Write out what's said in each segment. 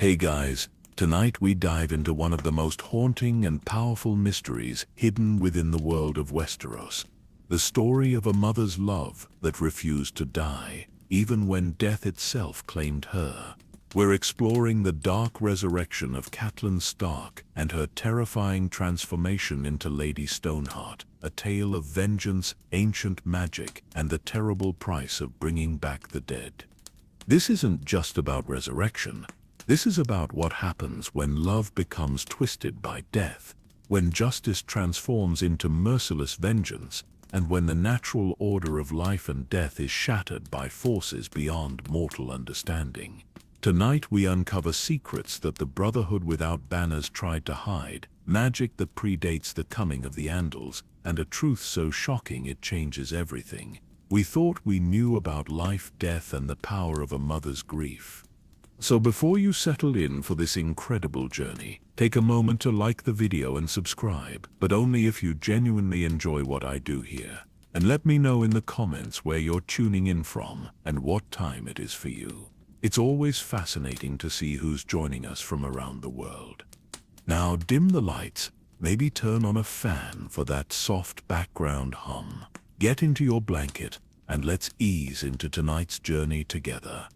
Hey guys, tonight we dive into one of the most haunting and powerful mysteries hidden within the world of Westeros. The story of a mother's love that refused to die, even when death itself claimed her. We're exploring the dark resurrection of Catelyn Stark and her terrifying transformation into Lady Stoneheart, a tale of vengeance, ancient magic, and the terrible price of bringing back the dead. This isn't just about resurrection. This is about what happens when love becomes twisted by death, when justice transforms into merciless vengeance, and when the natural order of life and death is shattered by forces beyond mortal understanding. Tonight we uncover secrets that the Brotherhood without banners tried to hide, magic that predates the coming of the Andals, and a truth so shocking it changes everything. We thought we knew about life, death, and the power of a mother's grief. So before you settle in for this incredible journey, take a moment to like the video and subscribe, but only if you genuinely enjoy what I do here. And let me know in the comments where you're tuning in from and what time it is for you. It's always fascinating to see who's joining us from around the world. Now dim the lights, maybe turn on a fan for that soft background hum. Get into your blanket and let's ease into tonight's journey together.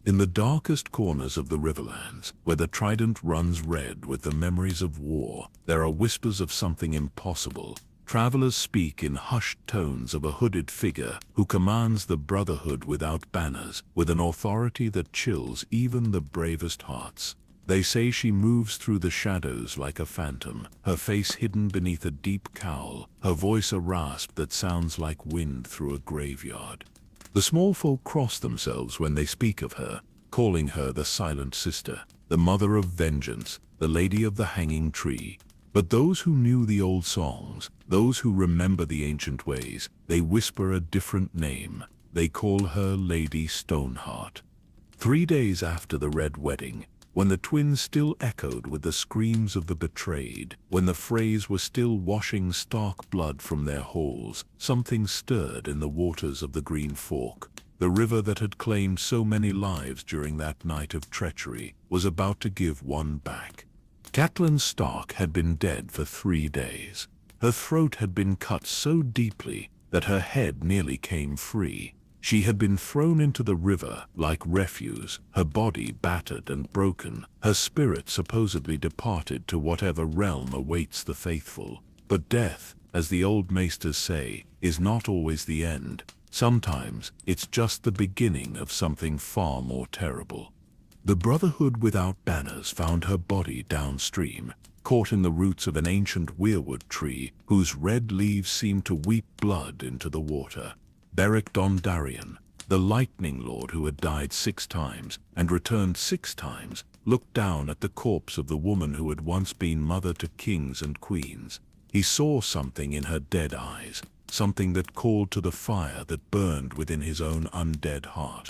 In the darkest corners of the Riverlands, where the trident runs red with the memories of war, there are whispers of something impossible. Travelers speak in hushed tones of a hooded figure who commands the Brotherhood without banners, with an authority that chills even the bravest hearts. They say she moves through the shadows like a phantom, her face hidden beneath a deep cowl, her voice a rasp that sounds like wind through a graveyard. The small folk cross themselves when they speak of her, calling her the Silent Sister, the Mother of Vengeance, the Lady of the Hanging Tree. But those who knew the old songs, those who remember the ancient ways, they whisper a different name. They call her Lady Stoneheart. 3 days after the Red Wedding, when the twins still echoed with the screams of the betrayed, when the Freys were still washing Stark blood from their halls, something stirred in the waters of the Green Fork. The river that had claimed so many lives during that night of treachery was about to give one back. Catelyn Stark had been dead for 3 days. Her throat had been cut so deeply that her head nearly came free. She had been thrown into the river like refuse, her body battered and broken, her spirit supposedly departed to whatever realm awaits the faithful. But death, as the old maesters say, is not always the end. Sometimes it's just the beginning of something far more terrible. The Brotherhood without banners found her body downstream, caught in the roots of an ancient weirwood tree whose red leaves seemed to weep blood into the water. Beric Dondarrion, the Lightning Lord who had died 6 times and returned 6 times, looked down at the corpse of the woman who had once been mother to kings and queens. He saw something in her dead eyes, something that called to the fire that burned within his own undead heart.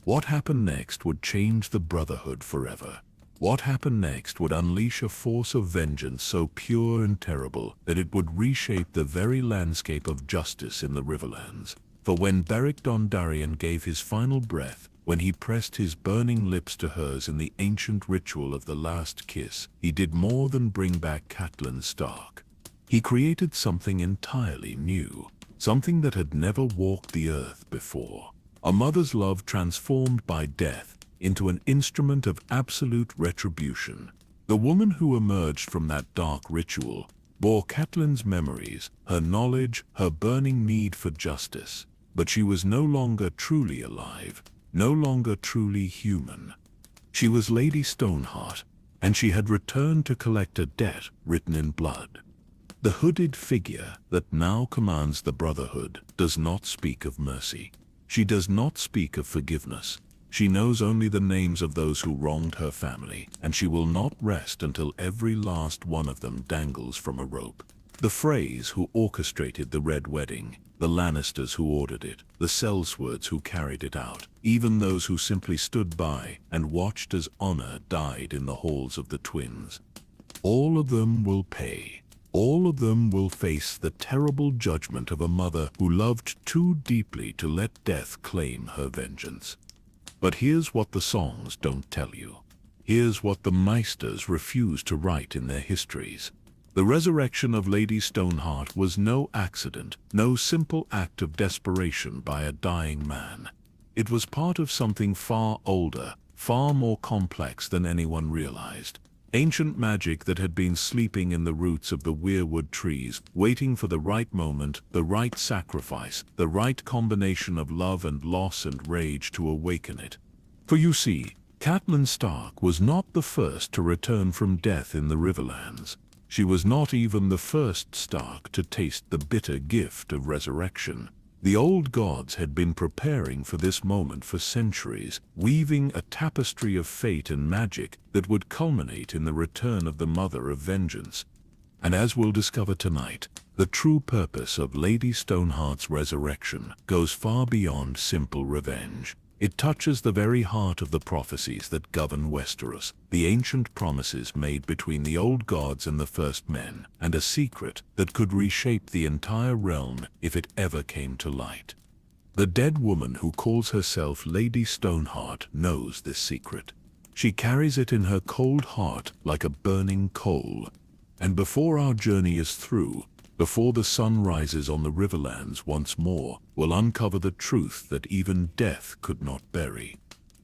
What happened next would change the Brotherhood forever. What happened next would unleash a force of vengeance so pure and terrible that it would reshape the very landscape of justice in the Riverlands. For when Beric Dondarrion gave his final breath, when he pressed his burning lips to hers in the ancient ritual of the last kiss, he did more than bring back Catelyn Stark. He created something entirely new, something that had never walked the earth before. A mother's love transformed by death into an instrument of absolute retribution. The woman who emerged from that dark ritual bore Catelyn's memories, her knowledge, her burning need for justice. But she was no longer truly alive, no longer truly human. She was Lady Stoneheart, and she had returned to collect a debt written in blood. The hooded figure that now commands the Brotherhood does not speak of mercy. She does not speak of forgiveness. She knows only the names of those who wronged her family, and she will not rest until every last one of them dangles from a rope. The Freys who orchestrated the Red Wedding, the Lannisters who ordered it, the Sellswords who carried it out, even those who simply stood by and watched as honor died in the halls of the twins. All of them will pay. All of them will face the terrible judgment of a mother who loved too deeply to let death claim her vengeance. But here's what the songs don't tell you. Here's what the Meisters refused to write in their histories. The resurrection of Lady Stoneheart was no accident, no simple act of desperation by a dying man. It was part of something far older, far more complex than anyone realized. Ancient magic that had been sleeping in the roots of the weirwood trees, waiting for the right moment, the right sacrifice, the right combination of love and loss and rage to awaken it. For you see, Catelyn Stark was not the first to return from death in the Riverlands. She was not even the first Stark to taste the bitter gift of resurrection. The old gods had been preparing for this moment for centuries, weaving a tapestry of fate and magic that would culminate in the return of the Mother of Vengeance. And as we'll discover tonight, the true purpose of Lady Stoneheart's resurrection goes far beyond simple revenge. It touches the very heart of the prophecies that govern Westeros, the ancient promises made between the old gods and the first men, and a secret that could reshape the entire realm if it ever came to light. The dead woman who calls herself Lady Stoneheart knows this secret. She carries it in her cold heart like a burning coal. And before our journey is through, before the sun rises on the Riverlands once more, we'll uncover the truth that even death could not bury.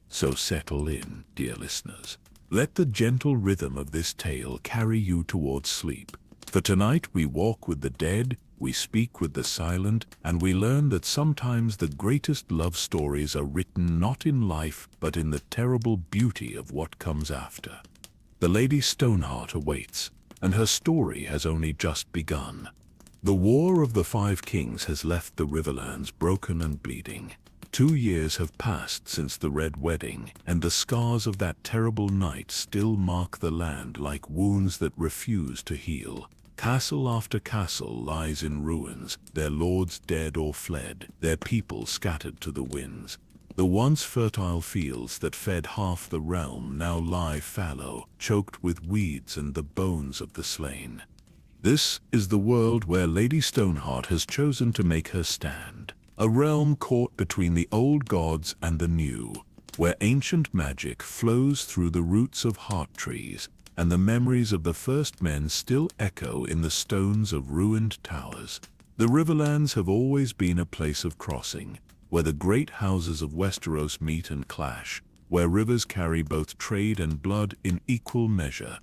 So settle in, dear listeners. Let the gentle rhythm of this tale carry you towards sleep. For tonight we walk with the dead, we speak with the silent, and we learn that sometimes the greatest love stories are written not in life, but in the terrible beauty of what comes after. The Lady Stoneheart awaits, and her story has only just begun. The War of the Five Kings has left the Riverlands broken and bleeding. 2 years have passed since the Red Wedding, and the scars of that terrible night still mark the land like wounds that refuse to heal. Castle after castle lies in ruins, their lords dead or fled, their people scattered to the winds. The once fertile fields that fed half the realm now lie fallow, choked with weeds and the bones of the slain. This is the world where Lady Stoneheart has chosen to make her stand. A realm caught between the old gods and the new, where ancient magic flows through the roots of heart trees, and the memories of the first men still echo in the stones of ruined towers. The Riverlands have always been a place of crossing, where the great houses of Westeros meet and clash, where rivers carry both trade and blood in equal measure.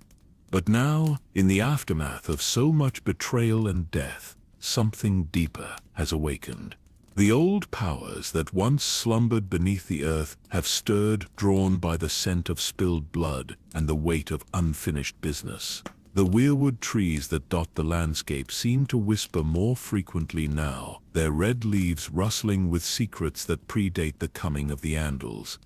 But now, in the aftermath of so much betrayal and death, something deeper has awakened. The old powers that once slumbered beneath the earth have stirred, drawn by the scent of spilled blood and the weight of unfinished business. The weirwood trees that dot the landscape seem to whisper more frequently now, their red leaves rustling with secrets that predate the coming of the Andals.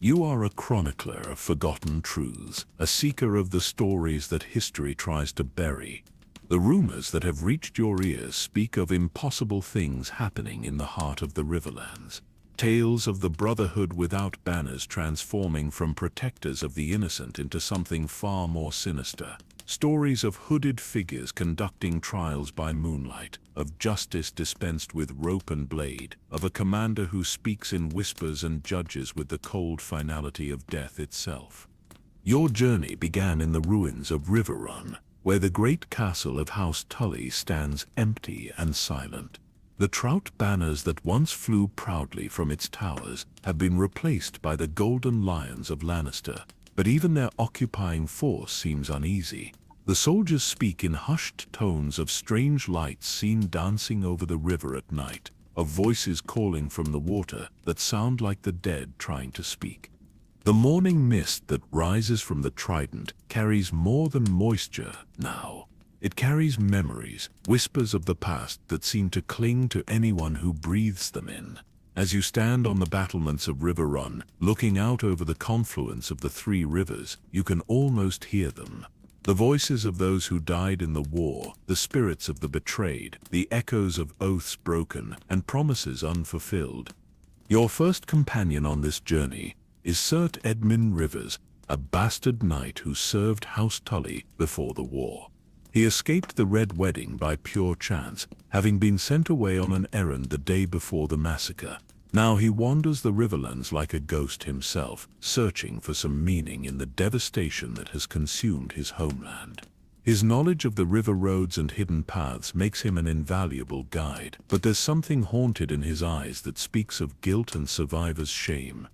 You are a chronicler of forgotten truths, a seeker of the stories that history tries to bury. The rumors that have reached your ears speak of impossible things happening in the heart of the Riverlands. Tales of the Brotherhood without banners transforming from protectors of the innocent into something far more sinister. Stories of hooded figures conducting trials by moonlight, of justice dispensed with rope and blade, of a commander who speaks in whispers and judges with the cold finality of death itself. Your journey began in the ruins of Riverrun, where the great castle of House Tully stands empty and silent. The trout banners that once flew proudly from its towers have been replaced by the golden lions of Lannister, but even their occupying force seems uneasy. The soldiers speak in hushed tones of strange lights seen dancing over the river at night, of voices calling from the water that sound like the dead trying to speak. The morning mist that rises from the trident carries more than moisture now. It carries memories, whispers of the past that seem to cling to anyone who breathes them in. As you stand on the battlements of Riverrun, looking out over the confluence of the three rivers, you can almost hear them. The voices of those who died in the war, the spirits of the betrayed, the echoes of oaths broken and promises unfulfilled. Your first companion on this journey is Sir Edmund Rivers, a bastard knight who served House Tully before the war. He escaped the Red Wedding by pure chance, having been sent away on an errand the day before the massacre. Now he wanders the riverlands like a ghost himself, searching for some meaning in the devastation that has consumed his homeland. His knowledge of the river roads and hidden paths makes him an invaluable guide, but there's something haunted in his eyes that speaks of guilt and survivor's shame.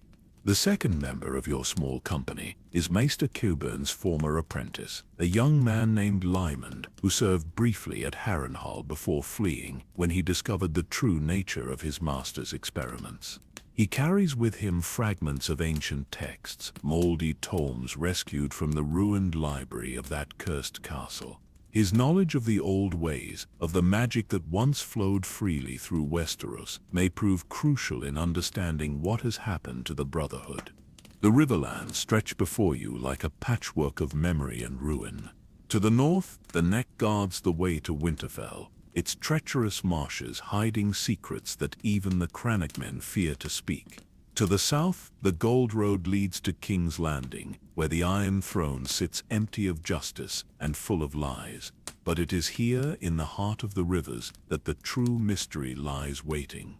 The second member of your small company is Maester Coburn's former apprentice, a young man named Lymond, who served briefly at Harrenhal before fleeing when he discovered the true nature of his master's experiments. He carries with him fragments of ancient texts, moldy tomes rescued from the ruined library of that cursed castle. His knowledge of the old ways, of the magic that once flowed freely through Westeros, may prove crucial in understanding what has happened to the Brotherhood. The Riverlands stretch before you like a patchwork of memory and ruin. To the north, the neck guards the way to Winterfell, its treacherous marshes hiding secrets that even the Crannogmen fear to speak. To the south, the Gold Road leads to King's Landing, where the Iron Throne sits empty of justice and full of lies. But it is here, in the heart of the rivers, that the true mystery lies waiting.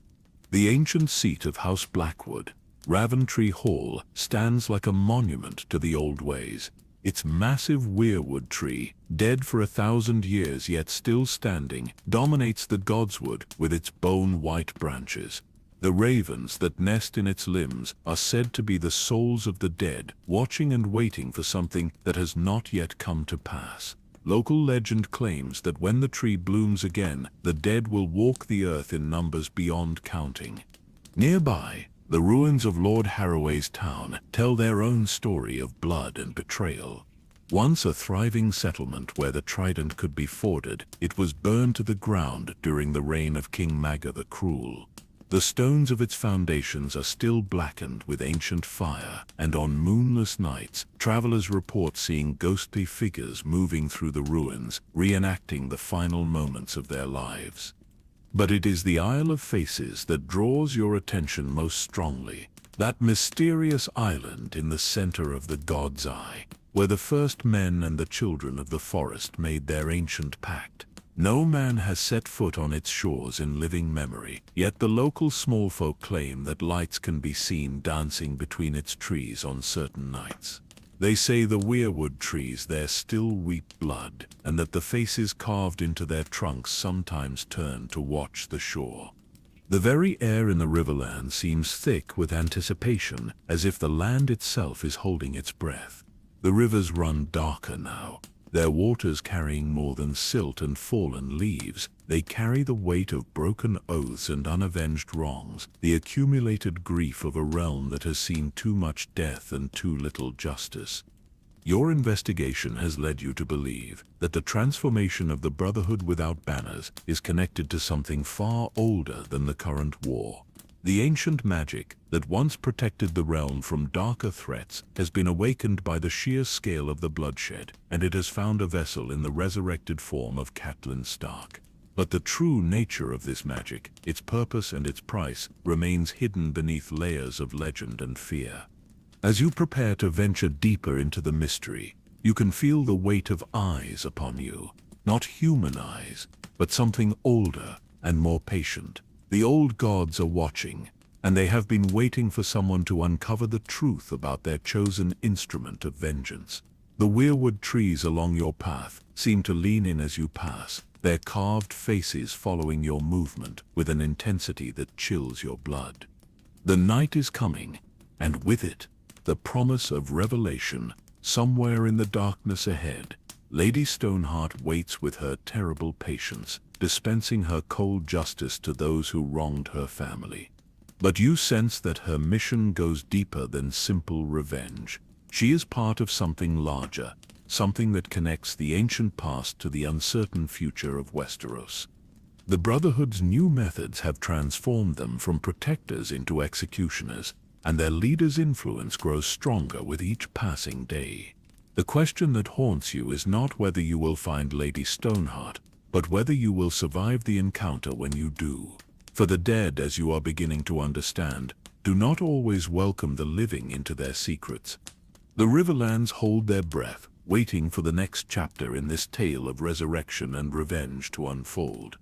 The ancient seat of House Blackwood, Raventry Hall, stands like a monument to the old ways. Its massive weirwood tree, dead for 1,000 years yet still standing, dominates the godswood with its bone-white branches. The ravens that nest in its limbs are said to be the souls of the dead, watching and waiting for something that has not yet come to pass. Local legend claims that when the tree blooms again, the dead will walk the earth in numbers beyond counting. Nearby, the ruins of Lord Harroway's town tell their own story of blood and betrayal. Once a thriving settlement where the Trident could be forded, it was burned to the ground during the reign of King Magga the Cruel. The stones of its foundations are still blackened with ancient fire, and on moonless nights, travelers report seeing ghostly figures moving through the ruins, reenacting the final moments of their lives. But it is the Isle of Faces that draws your attention most strongly, that mysterious island in the center of the God's Eye, where the first men and the children of the forest made their ancient pact. No man has set foot on its shores in living memory, yet the local small folk claim that lights can be seen dancing between its trees on certain nights. They say the weirwood trees there still weep blood, and that the faces carved into their trunks sometimes turn to watch the shore. The very air in the Riverland seems thick with anticipation, as if the land itself is holding its breath. The rivers run darker now, their waters carrying more than silt and fallen leaves. They carry the weight of broken oaths and unavenged wrongs, the accumulated grief of a realm that has seen too much death and too little justice. Your investigation has led you to believe that the transformation of the Brotherhood without banners is connected to something far older than the current war. The ancient magic that once protected the realm from darker threats has been awakened by the sheer scale of the bloodshed, and it has found a vessel in the resurrected form of Catelyn Stark. But the true nature of this magic, its purpose and its price, remains hidden beneath layers of legend and fear. As you prepare to venture deeper into the mystery, you can feel the weight of eyes upon you. Not human eyes, but something older and more patient. The old gods are watching, and they have been waiting for someone to uncover the truth about their chosen instrument of vengeance. The weirwood trees along your path seem to lean in as you pass, their carved faces following your movement with an intensity that chills your blood. The night is coming, and with it, the promise of revelation. Somewhere in the darkness ahead, Lady Stoneheart waits with her terrible patience, dispensing her cold justice to those who wronged her family. But you sense that her mission goes deeper than simple revenge. She is part of something larger, something that connects the ancient past to the uncertain future of Westeros. The Brotherhood's new methods have transformed them from protectors into executioners, and their leader's influence grows stronger with each passing day. The question that haunts you is not whether you will find Lady Stoneheart, but whether you will survive the encounter when you do. For the dead, as you are beginning to understand, do not always welcome the living into their secrets. The Riverlands hold their breath, waiting for the next chapter in this tale of resurrection and revenge to unfold.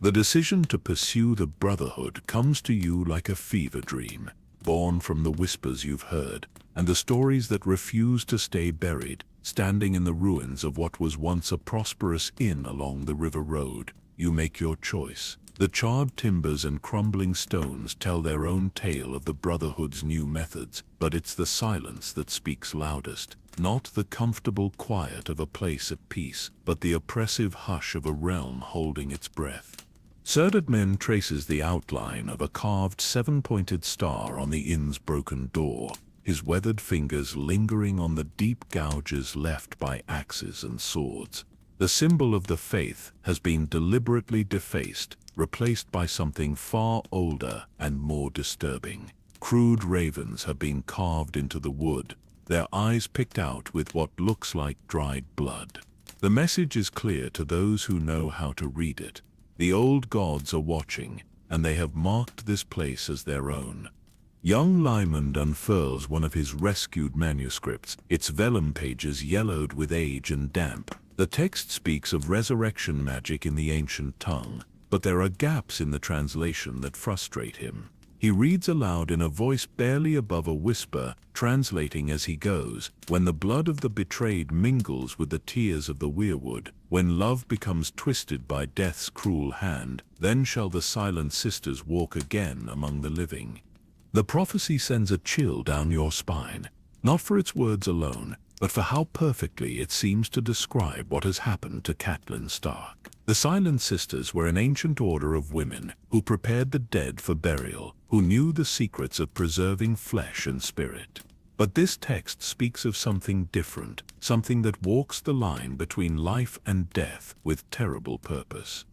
The decision to pursue the Brotherhood comes to you like a fever dream, born from the whispers you've heard, and the stories that refuse to stay buried, standing in the ruins of what was once a prosperous inn along the river road. You make your choice. The charred timbers and crumbling stones tell their own tale of the Brotherhood's new methods, but it's the silence that speaks loudest. Not the comfortable quiet of a place at peace, but the oppressive hush of a realm holding its breath. Sir Edmund traces the outline of a carved seven-pointed star on the inn's broken door, his weathered fingers lingering on the deep gouges left by axes and swords. The symbol of the faith has been deliberately defaced, replaced by something far older and more disturbing. Crude ravens have been carved into the wood, their eyes picked out with what looks like dried blood. The message is clear to those who know how to read it. The old gods are watching, and they have marked this place as their own. Young Lymond unfurls one of his rescued manuscripts, its vellum pages yellowed with age and damp. The text speaks of resurrection magic in the ancient tongue, but there are gaps in the translation that frustrate him. He reads aloud in a voice barely above a whisper, translating as he goes. When the blood of the betrayed mingles with the tears of the weirwood, when love becomes twisted by death's cruel hand, then shall the silent sisters walk again among the living. The prophecy sends a chill down your spine, not for its words alone, but for how perfectly it seems to describe what has happened to Catelyn Stark. The Silent Sisters were an ancient order of women who prepared the dead for burial, who knew the secrets of preserving flesh and spirit. But this text speaks of something different, something that walks the line between life and death with terrible purpose.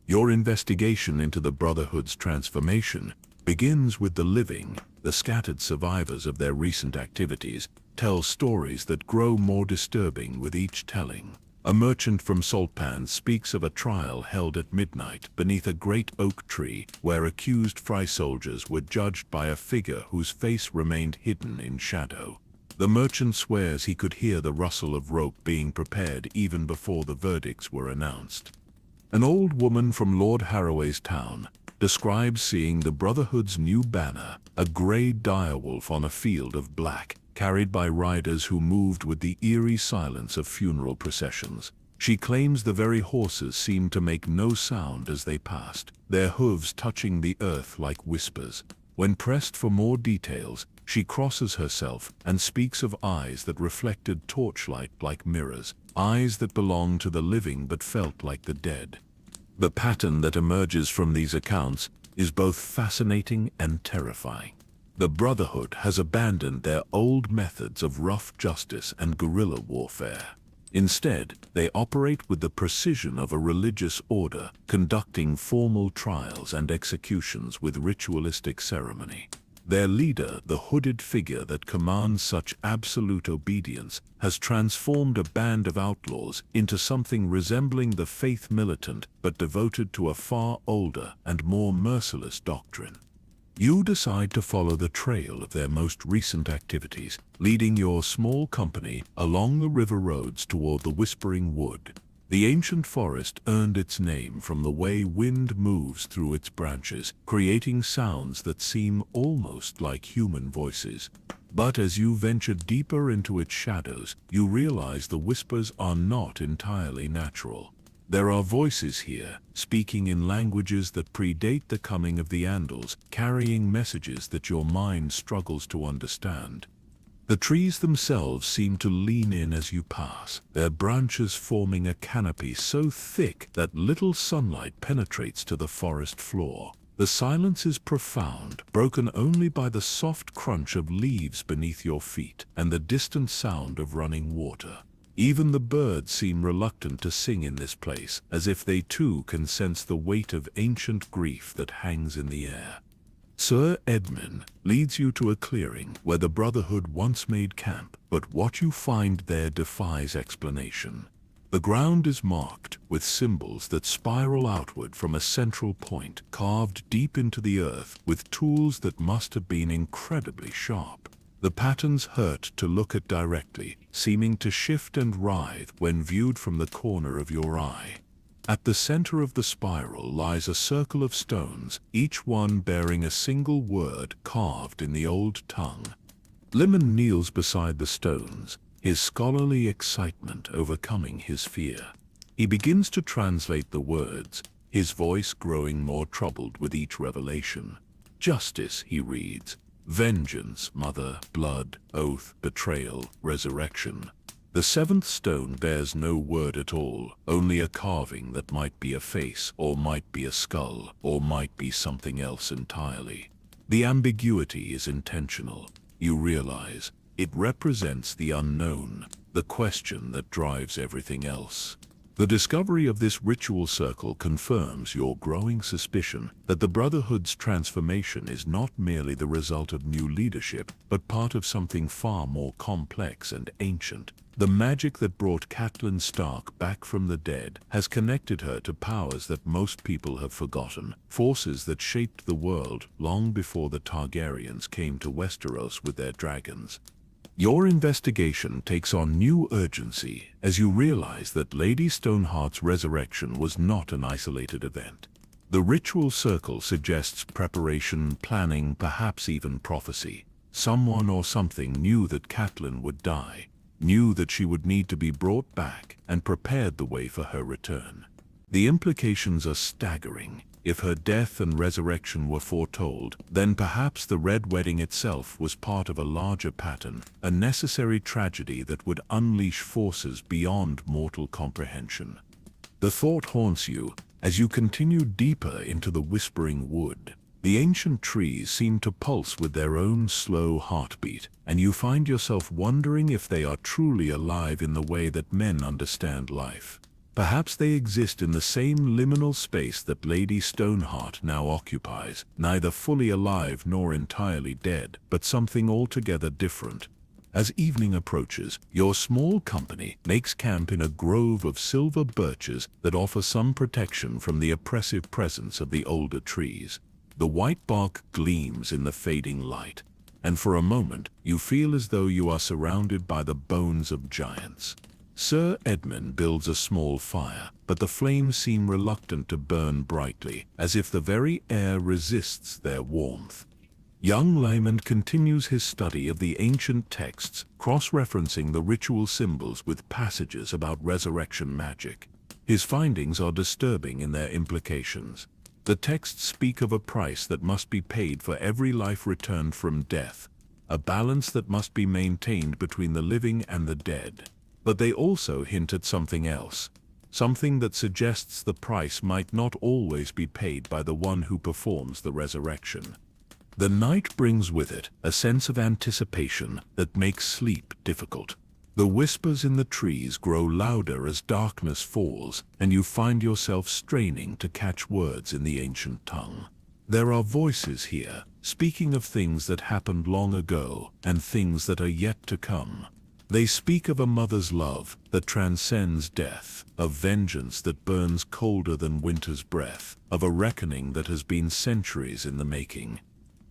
Your investigation into the Brotherhood's transformation begins with the living. The scattered survivors of their recent activities tell stories that grow more disturbing with each telling. A merchant from Saltpan speaks of a trial held at midnight beneath a great oak tree where accused Fry soldiers were judged by a figure whose face remained hidden in shadow. The merchant swears he could hear the rustle of rope being prepared even before the verdicts were announced. An old woman from Lord Harroway's town describes seeing the Brotherhood's new banner, a grey direwolf on a field of black, carried by riders who moved with the eerie silence of funeral processions. She claims the very horses seemed to make no sound as they passed, their hooves touching the earth like whispers. When pressed for more details, she crosses herself and speaks of eyes that reflected torchlight like mirrors, eyes that belonged to the living but felt like the dead. The pattern that emerges from these accounts is both fascinating and terrifying. The Brotherhood has abandoned their old methods of rough justice and guerrilla warfare. Instead, they operate with the precision of a religious order, conducting formal trials and executions with ritualistic ceremony. Their leader, the hooded figure that commands such absolute obedience, has transformed a band of outlaws into something resembling the faith militant but devoted to a far older and more merciless doctrine. You decide to follow the trail of their most recent activities, leading your small company along the river roads toward the Whispering Wood. The ancient forest earned its name from the way wind moves through its branches, creating sounds that seem almost like human voices. But as you venture deeper into its shadows, you realize the whispers are not entirely natural. There are voices here, speaking in languages that predate the coming of the Andals, carrying messages that your mind struggles to understand. The trees themselves seem to lean in as you pass, their branches forming a canopy so thick that little sunlight penetrates to the forest floor. The silence is profound, broken only by the soft crunch of leaves beneath your feet and the distant sound of running water. Even the birds seem reluctant to sing in this place, as if they too can sense the weight of ancient grief that hangs in the air. Sir Edmund leads you to a clearing where the Brotherhood once made camp, but what you find there defies explanation. The ground is marked with symbols that spiral outward from a central point, carved deep into the earth with tools that must have been incredibly sharp. The patterns hurt to look at directly, seeming to shift and writhe when viewed from the corner of your eye. At the center of the spiral lies a circle of stones, each one bearing a single word carved in the old tongue. Limon kneels beside the stones, his scholarly excitement overcoming his fear. He begins to translate the words, his voice growing more troubled with each revelation. Justice, he reads. Vengeance, mother, blood, oath, betrayal, resurrection. The seventh stone bears no word at all, only a carving that might be a face, or might be a skull, or might be something else entirely. The ambiguity is intentional. You realize it represents the unknown, the question that drives everything else. The discovery of this ritual circle confirms your growing suspicion that the Brotherhood's transformation is not merely the result of new leadership, but part of something far more complex and ancient. The magic that brought Catelyn Stark back from the dead has connected her to powers that most people have forgotten, forces that shaped the world long before the Targaryens came to Westeros with their dragons. Your investigation takes on new urgency as you realize that Lady Stoneheart's resurrection was not an isolated event. The ritual circle suggests preparation, planning, perhaps even prophecy. Someone or something knew that Catelyn would die, knew that she would need to be brought back, and prepared the way for her return. The implications are staggering. If her death and resurrection were foretold, then perhaps the Red Wedding itself was part of a larger pattern, a necessary tragedy that would unleash forces beyond mortal comprehension. The thought haunts you as you continue deeper into the Whispering Wood. The ancient trees seem to pulse with their own slow heartbeat, and you find yourself wondering if they are truly alive in the way that men understand life. Perhaps they exist in the same liminal space that Lady Stoneheart now occupies, neither fully alive nor entirely dead, but something altogether different. As evening approaches, your small company makes camp in a grove of silver birches that offer some protection from the oppressive presence of the older trees. The white bark gleams in the fading light, and for a moment you feel as though you are surrounded by the bones of giants. Sir Edmund builds a small fire, but the flames seem reluctant to burn brightly, as if the very air resists their warmth. Young Lymond continues his study of the ancient texts, cross-referencing the ritual symbols with passages about resurrection magic. His findings are disturbing in their implications. The texts speak of a price that must be paid for every life returned from death, a balance that must be maintained between the living and the dead. But they also hint at something else, something that suggests the price might not always be paid by the one who performs the resurrection. The night brings with it a sense of anticipation that makes sleep difficult. The whispers in the trees grow louder as darkness falls, and you find yourself straining to catch words in the ancient tongue. There are voices here, speaking of things that happened long ago and things that are yet to come. They speak of a mother's love that transcends death, of vengeance that burns colder than winter's breath, of a reckoning that has been centuries in the making.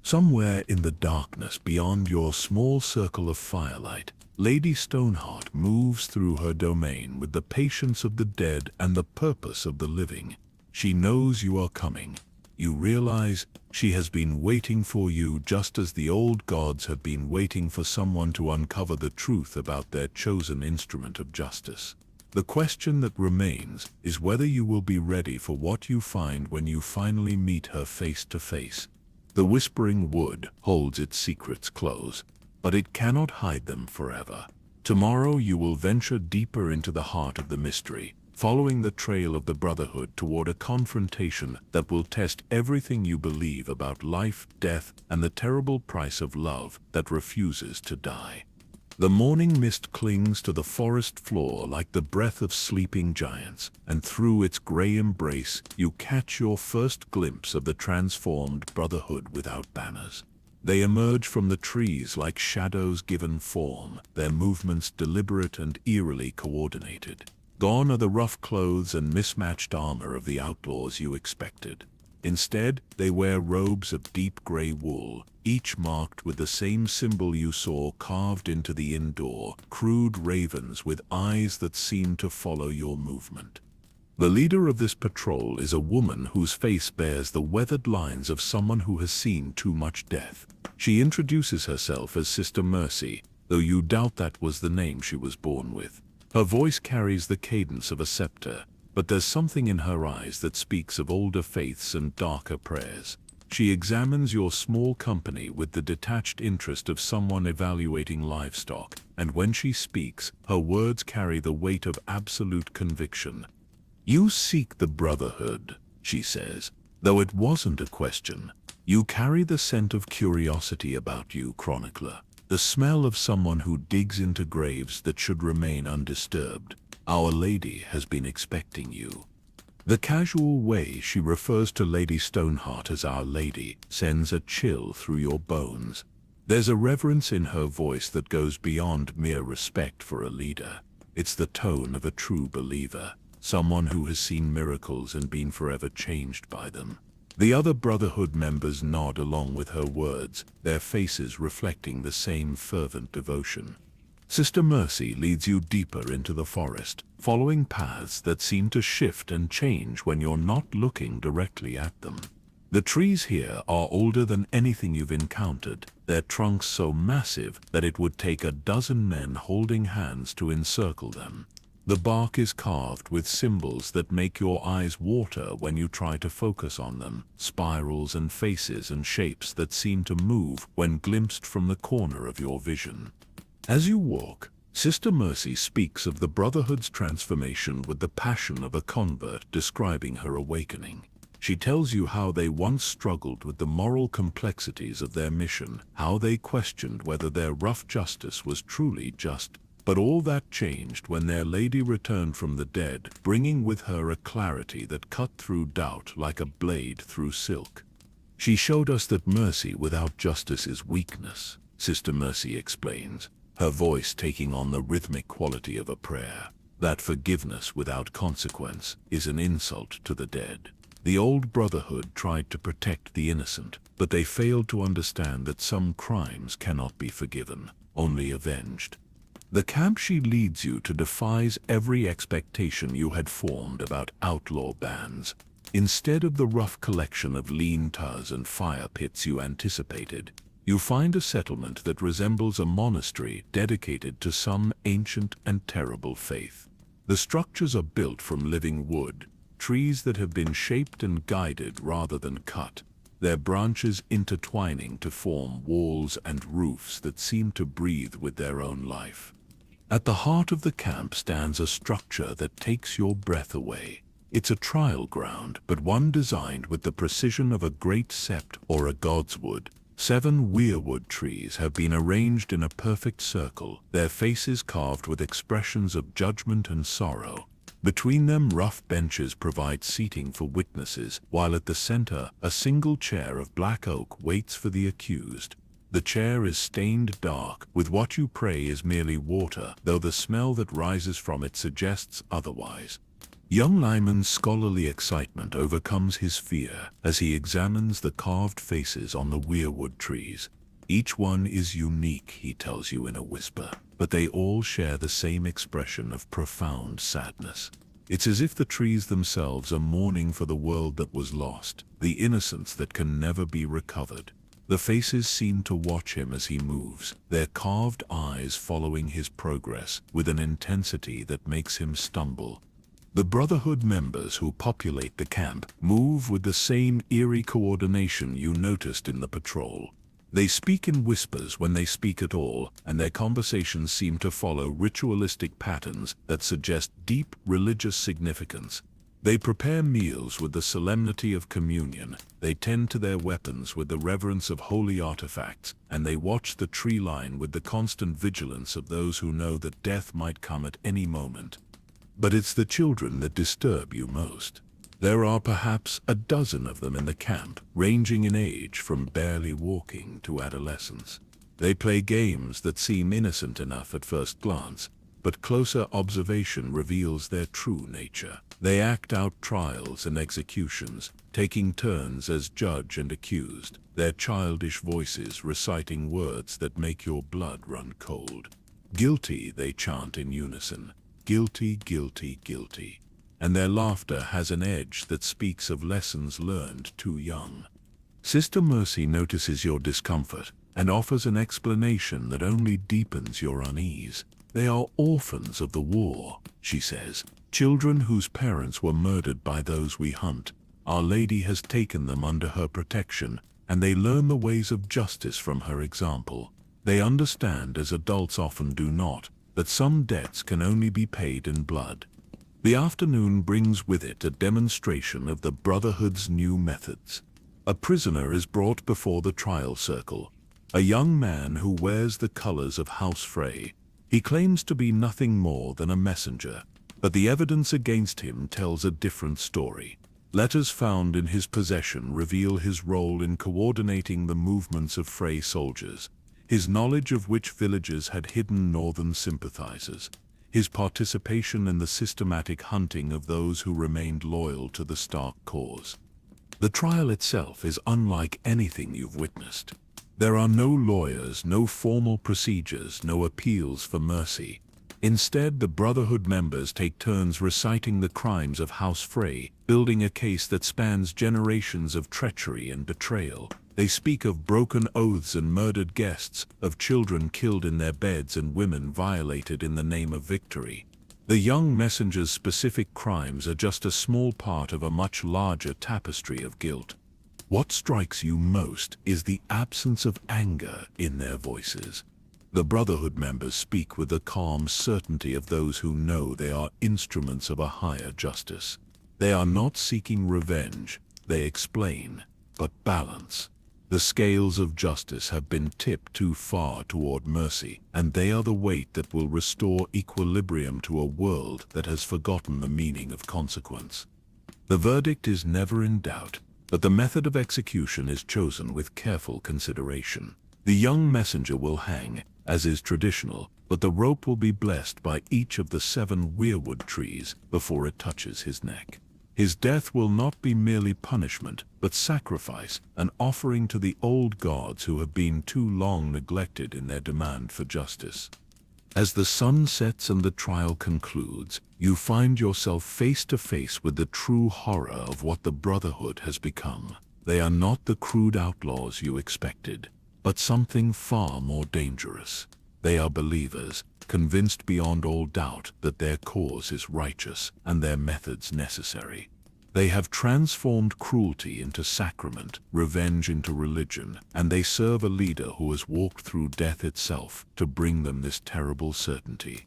Somewhere in the darkness beyond your small circle of firelight, Lady Stoneheart moves through her domain with the patience of the dead and the purpose of the living. She knows you are coming. You realize she has been waiting for you just as the old gods have been waiting for someone to uncover the truth about their chosen instrument of justice. The question that remains is whether you will be ready for what you find when you finally meet her face to face. The Whispering Wood holds its secrets close, but it cannot hide them forever. Tomorrow you will venture deeper into the heart of the mystery, following the trail of the Brotherhood toward a confrontation that will test everything you believe about life, death, and the terrible price of love that refuses to die. The morning mist clings to the forest floor like the breath of sleeping giants, and through its gray embrace you catch your first glimpse of the transformed Brotherhood without banners. They emerge from the trees like shadows given form, their movements deliberate and eerily coordinated. Gone are the rough clothes and mismatched armor of the outlaws you expected. Instead, they wear robes of deep gray wool, each marked with the same symbol you saw carved into the inn door, crude ravens with eyes that seem to follow your movement. The leader of this patrol is a woman whose face bears the weathered lines of someone who has seen too much death. She introduces herself as Sister Mercy, though you doubt that was the name she was born with. Her voice carries the cadence of a scepter, but there's something in her eyes that speaks of older faiths and darker prayers. She examines your small company with the detached interest of someone evaluating livestock, and when she speaks, her words carry the weight of absolute conviction. "You seek the Brotherhood," she says, though it wasn't a question. "You carry the scent of curiosity about you, chronicler, the smell of someone who digs into graves that should remain undisturbed. Our Lady has been expecting you." The casual way she refers to Lady Stoneheart as Our Lady sends a chill through your bones. There's a reverence in her voice that goes beyond mere respect for a leader. It's the tone of a true believer, someone who has seen miracles and been forever changed by them. The other Brotherhood members nod along with her words, their faces reflecting the same fervent devotion. Sister Mercy leads you deeper into the forest, following paths that seem to shift and change when you're not looking directly at them. The trees here are older than anything you've encountered, their trunks so massive that it would take a dozen men holding hands to encircle them. The bark is carved with symbols that make your eyes water when you try to focus on them, spirals and faces and shapes that seem to move when glimpsed from the corner of your vision. As you walk, Sister Mercy speaks of the Brotherhood's transformation with the passion of a convert describing her awakening. She tells you how they once struggled with the moral complexities of their mission, how they questioned whether their rough justice was truly just. But all that changed when their Lady returned from the dead, bringing with her a clarity that cut through doubt like a blade through silk. "She showed us that mercy without justice is weakness," Sister Mercy explains, her voice taking on the rhythmic quality of a prayer. "That forgiveness without consequence is an insult to the dead." The old Brotherhood tried to protect the innocent, but they failed to understand that some crimes cannot be forgiven, only avenged. The camp she leads you to defies every expectation you had formed about outlaw bands. Instead of the rough collection of lean tars and fire pits you anticipated, you find a settlement that resembles a monastery dedicated to some ancient and terrible faith. The structures are built from living wood, trees that have been shaped and guided rather than cut, their branches intertwining to form walls and roofs that seem to breathe with their own life. At the heart of the camp stands a structure that takes your breath away. It's a trial ground, but one designed with the precision of a great sept or a godswood. 7 weirwood trees have been arranged in a perfect circle, their faces carved with expressions of judgment and sorrow. Between them, rough benches provide seating for witnesses, while at the center, a single chair of black oak waits for the accused. The chair is stained dark, with what you pray is merely water, though the smell that rises from it suggests otherwise. Young Lyman's scholarly excitement overcomes his fear as he examines the carved faces on the weirwood trees. Each one is unique, he tells you in a whisper, but they all share the same expression of profound sadness. It's as if the trees themselves are mourning for the world that was lost, the innocence that can never be recovered. The faces seem to watch him as he moves, their carved eyes following his progress with an intensity that makes him stumble. The Brotherhood members who populate the camp move with the same eerie coordination you noticed in the patrol. They speak in whispers when they speak at all, and their conversations seem to follow ritualistic patterns that suggest deep religious significance. They prepare meals with the solemnity of communion, they tend to their weapons with the reverence of holy artifacts, and they watch the tree line with the constant vigilance of those who know that death might come at any moment. But it's the children that disturb you most. There are perhaps a dozen of them in the camp, ranging in age from barely walking to adolescence. They play games that seem innocent enough at first glance, but closer observation reveals their true nature. They act out trials and executions, taking turns as judge and accused, their childish voices reciting words that make your blood run cold. Guilty, they chant in unison. Guilty, guilty, guilty. and their laughter has an edge that speaks of lessons learned too young. Sister Mercy notices your discomfort and offers an explanation that only deepens your unease. They are orphans of the war, she says, children whose parents were murdered by those we hunt. Our Lady has taken them under her protection, and they learn the ways of justice from her example. They understand, as adults often do not, that some debts can only be paid in blood. The afternoon brings with it a demonstration of the Brotherhood's new methods. A prisoner is brought before the trial circle, a young man who wears the colors of House Frey. He claims to be nothing more than a messenger, but the evidence against him tells a different story. Letters found in his possession reveal his role in coordinating the movements of Frey soldiers, his knowledge of which villages had hidden northern sympathizers, his participation in the systematic hunting of those who remained loyal to the Stark cause. The trial itself is unlike anything you've witnessed. There are no lawyers, no formal procedures, no appeals for mercy. Instead, the Brotherhood members take turns reciting the crimes of House Frey, building a case that spans generations of treachery and betrayal. They speak of broken oaths and murdered guests, of children killed in their beds and women violated in the name of victory. The young messenger's specific crimes are just a small part of a much larger tapestry of guilt. What strikes you most is the absence of anger in their voices. The Brotherhood members speak with the calm certainty of those who know they are instruments of a higher justice. They are not seeking revenge, they explain, but balance. The scales of justice have been tipped too far toward mercy, and they are the weight that will restore equilibrium to a world that has forgotten the meaning of consequence. The verdict is never in doubt, but the method of execution is chosen with careful consideration. The young messenger will hang, as is traditional, but the rope will be blessed by each of the 7 weirwood trees before it touches his neck. His death will not be merely punishment, but sacrifice, an offering to the old gods who have been too long neglected in their demand for justice. As the sun sets and the trial concludes, you find yourself face to face with the true horror of what the Brotherhood has become. They are not the crude outlaws you expected, but something far more dangerous. They are believers, convinced beyond all doubt that their cause is righteous and their methods necessary. They have transformed cruelty into sacrament, revenge into religion, and they serve a leader who has walked through death itself to bring them this terrible certainty.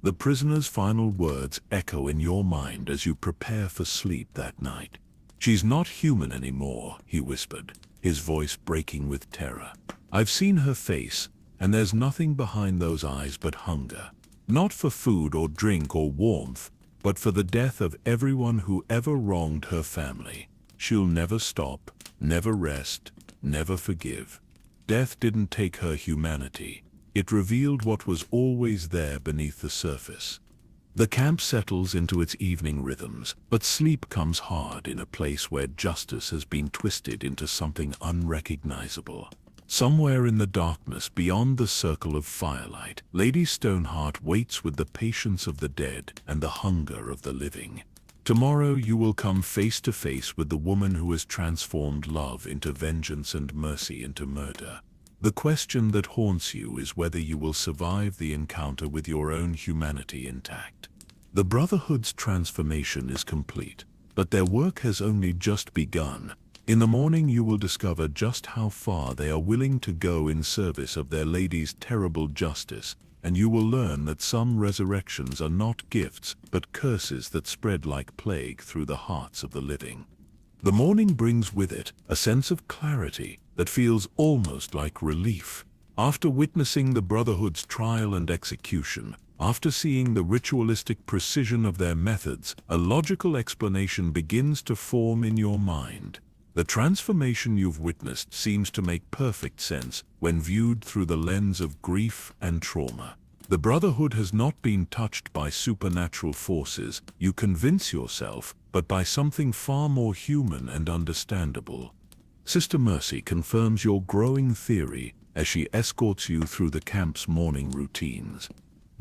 The prisoner's final words echo in your mind as you prepare for sleep that night. "She's not human anymore," he whispered, his voice breaking with terror. "I've seen her face, and there's nothing behind those eyes but hunger. Not for food or drink or warmth, but for the death of everyone who ever wronged her family. She'll never stop, never rest, never forgive." Death didn't take her humanity. It revealed what was always there beneath the surface. The camp settles into its evening rhythms, but sleep comes hard in a place where justice has been twisted into something unrecognizable. Somewhere in the darkness beyond the circle of firelight, Lady Stoneheart waits with the patience of the dead and the hunger of the living. Tomorrow you will come face to face with the woman who has transformed love into vengeance and mercy into murder. The question that haunts you is whether you will survive the encounter with your own humanity intact. The Brotherhood's transformation is complete, but their work has only just begun. In the morning you will discover just how far they are willing to go in service of their Lady's terrible justice, and you will learn that some resurrections are not gifts, but curses that spread like plague through the hearts of the living. The morning brings with it a sense of clarity that feels almost like relief. After witnessing the Brotherhood's trial and execution, after seeing the ritualistic precision of their methods, a logical explanation begins to form in your mind. The transformation you've witnessed seems to make perfect sense when viewed through the lens of grief and trauma. The Brotherhood has not been touched by supernatural forces, you convince yourself, but by something far more human and understandable. Sister Mercy confirms your growing theory as she escorts you through the camp's morning routines.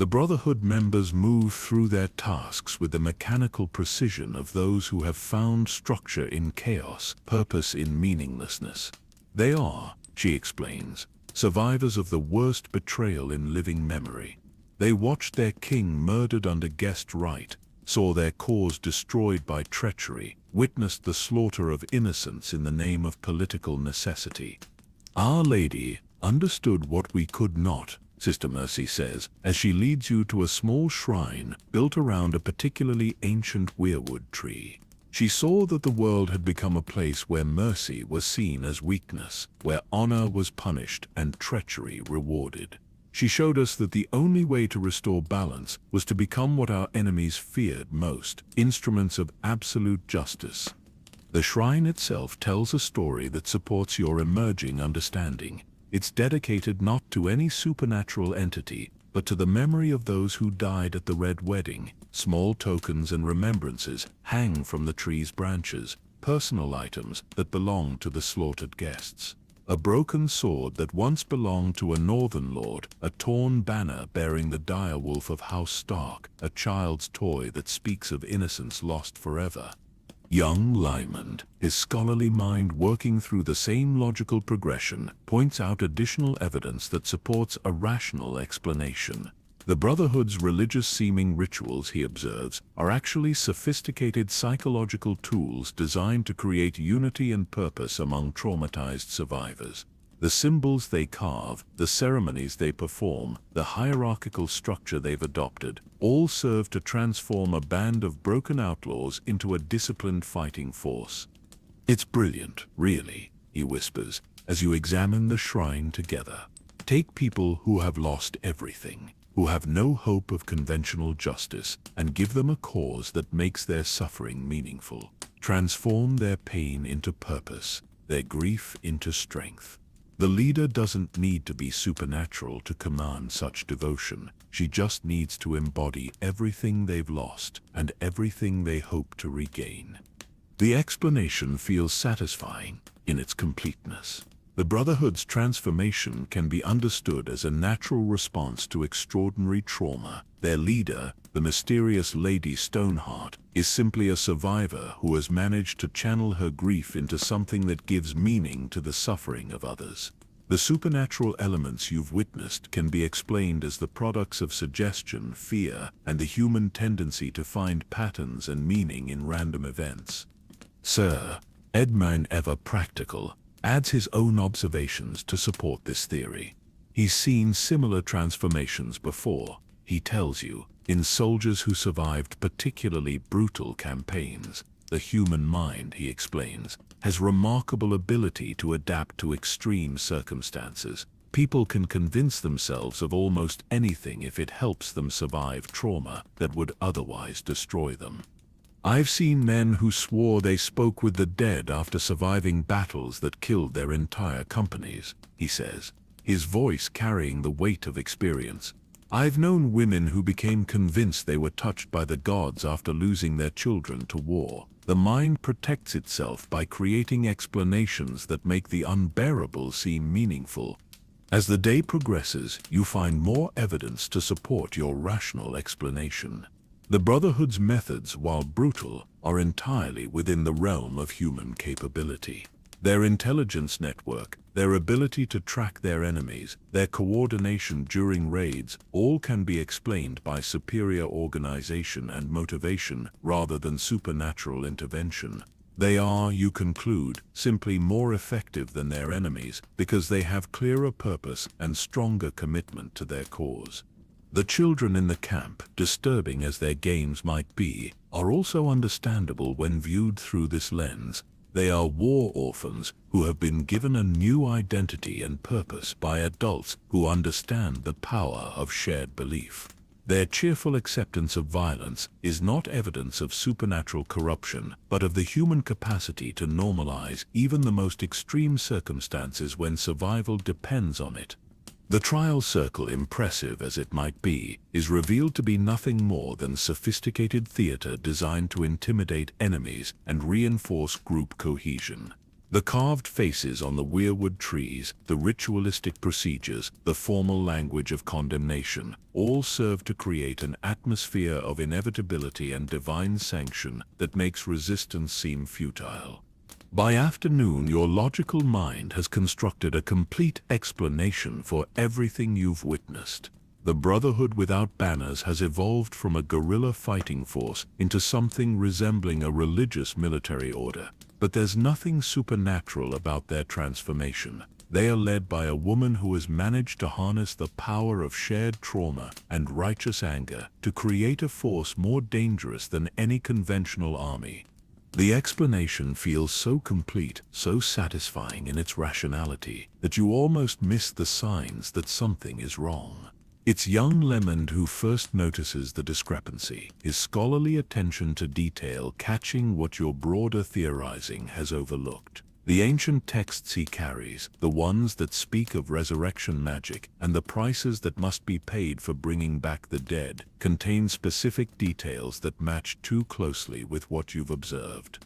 The Brotherhood members move through their tasks with the mechanical precision of those who have found structure in chaos, purpose in meaninglessness. They are, she explains, survivors of the worst betrayal in living memory. They watched their king murdered under guest right, saw their cause destroyed by treachery, witnessed the slaughter of innocents in the name of political necessity. Our Lady understood what we could not, Sister Mercy says, as she leads you to a small shrine built around a particularly ancient weirwood tree. She saw that the world had become a place where mercy was seen as weakness, where honor was punished and treachery rewarded. She showed us that the only way to restore balance was to become what our enemies feared most, instruments of absolute justice. The shrine itself tells a story that supports your emerging understanding. It's dedicated not to any supernatural entity, but to the memory of those who died at the Red Wedding. Small tokens and remembrances hang from the tree's branches, personal items that belong to the slaughtered guests. A broken sword that once belonged to a northern lord, a torn banner bearing the direwolf of House Stark, a child's toy that speaks of innocence lost forever. Young Lymond, his scholarly mind working through the same logical progression, points out additional evidence that supports a rational explanation. The Brotherhood's religious-seeming rituals, he observes, are actually sophisticated psychological tools designed to create unity and purpose among traumatized survivors. The symbols they carve, the ceremonies they perform, the hierarchical structure they've adopted, all serve to transform a band of broken outlaws into a disciplined fighting force. It's brilliant, really, he whispers, as you examine the shrine together. Take people who have lost everything, who have no hope of conventional justice, and give them a cause that makes their suffering meaningful. Transform their pain into purpose, their grief into strength. The leader doesn't need to be supernatural to command such devotion. She just needs to embody everything they've lost and everything they hope to regain. The explanation feels satisfying in its completeness. The Brotherhood's transformation can be understood as a natural response to extraordinary trauma. Their leader, the mysterious Lady Stoneheart, is simply a survivor who has managed to channel her grief into something that gives meaning to the suffering of others. The supernatural elements you've witnessed can be explained as the products of suggestion, fear, and the human tendency to find patterns and meaning in random events. Sir Edmund, ever practical, adds his own observations to support this theory. He's seen similar transformations before, he tells you, in soldiers who survived particularly brutal campaigns. The human mind, he explains, has remarkable ability to adapt to extreme circumstances. People can convince themselves of almost anything if it helps them survive trauma that would otherwise destroy them. I've seen men who swore they spoke with the dead after surviving battles that killed their entire companies, he says, his voice carrying the weight of experience. I've known women who became convinced they were touched by the gods after losing their children to war. The mind protects itself by creating explanations that make the unbearable seem meaningful. As the day progresses, you find more evidence to support your rational explanation. The Brotherhood's methods, while brutal, are entirely within the realm of human capability. Their intelligence network, their ability to track their enemies, their coordination during raids, all can be explained by superior organization and motivation rather than supernatural intervention. They are, you conclude, simply more effective than their enemies because they have clearer purpose and stronger commitment to their cause. The children in the camp, disturbing as their games might be, are also understandable when viewed through this lens. They are war orphans who have been given a new identity and purpose by adults who understand the power of shared belief. Their cheerful acceptance of violence is not evidence of supernatural corruption, but of the human capacity to normalize even the most extreme circumstances when survival depends on it. The trial circle, impressive as it might be, is revealed to be nothing more than sophisticated theater designed to intimidate enemies and reinforce group cohesion. The carved faces on the weirwood trees, the ritualistic procedures, the formal language of condemnation, all serve to create an atmosphere of inevitability and divine sanction that makes resistance seem futile. By afternoon, your logical mind has constructed a complete explanation for everything you've witnessed. The Brotherhood without banners has evolved from a guerrilla fighting force into something resembling a religious military order. But there's nothing supernatural about their transformation. They are led by a woman who has managed to harness the power of shared trauma and righteous anger to create a force more dangerous than any conventional army. The explanation feels so complete, so satisfying in its rationality, that you almost miss the signs that something is wrong. It's young Lemond who first notices the discrepancy, his scholarly attention to detail catching what your broader theorizing has overlooked. The ancient texts he carries, the ones that speak of resurrection magic and the prices that must be paid for bringing back the dead, contain specific details that match too closely with what you've observed.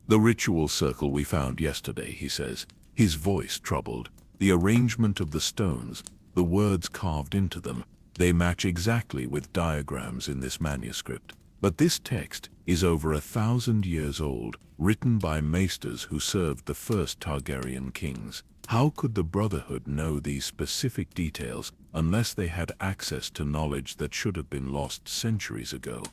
The ritual circle we found yesterday, he says, his voice troubled. The arrangement of the stones, the words carved into them, they match exactly with diagrams in this manuscript. But this text is over 1,000 years old, written by maesters who served the first Targaryen kings. How could the Brotherhood know these specific details unless they had access to knowledge that should have been lost centuries ago?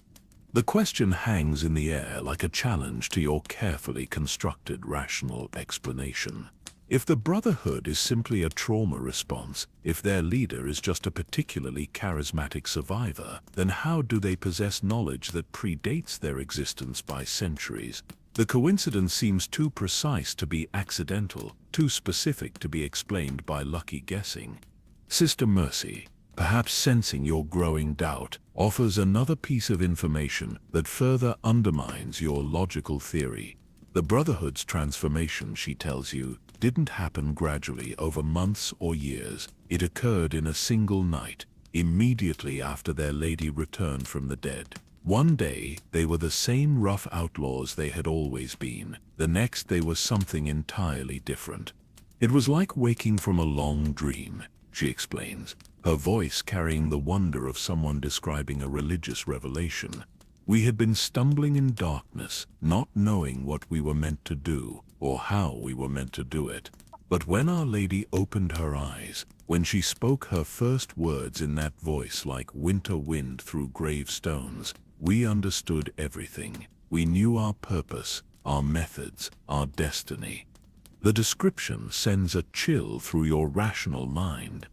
The question hangs in the air like a challenge to your carefully constructed rational explanation. If the Brotherhood is simply a trauma response, if their leader is just a particularly charismatic survivor, then how do they possess knowledge that predates their existence by centuries? The coincidence seems too precise to be accidental, too specific to be explained by lucky guessing. Sister Mercy, perhaps sensing your growing doubt, offers another piece of information that further undermines your logical theory. The Brotherhood's transformation, she tells you, didn't happen gradually over months or years. It occurred in a single night, immediately after their lady returned from the dead. One day, they were the same rough outlaws they had always been. The next, they were something entirely different. It was like waking from a long dream, she explains, her voice carrying the wonder of someone describing a religious revelation. We had been stumbling in darkness, not knowing what we were meant to do, or how we were meant to do it. But when Our Lady opened her eyes, when she spoke her first words in that voice like winter wind through gravestones, we understood everything. We knew our purpose, our methods, our destiny. The description sends a chill through your rational mind.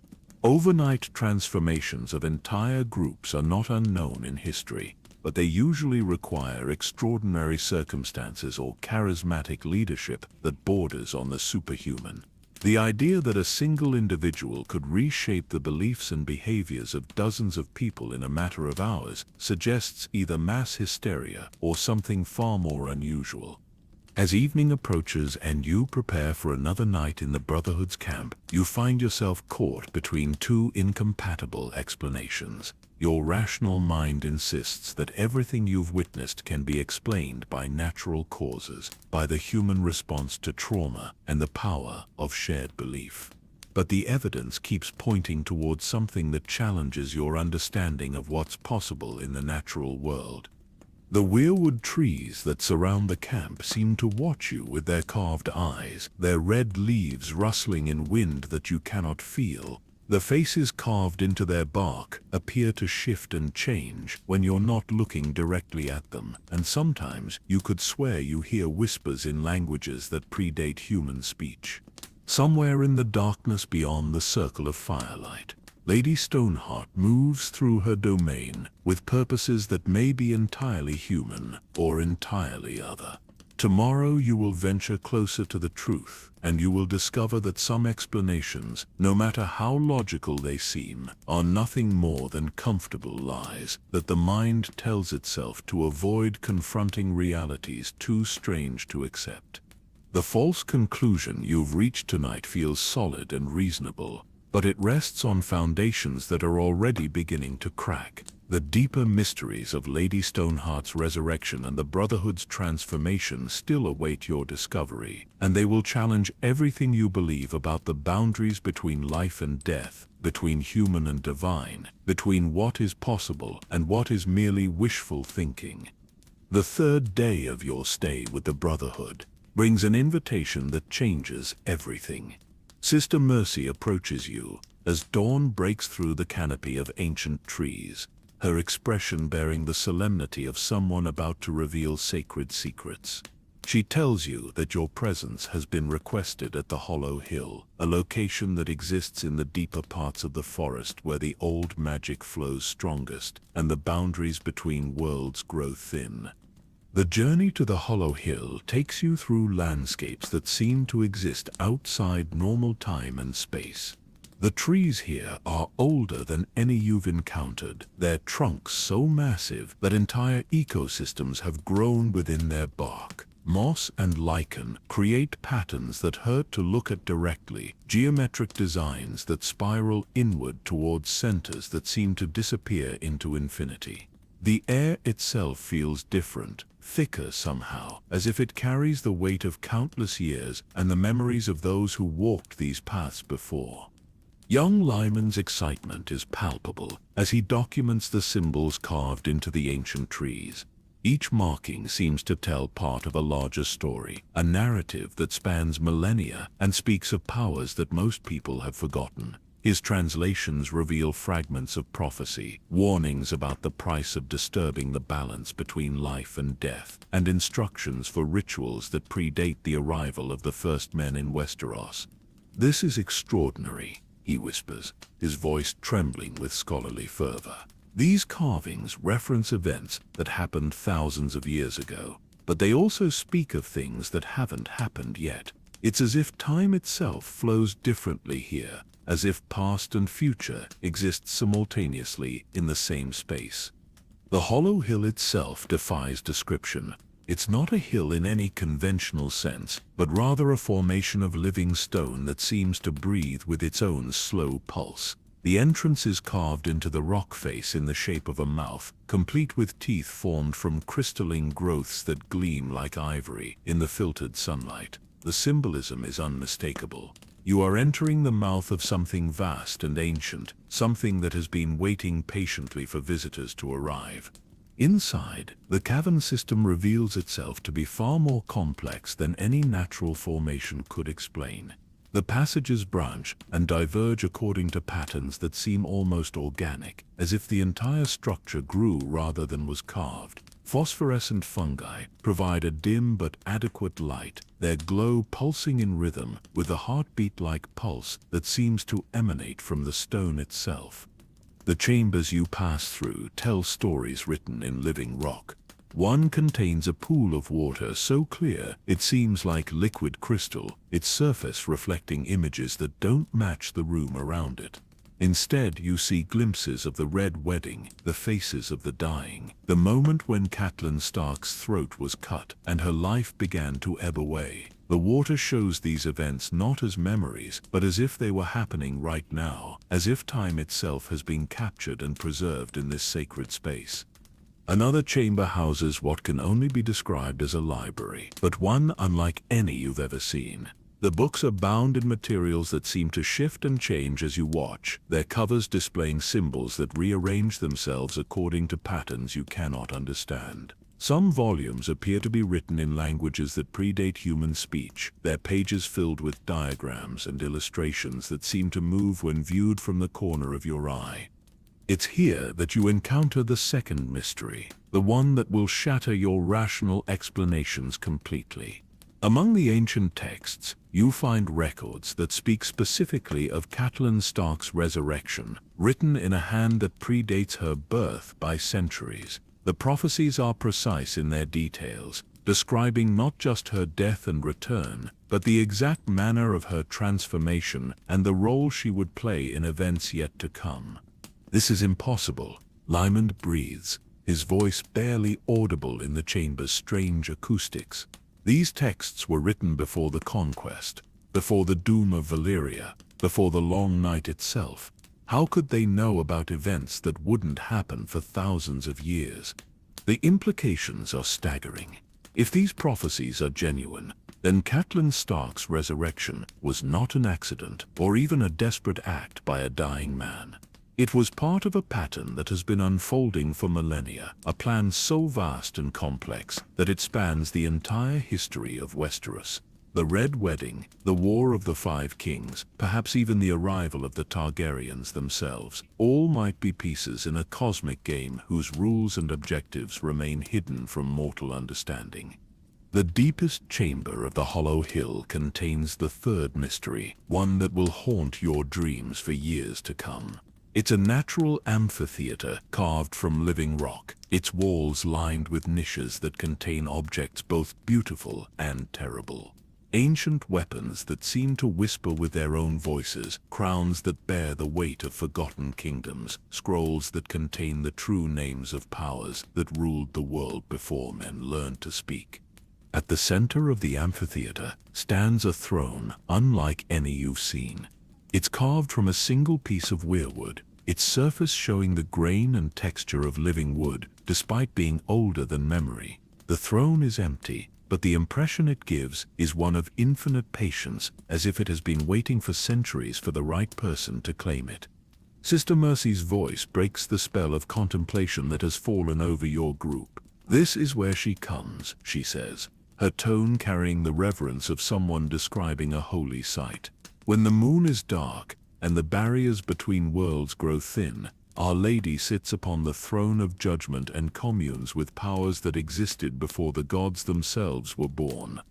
Overnight transformations of entire groups are not unknown in history, but they usually require extraordinary circumstances or charismatic leadership that borders on the superhuman. The idea that a single individual could reshape the beliefs and behaviors of dozens of people in a matter of hours suggests either mass hysteria or something far more unusual. As evening approaches and you prepare for another night in the Brotherhood's camp, you find yourself caught between two incompatible explanations. Your rational mind insists that everything you've witnessed can be explained by natural causes, by the human response to trauma and the power of shared belief. But the evidence keeps pointing towards something that challenges your understanding of what's possible in the natural world. The weirwood trees that surround the camp seem to watch you with their carved eyes, their red leaves rustling in wind that you cannot feel. The faces carved into their bark appear to shift and change when you're not looking directly at them, and sometimes you could swear you hear whispers in languages that predate human speech. Somewhere in the darkness beyond the circle of firelight, Lady Stoneheart moves through her domain with purposes that may be entirely human or entirely other. Tomorrow you will venture closer to the truth, and you will discover that some explanations, no matter how logical they seem, are nothing more than comfortable lies that the mind tells itself to avoid confronting realities too strange to accept. The false conclusion you've reached tonight feels solid and reasonable, but it rests on foundations that are already beginning to crack. The deeper mysteries of Lady Stoneheart's resurrection and the Brotherhood's transformation still await your discovery, and they will challenge everything you believe about the boundaries between life and death, between human and divine, between what is possible and what is merely wishful thinking. The third day of your stay with the Brotherhood brings an invitation that changes everything. Sister Mercy approaches you as dawn breaks through the canopy of ancient trees, her expression bearing the solemnity of someone about to reveal sacred secrets. She tells you that your presence has been requested at the Hollow Hill, a location that exists in the deeper parts of the forest where the old magic flows strongest and the boundaries between worlds grow thin. The journey to the Hollow Hill takes you through landscapes that seem to exist outside normal time and space. The trees here are older than any you've encountered, their trunks so massive that entire ecosystems have grown within their bark. Moss and lichen create patterns that hurt to look at directly, geometric designs that spiral inward towards centers that seem to disappear into infinity. The air itself feels different, thicker somehow, as if it carries the weight of countless years and the memories of those who walked these paths before. Young Lyman's excitement is palpable as he documents the symbols carved into the ancient trees. Each marking seems to tell part of a larger story, a narrative that spans millennia and speaks of powers that most people have forgotten. His translations reveal fragments of prophecy, warnings about the price of disturbing the balance between life and death, and instructions for rituals that predate the arrival of the first men in Westeros. "This is extraordinary," he whispers, his voice trembling with scholarly fervor. "These carvings reference events that happened thousands of years ago, but they also speak of things that haven't happened yet. It's as if time itself flows differently here, as if past and future exist simultaneously in the same space." The Hollow Hill itself defies description. It's not a hill in any conventional sense, but rather a formation of living stone that seems to breathe with its own slow pulse. The entrance is carved into the rock face in the shape of a mouth, complete with teeth formed from crystalline growths that gleam like ivory in the filtered sunlight. The symbolism is unmistakable. You are entering the mouth of something vast and ancient, something that has been waiting patiently for visitors to arrive. Inside, the cavern system reveals itself to be far more complex than any natural formation could explain. The passages branch and diverge according to patterns that seem almost organic, as if the entire structure grew rather than was carved. Phosphorescent fungi provide a dim but adequate light, their glow pulsing in rhythm with a heartbeat-like pulse that seems to emanate from the stone itself. The chambers you pass through tell stories written in living rock. One contains a pool of water so clear it seems like liquid crystal, its surface reflecting images that don't match the room around it. Instead, you see glimpses of the Red Wedding, the faces of the dying, the moment when Catelyn Stark's throat was cut and her life began to ebb away. The water shows these events not as memories, but as if they were happening right now, as if time itself has been captured and preserved in this sacred space. Another chamber houses what can only be described as a library, but one unlike any you've ever seen. The books are bound in materials that seem to shift and change as you watch, their covers displaying symbols that rearrange themselves according to patterns you cannot understand. Some volumes appear to be written in languages that predate human speech, their pages filled with diagrams and illustrations that seem to move when viewed from the corner of your eye. It's here that you encounter the second mystery, the one that will shatter your rational explanations completely. Among the ancient texts, you find records that speak specifically of Catelyn Stark's resurrection, written in a hand that predates her birth by centuries. The prophecies are precise in their details, describing not just her death and return, but the exact manner of her transformation and the role she would play in events yet to come. "This is impossible," Lyman breathes, his voice barely audible in the chamber's strange acoustics. These texts were written before the conquest, before the doom of Valyria, before the long night itself. How could they know about events that wouldn't happen for thousands of years? The implications are staggering. If these prophecies are genuine, then Catelyn Stark's resurrection was not an accident or even a desperate act by a dying man. It was part of a pattern that has been unfolding for millennia, a plan so vast and complex that it spans the entire history of Westeros. The Red Wedding, the War of the Five Kings, perhaps even the arrival of the Targaryens themselves, all might be pieces in a cosmic game whose rules and objectives remain hidden from mortal understanding. The deepest chamber of the Hollow Hill contains the third mystery, one that will haunt your dreams for years to come. It's a natural amphitheater carved from living rock, its walls lined with niches that contain objects both beautiful and terrible. Ancient weapons that seem to whisper with their own voices, crowns that bear the weight of forgotten kingdoms, scrolls that contain the true names of powers that ruled the world before men learned to speak. At the center of the amphitheater stands a throne unlike any you've seen. It's carved from a single piece of weirwood, its surface showing the grain and texture of living wood, despite being older than memory. The throne is empty, but the impression it gives is one of infinite patience, as if it has been waiting for centuries for the right person to claim it. Sister Mercy's voice breaks the spell of contemplation that has fallen over your group. "This is where she comes," she says, her tone carrying the reverence of someone describing a holy site. "When the moon is dark and the barriers between worlds grow thin, Our Lady sits upon the throne of judgment and communes with powers that existed before the gods themselves were born."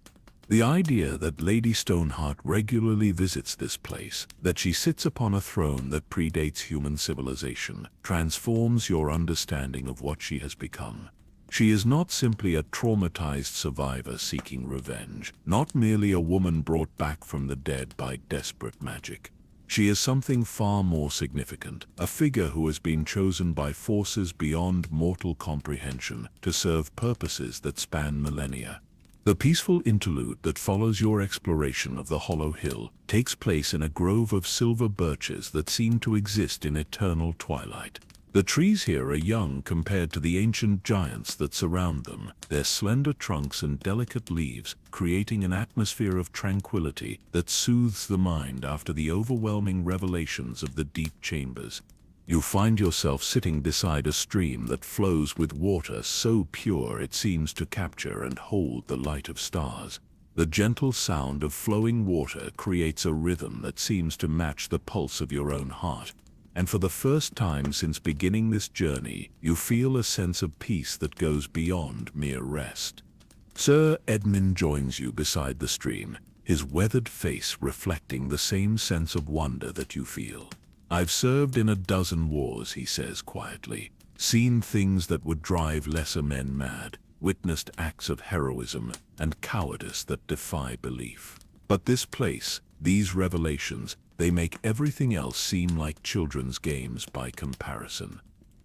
The idea that Lady Stoneheart regularly visits this place, that she sits upon a throne that predates human civilization, transforms your understanding of what she has become. She is not simply a traumatized survivor seeking revenge, not merely a woman brought back from the dead by desperate magic. She is something far more significant, a figure who has been chosen by forces beyond mortal comprehension to serve purposes that span millennia. The peaceful interlude that follows your exploration of the Hollow Hill takes place in a grove of silver birches that seem to exist in eternal twilight. The trees here are young compared to the ancient giants that surround them, their slender trunks and delicate leaves creating an atmosphere of tranquility that soothes the mind after the overwhelming revelations of the deep chambers. You find yourself sitting beside a stream that flows with water so pure it seems to capture and hold the light of stars. The gentle sound of flowing water creates a rhythm that seems to match the pulse of your own heart. And for the first time since beginning this journey, you feel a sense of peace that goes beyond mere rest. Sir Edmund joins you beside the stream, his weathered face reflecting the same sense of wonder that you feel. "I've served in a dozen wars," he says quietly, "seen things that would drive lesser men mad, witnessed acts of heroism and cowardice that defy belief. But this place, these revelations, they make everything else seem like children's games by comparison."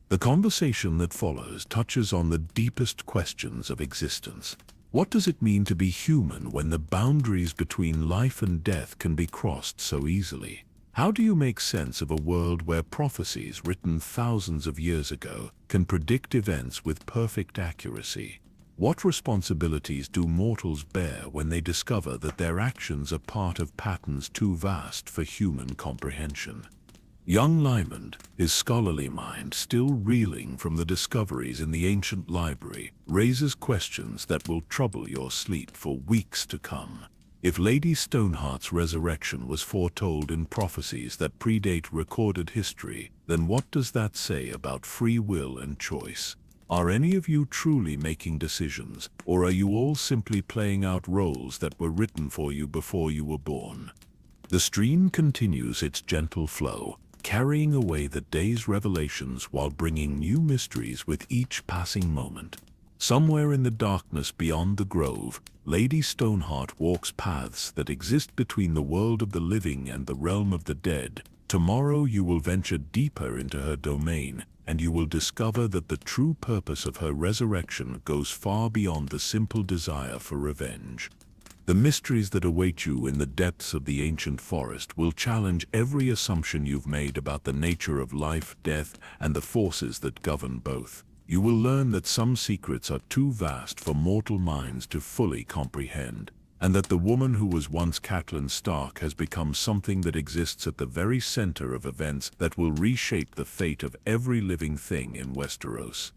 The conversation that follows touches on the deepest questions of existence. What does it mean to be human when the boundaries between life and death can be crossed so easily? How do you make sense of a world where prophecies written thousands of years ago can predict events with perfect accuracy? What responsibilities do mortals bear when they discover that their actions are part of patterns too vast for human comprehension? Young Lymond, his scholarly mind still reeling from the discoveries in the ancient library, raises questions that will trouble your sleep for weeks to come. If Lady Stoneheart's resurrection was foretold in prophecies that predate recorded history, then what does that say about free will and choice? Are any of you truly making decisions, or are you all simply playing out roles that were written for you before you were born? The stream continues its gentle flow, carrying away the day's revelations while bringing new mysteries with each passing moment. Somewhere in the darkness beyond the grove, Lady Stoneheart walks paths that exist between the world of the living and the realm of the dead. Tomorrow you will venture deeper into her domain, and you will discover that the true purpose of her resurrection goes far beyond the simple desire for revenge. The mysteries that await you in the depths of the ancient forest will challenge every assumption you've made about the nature of life, death, and the forces that govern both. You will learn that some secrets are too vast for mortal minds to fully comprehend, and that the woman who was once Catelyn Stark has become something that exists at the very center of events that will reshape the fate of every living thing in Westeros.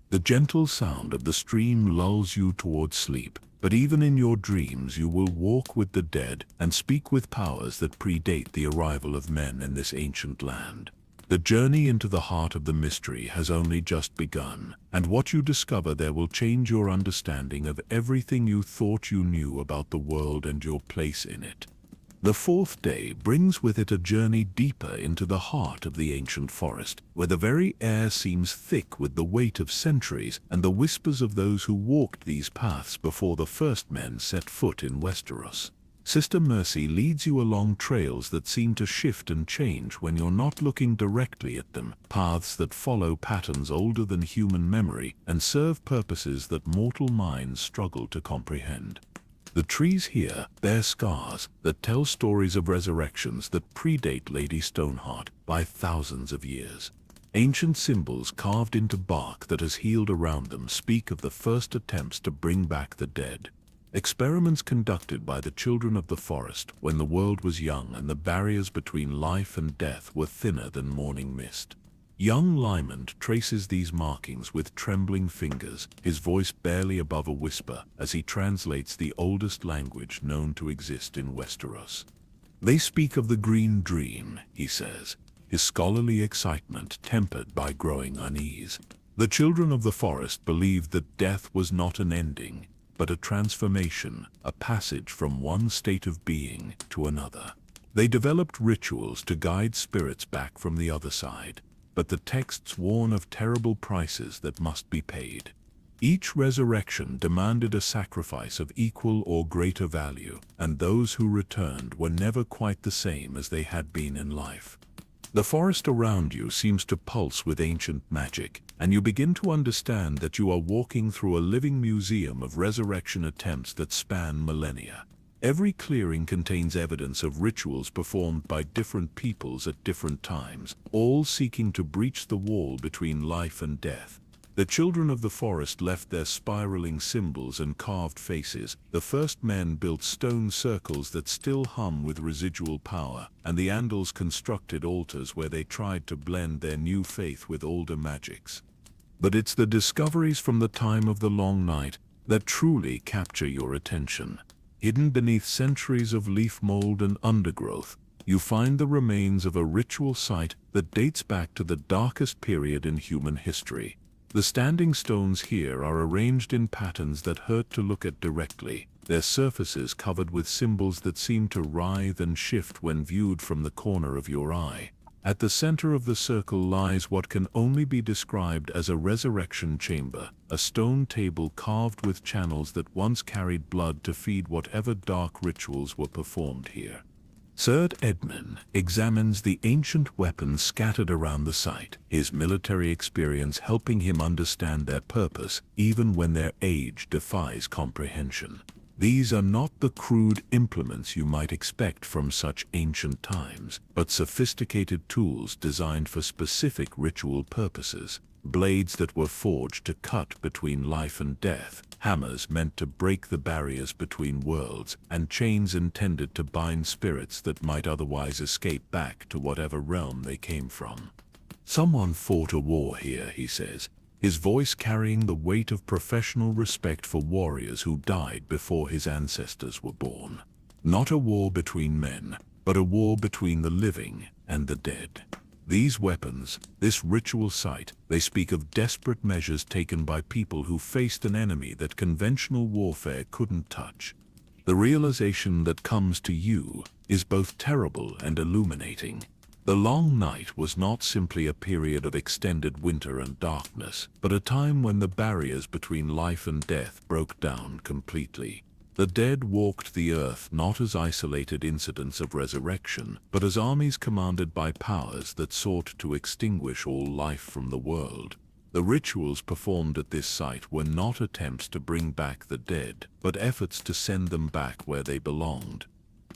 The gentle sound of the stream lulls you toward sleep, but even in your dreams you will walk with the dead and speak with powers that predate the arrival of men in this ancient land. The journey into the heart of the mystery has only just begun, and what you discover there will change your understanding of everything you thought you knew about the world and your place in it. The fourth day brings with it a journey deeper into the heart of the ancient forest, where the very air seems thick with the weight of centuries and the whispers of those who walked these paths before the first men set foot in Westeros. Sister Mercy leads you along trails that seem to shift and change when you're not looking directly at them, paths that follow patterns older than human memory and serve purposes that mortal minds struggle to comprehend. The trees here bear scars that tell stories of resurrections that predate Lady Stoneheart by thousands of years. Ancient symbols carved into bark that has healed around them speak of the first attempts to bring back the dead. Experiments conducted by the children of the forest when the world was young and the barriers between life and death were thinner than morning mist. Young Lymond traces these markings with trembling fingers, his voice barely above a whisper as he translates the oldest language known to exist in Westeros. They speak of the Green Dream, he says, his scholarly excitement tempered by growing unease. The children of the forest believed that death was not an ending, but a transformation, a passage from one state of being to another. They developed rituals to guide spirits back from the other side, but the texts warn of terrible prices that must be paid. Each resurrection demanded a sacrifice of equal or greater value, and those who returned were never quite the same as they had been in life. The forest around you seems to pulse with ancient magic, and you begin to understand that you are walking through a living museum of resurrection attempts that span millennia. Every clearing contains evidence of rituals performed by different peoples at different times, all seeking to breach the wall between life and death. The children of the forest left their spiraling symbols and carved faces. The first men built stone circles that still hum with residual power, and the Andals constructed altars where they tried to blend their new faith with older magics. But it's the discoveries from the time of the Long Night that truly capture your attention. Hidden beneath centuries of leaf mold and undergrowth, you find the remains of a ritual site that dates back to the darkest period in human history. The standing stones here are arranged in patterns that hurt to look at directly, their surfaces covered with symbols that seem to writhe and shift when viewed from the corner of your eye. At the center of the circle lies what can only be described as a resurrection chamber, a stone table carved with channels that once carried blood to feed whatever dark rituals were performed here. Sir Edmund examines the ancient weapons scattered around the site, his military experience helping him understand their purpose even when their age defies comprehension. These are not the crude implements you might expect from such ancient times, but sophisticated tools designed for specific ritual purposes. Blades that were forged to cut between life and death, hammers meant to break the barriers between worlds, and chains intended to bind spirits that might otherwise escape back to whatever realm they came from. Someone fought a war here, he says, his voice carrying the weight of professional respect for warriors who died before his ancestors were born. Not a war between men, but a war between the living and the dead. These weapons, this ritual site, they speak of desperate measures taken by people who faced an enemy that conventional warfare couldn't touch. The realization that comes to you is both terrible and illuminating. The Long Night was not simply a period of extended winter and darkness, but a time when the barriers between life and death broke down completely. The dead walked the earth not as isolated incidents of resurrection, but as armies commanded by powers that sought to extinguish all life from the world. The rituals performed at this site were not attempts to bring back the dead, but efforts to send them back where they belonged.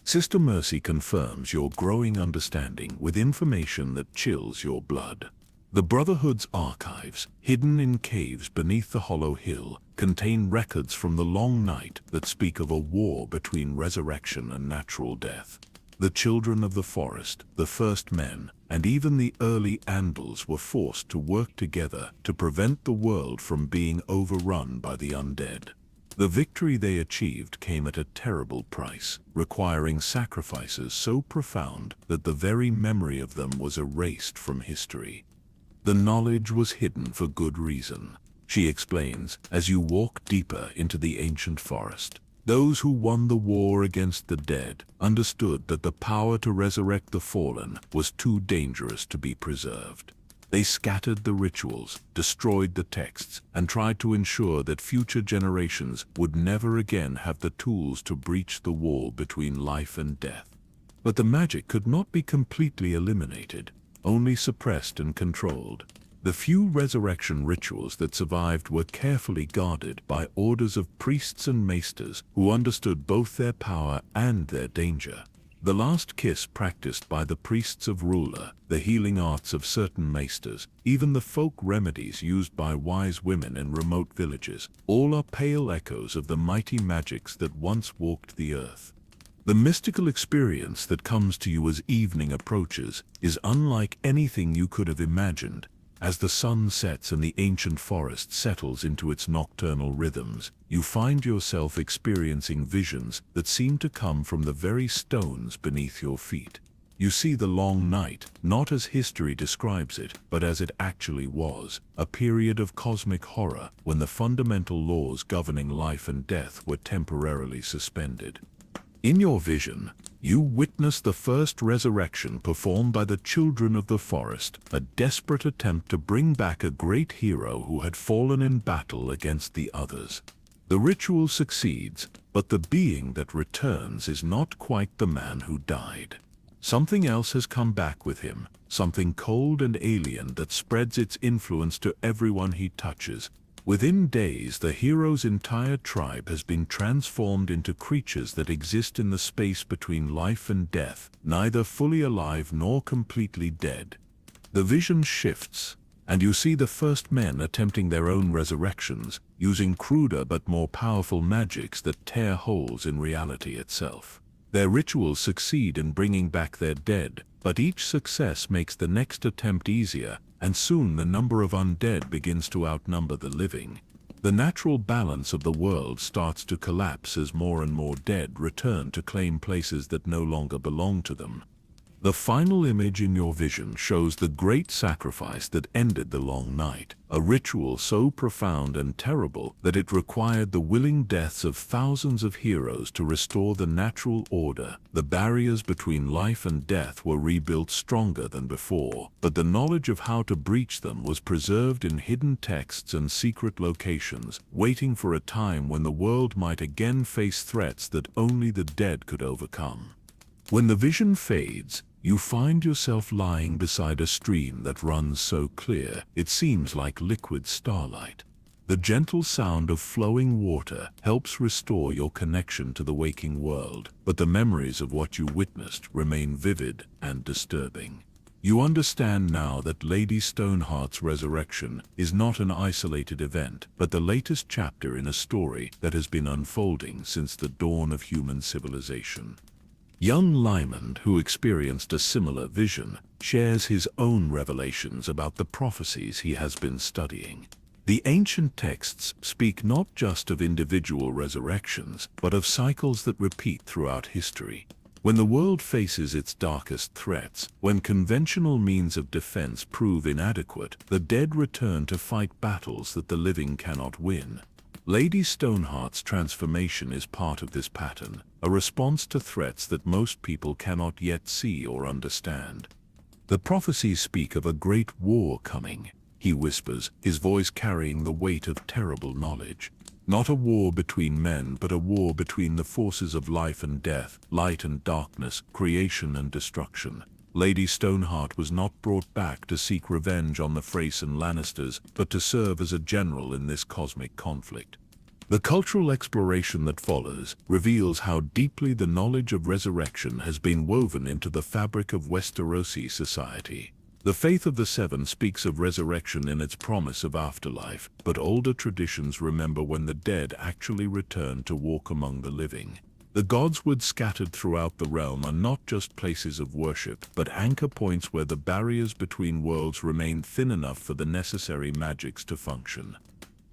Sister Mercy confirms your growing understanding with information that chills your blood. The Brotherhood's archives, hidden in caves beneath the hollow hill, contain records from the long night that speak of a war between resurrection and natural death. The children of the forest, the first men, and even the early Andals were forced to work together to prevent the world from being overrun by the undead. The victory they achieved came at a terrible price, requiring sacrifices so profound that the very memory of them was erased from history. The knowledge was hidden for good reason, she explains, as you walk deeper into the ancient forest. Those who won the war against the dead understood that the power to resurrect the fallen was too dangerous to be preserved. They scattered the rituals, destroyed the texts, and tried to ensure that future generations would never again have the tools to breach the wall between life and death. But the magic could not be completely eliminated, only suppressed and controlled. The few resurrection rituals that survived were carefully guarded by orders of priests and maesters who understood both their power and their danger. The last kiss practiced by the priests of Ruler, the healing arts of certain maesters, even the folk remedies used by wise women in remote villages, all are pale echoes of the mighty magics that once walked the earth. The mystical experience that comes to you as evening approaches is unlike anything you could have imagined. As the sun sets and the ancient forest settles into its nocturnal rhythms, you find yourself experiencing visions that seem to come from the very stones beneath your feet. You see the long night, not as history describes it, but as it actually was, a period of cosmic horror when the fundamental laws governing life and death were temporarily suspended. In your vision, you witness the first resurrection performed by the children of the forest, a desperate attempt to bring back a great hero who had fallen in battle against the others. The ritual succeeds, but the being that returns is not quite the man who died. Something else has come back with him, something cold and alien that spreads its influence to everyone he touches. Within days, the hero's entire tribe has been transformed into creatures that exist in the space between life and death, neither fully alive nor completely dead. The vision shifts, and you see the first men attempting their own resurrections, using cruder but more powerful magics that tear holes in reality itself. Their rituals succeed in bringing back their dead, but each success makes the next attempt easier, and soon the number of undead begins to outnumber the living. The natural balance of the world starts to collapse as more and more dead return to claim places that no longer belong to them. The final image in your vision shows the great sacrifice that ended the long night, a ritual so profound and terrible that it required the willing deaths of thousands of heroes to restore the natural order. The barriers between life and death were rebuilt stronger than before, but the knowledge of how to breach them was preserved in hidden texts and secret locations, waiting for a time when the world might again face threats that only the dead could overcome. When the vision fades, you find yourself lying beside a stream that runs so clear it seems like liquid starlight. The gentle sound of flowing water helps restore your connection to the waking world, but the memories of what you witnessed remain vivid and disturbing. You understand now that Lady Stoneheart's resurrection is not an isolated event, but the latest chapter in a story that has been unfolding since the dawn of human civilization. Young Lymond, who experienced a similar vision, shares his own revelations about the prophecies he has been studying. The ancient texts speak not just of individual resurrections, but of cycles that repeat throughout history. When the world faces its darkest threats, when conventional means of defense prove inadequate, the dead return to fight battles that the living cannot win. Lady Stoneheart's transformation is part of this pattern, a response to threats that most people cannot yet see or understand. The prophecies speak of a great war coming, he whispers, his voice carrying the weight of terrible knowledge. Not a war between men, but a war between the forces of life and death, light and darkness, creation and destruction. Lady Stoneheart was not brought back to seek revenge on the Freyson Lannisters, but to serve as a general in this cosmic conflict. The cultural exploration that follows reveals how deeply the knowledge of resurrection has been woven into the fabric of Westerosi society. The faith of the Seven speaks of resurrection in its promise of afterlife, but older traditions remember when the dead actually return to walk among the living. The godswood scattered throughout the realm are not just places of worship, but anchor points where the barriers between worlds remain thin enough for the necessary magics to function.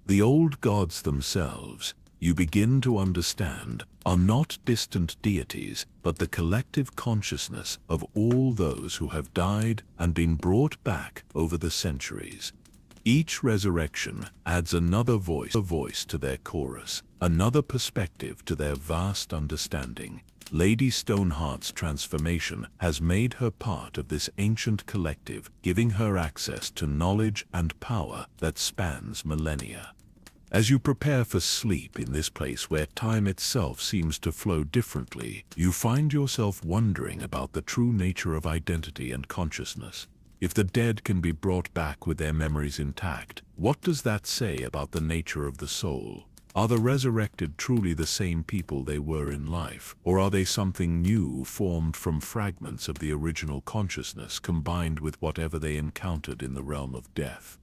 The old gods themselves, you begin to understand, are not distant deities, but the collective consciousness of all those who have died and been brought back over the centuries. Each resurrection adds another voice to their chorus, another perspective to their vast understanding. Lady Stoneheart's transformation has made her part of this ancient collective, giving her access to knowledge and power that spans millennia. As you prepare for sleep in this place where time itself seems to flow differently, you find yourself wondering about the true nature of identity and consciousness. If the dead can be brought back with their memories intact, what does that say about the nature of the soul? Are the resurrected truly the same people they were in life, or are they something new formed from fragments of the original consciousness combined with whatever they encountered in the realm of death?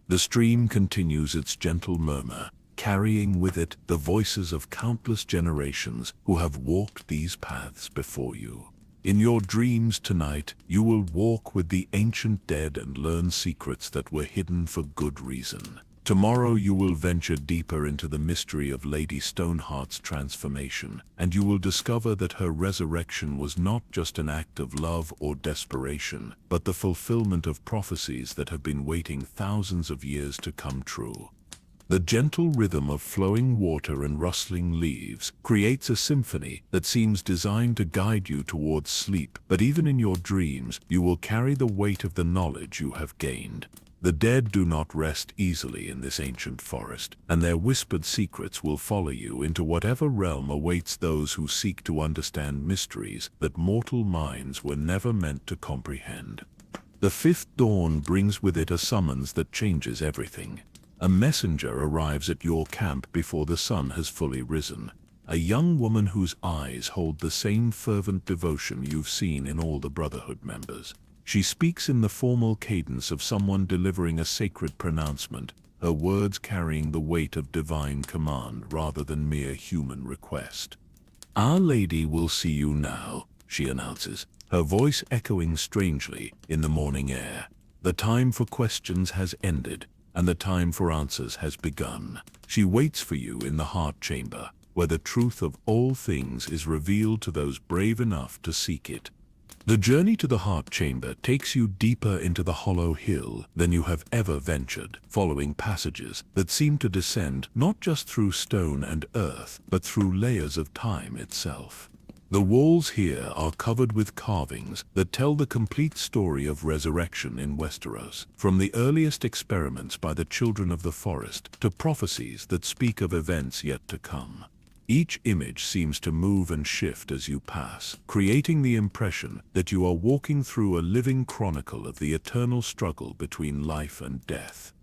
The stream continues its gentle murmur, carrying with it the voices of countless generations who have walked these paths before you. In your dreams tonight, you will walk with the ancient dead and learn secrets that were hidden for good reason. Tomorrow you will venture deeper into the mystery of Lady Stoneheart's transformation, and you will discover that her resurrection was not just an act of love or desperation, but the fulfillment of prophecies that have been waiting thousands of years to come true. The gentle rhythm of flowing water and rustling leaves creates a symphony that seems designed to guide you towards sleep, but even in your dreams, you will carry the weight of the knowledge you have gained. The dead do not rest easily in this ancient forest, and their whispered secrets will follow you into whatever realm awaits those who seek to understand mysteries that mortal minds were never meant to comprehend. The fifth dawn brings with it a summons that changes everything. A messenger arrives at your camp before the sun has fully risen. A young woman whose eyes hold the same fervent devotion you've seen in all the Brotherhood members. She speaks in the formal cadence of someone delivering a sacred pronouncement, her words carrying the weight of divine command rather than mere human request. "Our Lady will see you now," she announces, her voice echoing strangely in the morning air. "The time for questions has ended, and the time for answers has begun. She waits for you in the heart chamber, where the truth of all things is revealed to those brave enough to seek it." The journey to the heart chamber takes you deeper into the hollow hill than you have ever ventured, following passages that seem to descend not just through stone and earth, but through layers of time itself. The walls here are covered with carvings that tell the complete story of resurrection in Westeros, from the earliest experiments by the children of the forest to prophecies that speak of events yet to come. Each image seems to move and shift as you pass, creating the impression that you are walking through a living chronicle of the eternal struggle between life and death.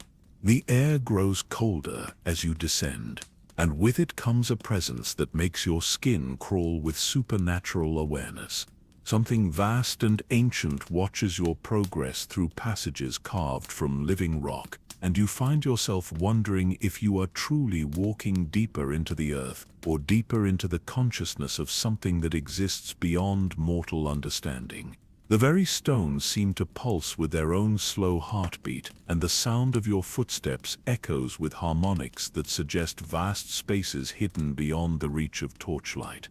The air grows colder as you descend, and with it comes a presence that makes your skin crawl with supernatural awareness. Something vast and ancient watches your progress through passages carved from living rock, and you find yourself wondering if you are truly walking deeper into the earth or deeper into the consciousness of something that exists beyond mortal understanding. The very stones seem to pulse with their own slow heartbeat, and the sound of your footsteps echoes with harmonics that suggest vast spaces hidden beyond the reach of torchlight.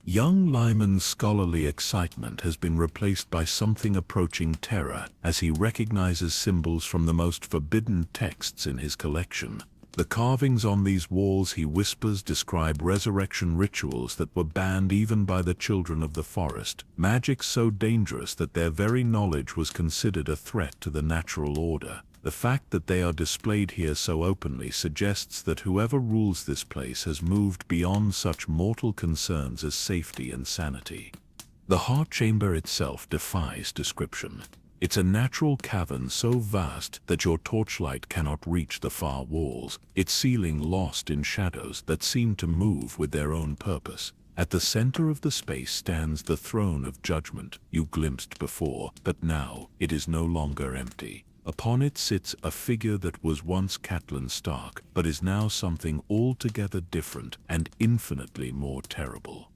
Young Lyman's scholarly excitement has been replaced by something approaching terror as he recognizes symbols from the most forbidden texts in his collection. The carvings on these walls, he whispers, describe resurrection rituals that were banned even by the children of the forest, magic so dangerous that their very knowledge was considered a threat to the natural order. The fact that they are displayed here so openly suggests that whoever rules this place has moved beyond such mortal concerns as safety and sanity. The heart chamber itself defies description. It's a natural cavern so vast that your torchlight cannot reach the far walls, its ceiling lost in shadows that seem to move with their own purpose. At the center of the space stands the throne of judgment you glimpsed before, but now it is no longer empty. Upon it sits a figure that was once Catelyn Stark, but is now something altogether different and infinitely more terrible.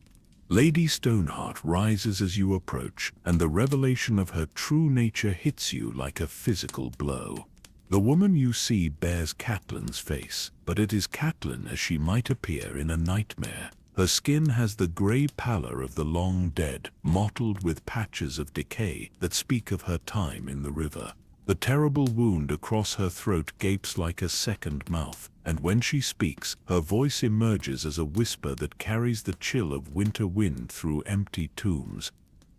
Lady Stoneheart rises as you approach, and the revelation of her true nature hits you like a physical blow. The woman you see bears Catelyn's face, but it is Catelyn as she might appear in a nightmare. Her skin has the grey pallor of the long dead, mottled with patches of decay that speak of her time in the river. The terrible wound across her throat gapes like a second mouth, and when she speaks, her voice emerges as a whisper that carries the chill of winter wind through empty tombs.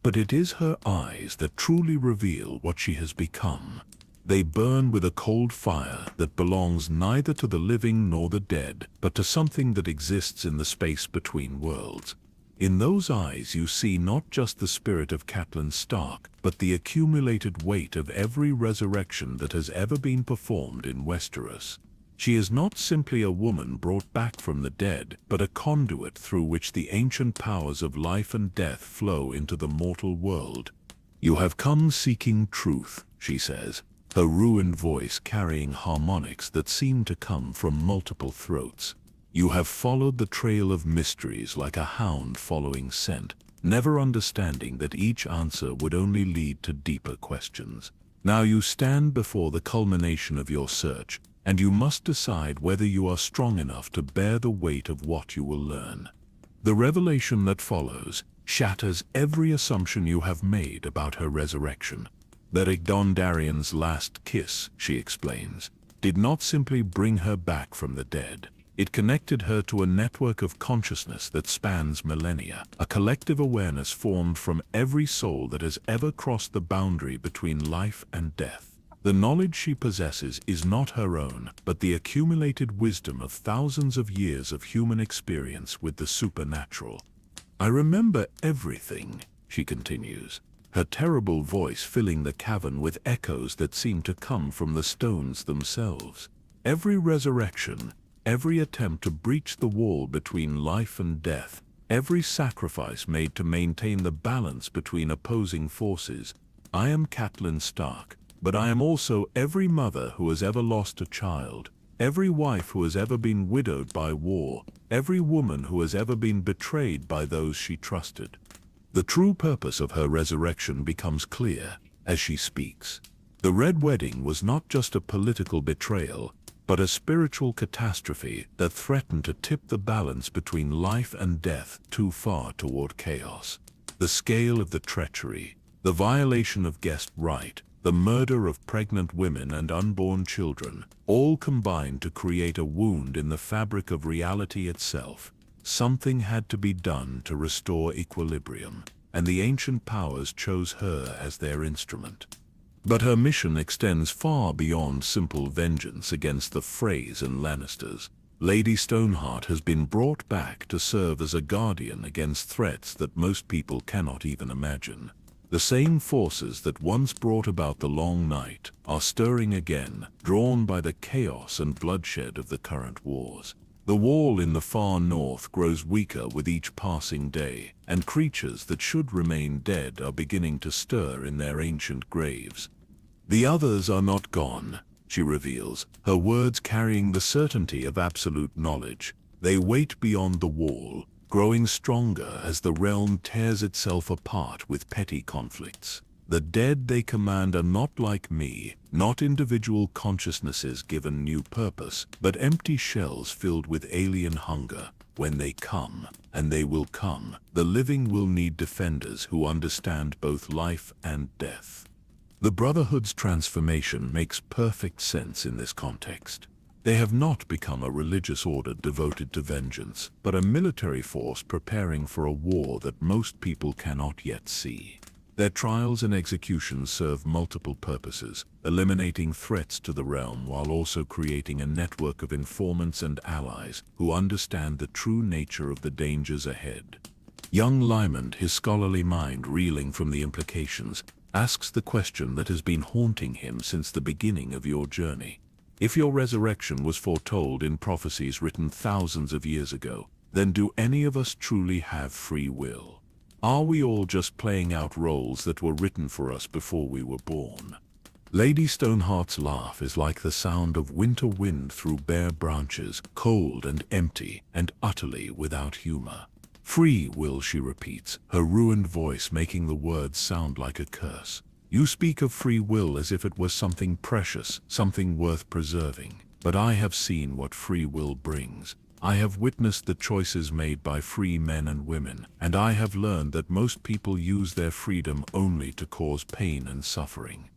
But it is her eyes that truly reveal what she has become. They burn with a cold fire that belongs neither to the living nor the dead, but to something that exists in the space between worlds. In those eyes you see not just the spirit of Catelyn Stark, but the accumulated weight of every resurrection that has ever been performed in Westeros. She is not simply a woman brought back from the dead, but a conduit through which the ancient powers of life and death flow into the mortal world. "You have come seeking truth," she says, her ruined voice carrying harmonics that seem to come from multiple throats. "You have followed the trail of mysteries like a hound following scent, never understanding that each answer would only lead to deeper questions. Now you stand before the culmination of your search, and you must decide whether you are strong enough to bear the weight of what you will learn." The revelation that follows shatters every assumption you have made about her resurrection. Beric Dondarrion's last kiss, she explains, did not simply bring her back from the dead. It connected her to a network of consciousness that spans millennia, a collective awareness formed from every soul that has ever crossed the boundary between life and death. The knowledge she possesses is not her own, but the accumulated wisdom of thousands of years of human experience with the supernatural. "I remember everything," she continues, her terrible voice filling the cavern with echoes that seem to come from the stones themselves. "Every resurrection, every attempt to breach the wall between life and death, every sacrifice made to maintain the balance between opposing forces. I am Catelyn Stark, but I am also every mother who has ever lost a child, every wife who has ever been widowed by war, every woman who has ever been betrayed by those she trusted." The true purpose of her resurrection becomes clear as she speaks. The Red Wedding was not just a political betrayal, but a spiritual catastrophe that threatened to tip the balance between life and death too far toward chaos. The scale of the treachery, the violation of guest right, the murder of pregnant women and unborn children, all combined to create a wound in the fabric of reality itself. Something had to be done to restore equilibrium, and the ancient powers chose her as their instrument. But her mission extends far beyond simple vengeance against the Freys and Lannisters. Lady Stoneheart has been brought back to serve as a guardian against threats that most people cannot even imagine. The same forces that once brought about the Long Night are stirring again, drawn by the chaos and bloodshed of the current wars. The wall in the far north grows weaker with each passing day, and creatures that should remain dead are beginning to stir in their ancient graves. "The others are not gone," she reveals, her words carrying the certainty of absolute knowledge. "They wait beyond the wall, growing stronger as the realm tears itself apart with petty conflicts. The dead they command are not like me, not individual consciousnesses given new purpose, but empty shells filled with alien hunger. When they come, and they will come, the living will need defenders who understand both life and death." The Brotherhood's transformation makes perfect sense in this context. They have not become a religious order devoted to vengeance, but a military force preparing for a war that most people cannot yet see. Their trials and executions serve multiple purposes, eliminating threats to the realm while also creating a network of informants and allies who understand the true nature of the dangers ahead. Young Lymond, his scholarly mind reeling from the implications, asks the question that has been haunting him since the beginning of your journey. If your resurrection was foretold in prophecies written thousands of years ago, then do any of us truly have free will? Are we all just playing out roles that were written for us before we were born? Lady Stoneheart's laugh is like the sound of winter wind through bare branches, cold and empty and utterly without humor. Free will, she repeats, her ruined voice making the words sound like a curse. You speak of free will as if it was something precious, something worth preserving. But I have seen what free will brings. I have witnessed the choices made by free men and women, and I have learned that most people use their freedom only to cause pain and suffering.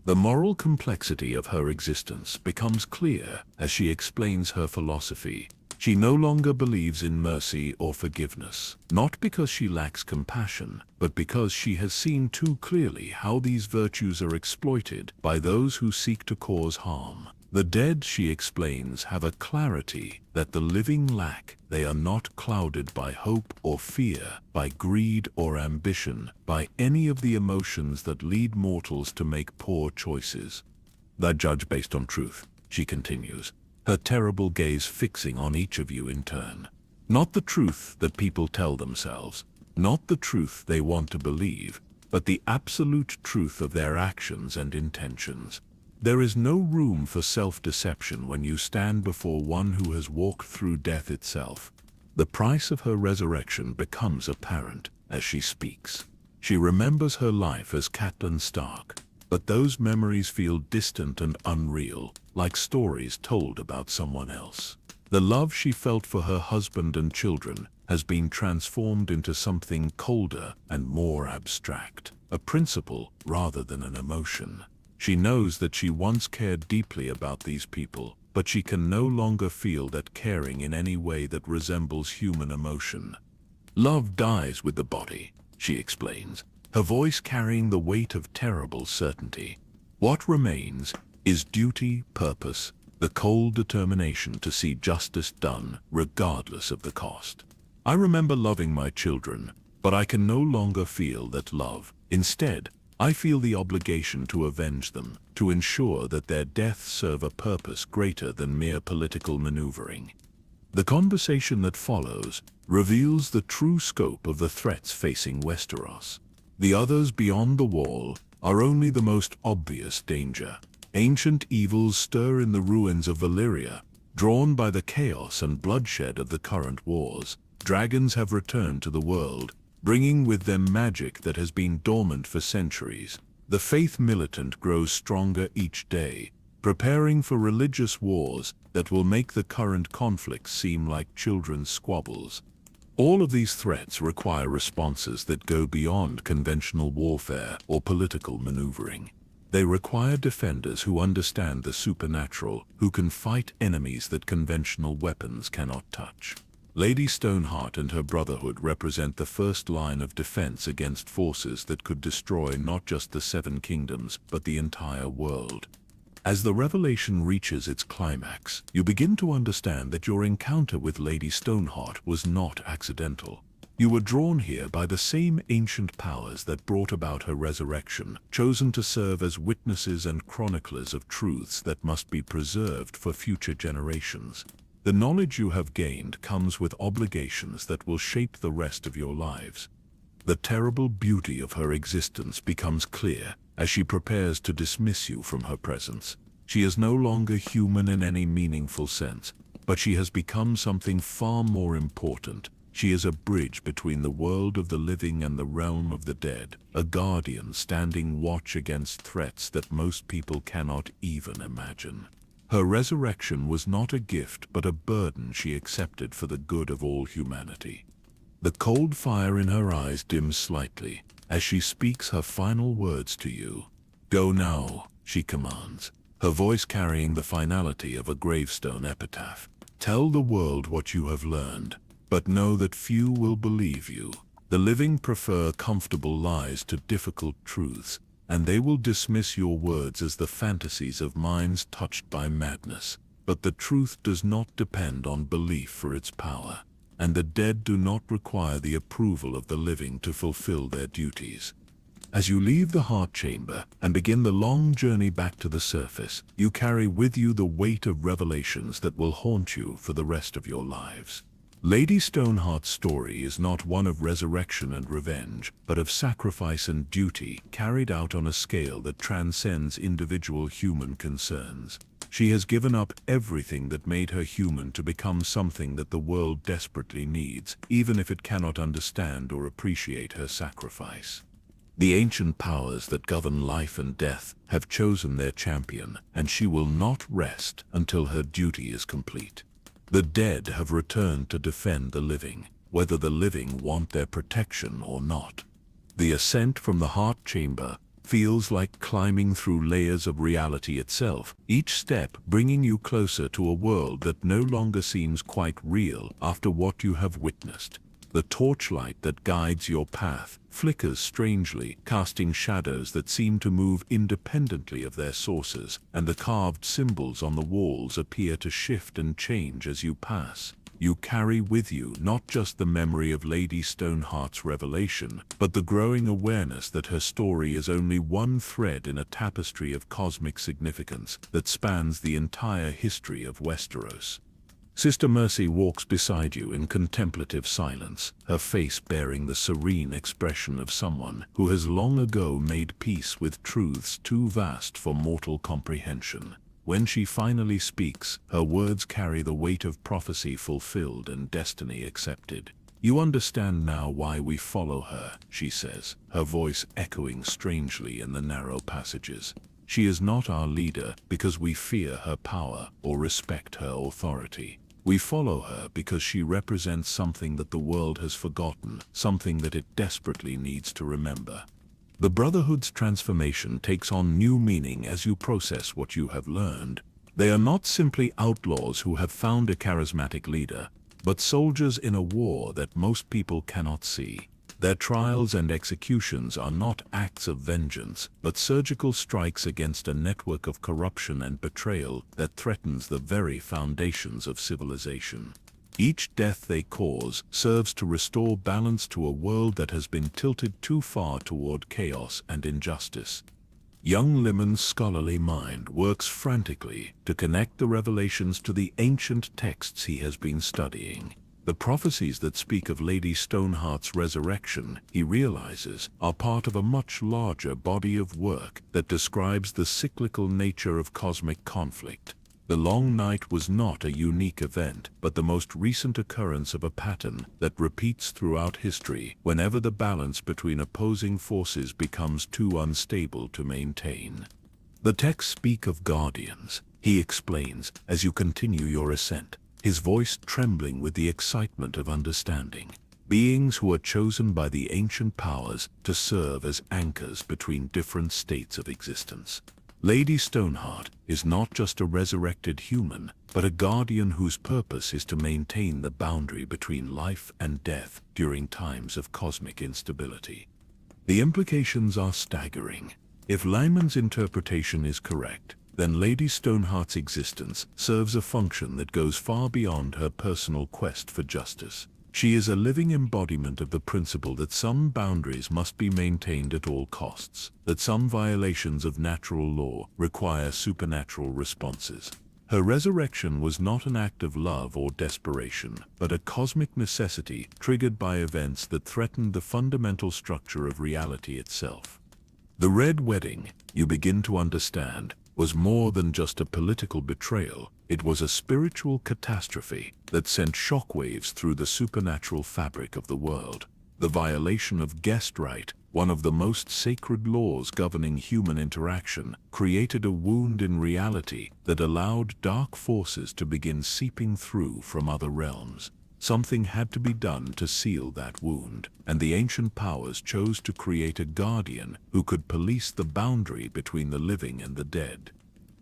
The moral complexity of her existence becomes clear as she explains her philosophy. She no longer believes in mercy or forgiveness, not because she lacks compassion, but because she has seen too clearly how these virtues are exploited by those who seek to cause harm. The dead, she explains, have a clarity that the living lack. They are not clouded by hope or fear, by greed or ambition, by any of the emotions that lead mortals to make poor choices. They judge based on truth, she continues, her terrible gaze fixing on each of you in turn. Not the truth that people tell themselves, not the truth they want to believe, but the absolute truth of their actions and intentions. There is no room for self-deception when you stand before one who has walked through death itself. The price of her resurrection becomes apparent as she speaks. She remembers her life as Catelyn Stark, but those memories feel distant and unreal, like stories told about someone else. The love she felt for her husband and children has been transformed into something colder and more abstract, a principle rather than an emotion. She knows that she once cared deeply about these people, but she can no longer feel that caring in any way that resembles human emotion. Love dies with the body, she explains, her voice carrying the weight of terrible certainty. What remains is duty, purpose, the cold determination to see justice done, regardless of the cost. I remember loving my children, but I can no longer feel that love. Instead, I feel the obligation to avenge them, to ensure that their deaths serve a purpose greater than mere political maneuvering. The conversation that follows reveals the true scope of the threats facing Westeros. The others beyond the wall are only the most obvious danger. Ancient evils stir in the ruins of Valyria, drawn by the chaos and bloodshed of the current wars. Dragons have returned to the world, bringing with them magic that has been dormant for centuries. The faith militant grows stronger each day, preparing for religious wars that will make the current conflicts seem like children's squabbles. All of these threats require responses that go beyond conventional warfare or political maneuvering. They require defenders who understand the supernatural, who can fight enemies that conventional weapons cannot touch. Lady Stoneheart and her brotherhood represent the first line of defense against forces that could destroy not just the Seven Kingdoms, but the entire world. As the revelation reaches its climax, you begin to understand that your encounter with Lady Stoneheart was not accidental. You were drawn here by the same ancient powers that brought about her resurrection, chosen to serve as witnesses and chroniclers of truths that must be preserved for future generations. The knowledge you have gained comes with obligations that will shape the rest of your lives. The terrible beauty of her existence becomes clear as she prepares to dismiss you from her presence. She is no longer human in any meaningful sense, but she has become something far more important. She is a bridge between the world of the living and the realm of the dead, a guardian standing watch against threats that most people cannot even imagine. Her resurrection was not a gift but a burden she accepted for the good of all humanity. The cold fire in her eyes dims slightly as she speaks her final words to you. Go now, she commands, her voice carrying the finality of a gravestone epitaph. Tell the world what you have learned, but know that few will believe you. The living prefer comfortable lies to difficult truths, and they will dismiss your words as the fantasies of minds touched by madness. But the truth does not depend on belief for its power. and the dead do not require the approval of the living to fulfill their duties. As you leave the heart chamber and begin the long journey back to the surface, you carry with you the weight of revelations that will haunt you for the rest of your lives. Lady Stoneheart's story is not one of resurrection and revenge, but of sacrifice and duty carried out on a scale that transcends individual human concerns. She has given up everything that made her human to become something that the world desperately needs, even if it cannot understand or appreciate her sacrifice. The ancient powers that govern life and death have chosen their champion, and she will not rest until her duty is complete. The dead have returned to defend the living, whether the living want their protection or not. The ascent from the heart chamber feels like climbing through layers of reality itself, each step bringing you closer to a world that no longer seems quite real after what you have witnessed. The torchlight that guides your path flickers strangely, casting shadows that seem to move independently of their sources, and the carved symbols on the walls appear to shift and change as you pass. You carry with you not just the memory of Lady Stoneheart's revelation, but the growing awareness that her story is only one thread in a tapestry of cosmic significance that spans the entire history of Westeros. Sister Mercy walks beside you in contemplative silence, her face bearing the serene expression of someone who has long ago made peace with truths too vast for mortal comprehension. When she finally speaks, her words carry the weight of prophecy fulfilled and destiny accepted. "You understand now why we follow her," she says, her voice echoing strangely in the narrow passages. "She is not our leader because we fear her power or respect her authority. We follow her because she represents something that the world has forgotten, something that it desperately needs to remember." The Brotherhood's transformation takes on new meaning as you process what you have learned. They are not simply outlaws who have found a charismatic leader, but soldiers in a war that most people cannot see. Their trials and executions are not acts of vengeance, but surgical strikes against a network of corruption and betrayal that threatens the very foundations of civilization. Each death they cause serves to restore balance to a world that has been tilted too far toward chaos and injustice. Young Lemon's scholarly mind works frantically to connect the revelations to the ancient texts he has been studying. The prophecies that speak of Lady Stoneheart's resurrection, he realizes, are part of a much larger body of work that describes the cyclical nature of cosmic conflict. The Long Night was not a unique event, but the most recent occurrence of a pattern that repeats throughout history whenever the balance between opposing forces becomes too unstable to maintain. The texts speak of guardians, he explains as you continue your ascent, his voice trembling with the excitement of understanding. Beings who are chosen by the ancient powers to serve as anchors between different states of existence. Lady Stoneheart is not just a resurrected human, but a guardian whose purpose is to maintain the boundary between life and death during times of cosmic instability. The implications are staggering. If Lyman's interpretation is correct, then Lady Stoneheart's existence serves a function that goes far beyond her personal quest for justice. She is a living embodiment of the principle that some boundaries must be maintained at all costs, that some violations of natural law require supernatural responses. Her resurrection was not an act of love or desperation, but a cosmic necessity triggered by events that threatened the fundamental structure of reality itself. The Red Wedding, you begin to understand, was more than just a political betrayal. It was a spiritual catastrophe that sent shockwaves through the supernatural fabric of the world. The violation of guest right, one of the most sacred laws governing human interaction, created a wound in reality that allowed dark forces to begin seeping through from other realms. Something had to be done to seal that wound, and the ancient powers chose to create a guardian who could police the boundary between the living and the dead.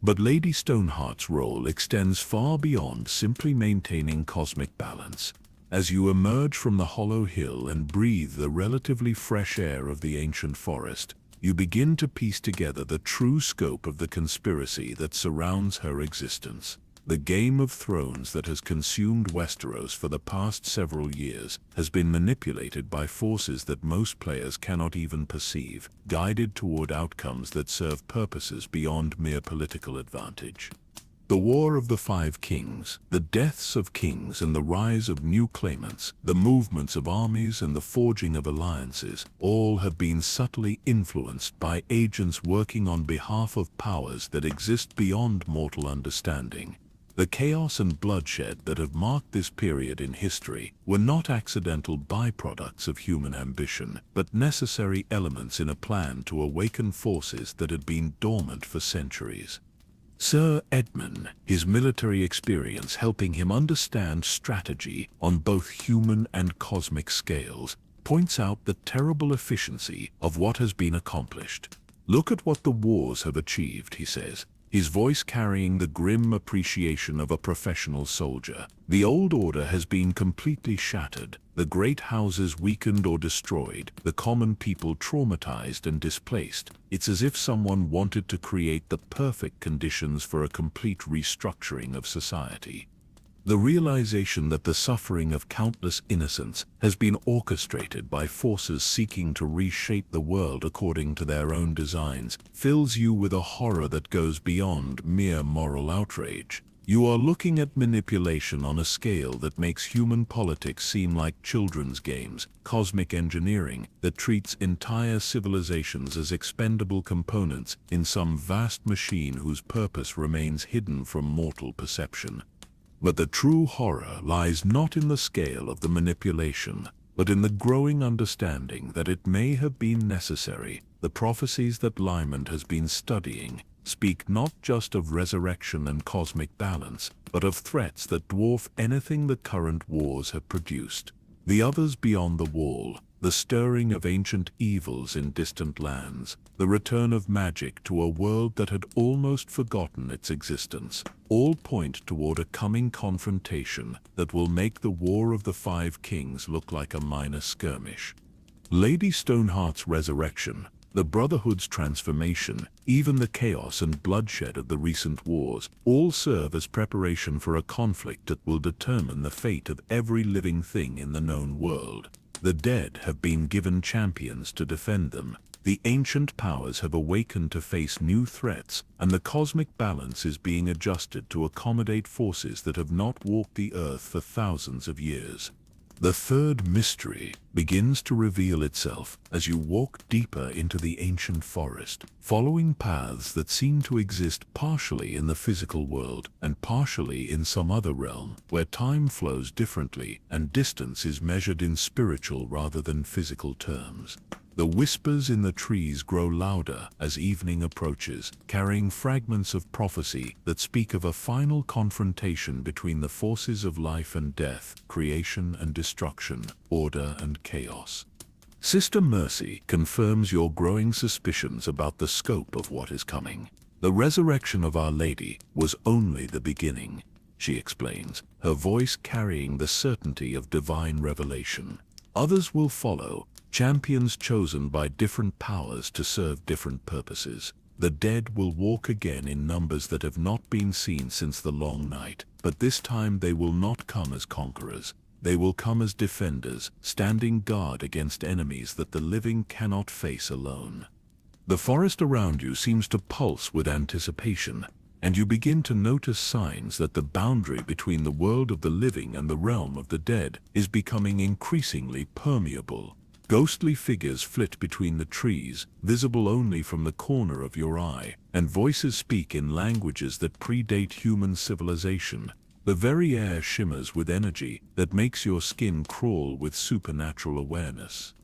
But Lady Stoneheart's role extends far beyond simply maintaining cosmic balance. As you emerge from the hollow hill and breathe the relatively fresh air of the ancient forest, you begin to piece together the true scope of the conspiracy that surrounds her existence. The Game of Thrones that has consumed Westeros for the past several years has been manipulated by forces that most players cannot even perceive, guided toward outcomes that serve purposes beyond mere political advantage. The War of the Five Kings, the deaths of kings and the rise of new claimants, the movements of armies and the forging of alliances, all have been subtly influenced by agents working on behalf of powers that exist beyond mortal understanding. The chaos and bloodshed that have marked this period in history were not accidental byproducts of human ambition, but necessary elements in a plan to awaken forces that had been dormant for centuries. Sir Edmund, his military experience helping him understand strategy on both human and cosmic scales, points out the terrible efficiency of what has been accomplished. Look at what the wars have achieved, he says, his voice carrying the grim appreciation of a professional soldier. The old order has been completely shattered, the great houses weakened or destroyed, the common people traumatized and displaced. It's as if someone wanted to create the perfect conditions for a complete restructuring of society. The realization that the suffering of countless innocents has been orchestrated by forces seeking to reshape the world according to their own designs fills you with a horror that goes beyond mere moral outrage. You are looking at manipulation on a scale that makes human politics seem like children's games, cosmic engineering that treats entire civilizations as expendable components in some vast machine whose purpose remains hidden from mortal perception. But the true horror lies not in the scale of the manipulation, but in the growing understanding that it may have been necessary. The prophecies that Lyman has been studying speak not just of resurrection and cosmic balance, but of threats that dwarf anything the current wars have produced. The others beyond the wall, the stirring of ancient evils in distant lands, the return of magic to a world that had almost forgotten its existence, all point toward a coming confrontation that will make the War of the Five Kings look like a minor skirmish. Lady Stoneheart's resurrection, the Brotherhood's transformation, even the chaos and bloodshed of the recent wars, all serve as preparation for a conflict that will determine the fate of every living thing in the known world. The dead have been given champions to defend them, the ancient powers have awakened to face new threats, and the cosmic balance is being adjusted to accommodate forces that have not walked the earth for thousands of years. The third mystery begins to reveal itself as you walk deeper into the ancient forest, following paths that seem to exist partially in the physical world and partially in some other realm, where time flows differently and distance is measured in spiritual rather than physical terms. The whispers in the trees grow louder as evening approaches, carrying fragments of prophecy that speak of a final confrontation between the forces of life and death, creation and destruction, order and chaos. Sister Mercy confirms your growing suspicions about the scope of what is coming. The resurrection of Our Lady was only the beginning, she explains, her voice carrying the certainty of divine revelation. Others will follow, champions chosen by different powers to serve different purposes. The dead will walk again in numbers that have not been seen since the long night, but this time they will not come as conquerors. They will come as defenders, standing guard against enemies that the living cannot face alone. The forest around you seems to pulse with anticipation, and you begin to notice signs that the boundary between the world of the living and the realm of the dead is becoming increasingly permeable. Ghostly figures flit between the trees, visible only from the corner of your eye, and voices speak in languages that predate human civilization. The very air shimmers with energy that makes your skin crawl with supernatural awareness.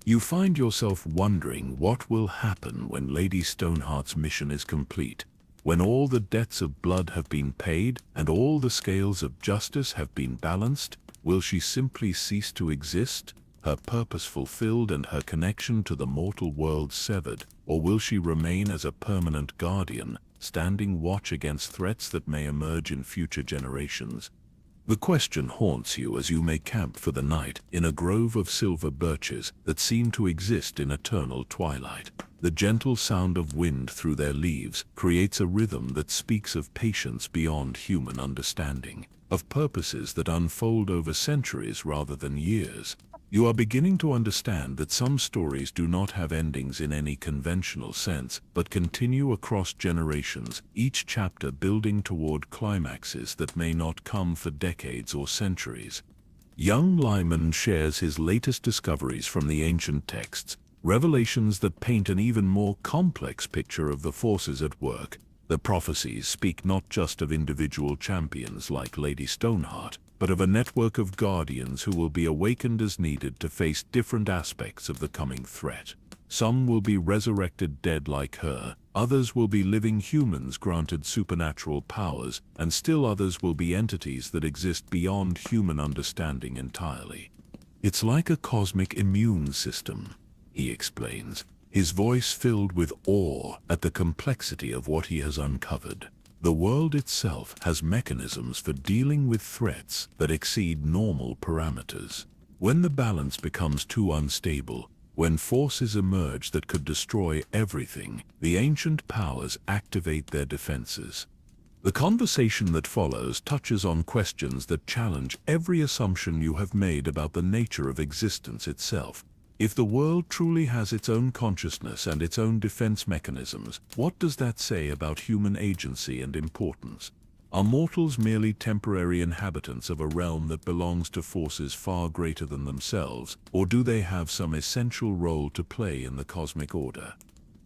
You find yourself wondering what will happen when Lady Stoneheart's mission is complete, when all the debts of blood have been paid and all the scales of justice have been balanced. Will she simply cease to exist, her purpose fulfilled and her connection to the mortal world severed, or will she remain as a permanent guardian, standing watch against threats that may emerge in future generations? The question haunts you as you make camp for the night in a grove of silver birches that seem to exist in eternal twilight. The gentle sound of wind through their leaves creates a rhythm that speaks of patience beyond human understanding, of purposes that unfold over centuries rather than years. You are beginning to understand that some stories do not have endings in any conventional sense, but continue across generations, each chapter building toward climaxes that may not come for decades or centuries. Young Lyman shares his latest discoveries from the ancient texts, revelations that paint an even more complex picture of the forces at work. The prophecies speak not just of individual champions like Lady Stoneheart, but of a network of guardians who will be awakened as needed to face different aspects of the coming threat. Some will be resurrected dead like her, others will be living humans granted supernatural powers, and still others will be entities that exist beyond human understanding entirely. It's like a cosmic immune system, he explains, his voice filled with awe at the complexity of what he has uncovered. The world itself has mechanisms for dealing with threats that exceed normal parameters. When the balance becomes too unstable, when forces emerge that could destroy everything, the ancient powers activate their defenses. The conversation that follows touches on questions that challenge every assumption you have made about the nature of existence itself. If the world truly has its own consciousness and its own defense mechanisms, what does that say about human agency and importance? Are mortals merely temporary inhabitants of a realm that belongs to forces far greater than themselves, or do they have some essential role to play in the cosmic order?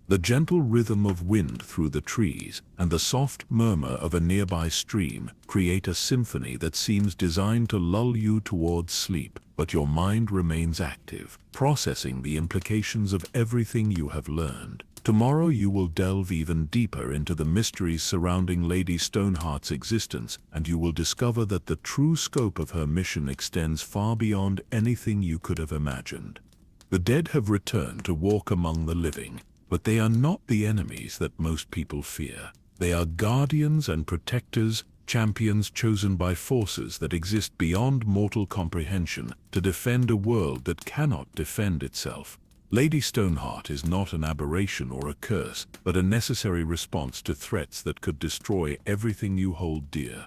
The gentle rhythm of wind through the trees and the soft murmur of a nearby stream create a symphony that seems designed to lull you towards sleep, but your mind remains active, processing the implications of everything you have learned. Tomorrow you will delve even deeper into the mysteries surrounding Lady Stoneheart's existence, and you will discover that the true scope of her mission extends far beyond anything you could have imagined. The dead have returned to walk among the living, but they are not the enemies that most people fear. They are guardians and protectors, champions chosen by forces that exist beyond mortal comprehension to defend a world that cannot defend itself. Lady Stoneheart is not an aberration or a curse, but a necessary response to threats that could destroy everything you hold dear.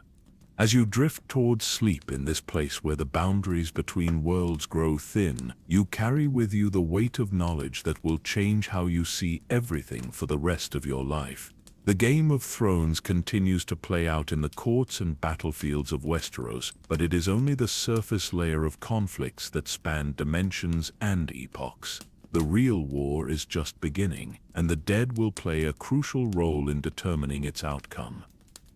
As you drift towards sleep in this place where the boundaries between worlds grow thin, you carry with you the weight of knowledge that will change how you see everything for the rest of your life. The Game of Thrones continues to play out in the courts and battlefields of Westeros, but it is only the surface layer of conflicts that span dimensions and epochs. The real war is just beginning, and the dead will play a crucial role in determining its outcome.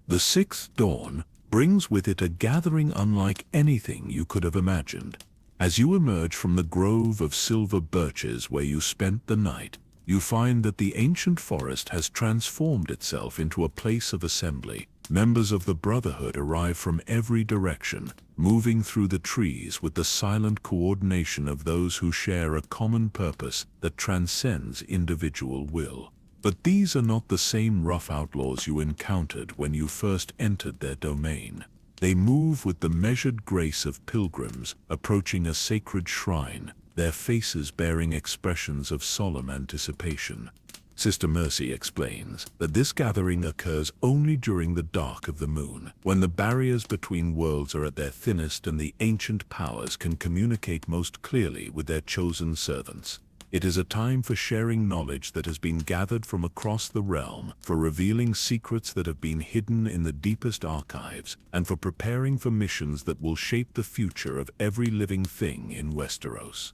The Sixth Dawn brings with it a gathering unlike anything you could have imagined. As you emerge from the grove of silver birches where you spent the night, you find that the ancient forest has transformed itself into a place of assembly. Members of the Brotherhood arrive from every direction, moving through the trees with the silent coordination of those who share a common purpose that transcends individual will. But these are not the same rough outlaws you encountered when you first entered their domain. They move with the measured grace of pilgrims approaching a sacred shrine, their faces bearing expressions of solemn anticipation. Sister Mercy explains that this gathering occurs only during the dark of the moon, when the barriers between worlds are at their thinnest and the ancient powers can communicate most clearly with their chosen servants. It is a time for sharing knowledge that has been gathered from across the realm, for revealing secrets that have been hidden in the deepest archives, and for preparing for missions that will shape the future of every living thing in Westeros.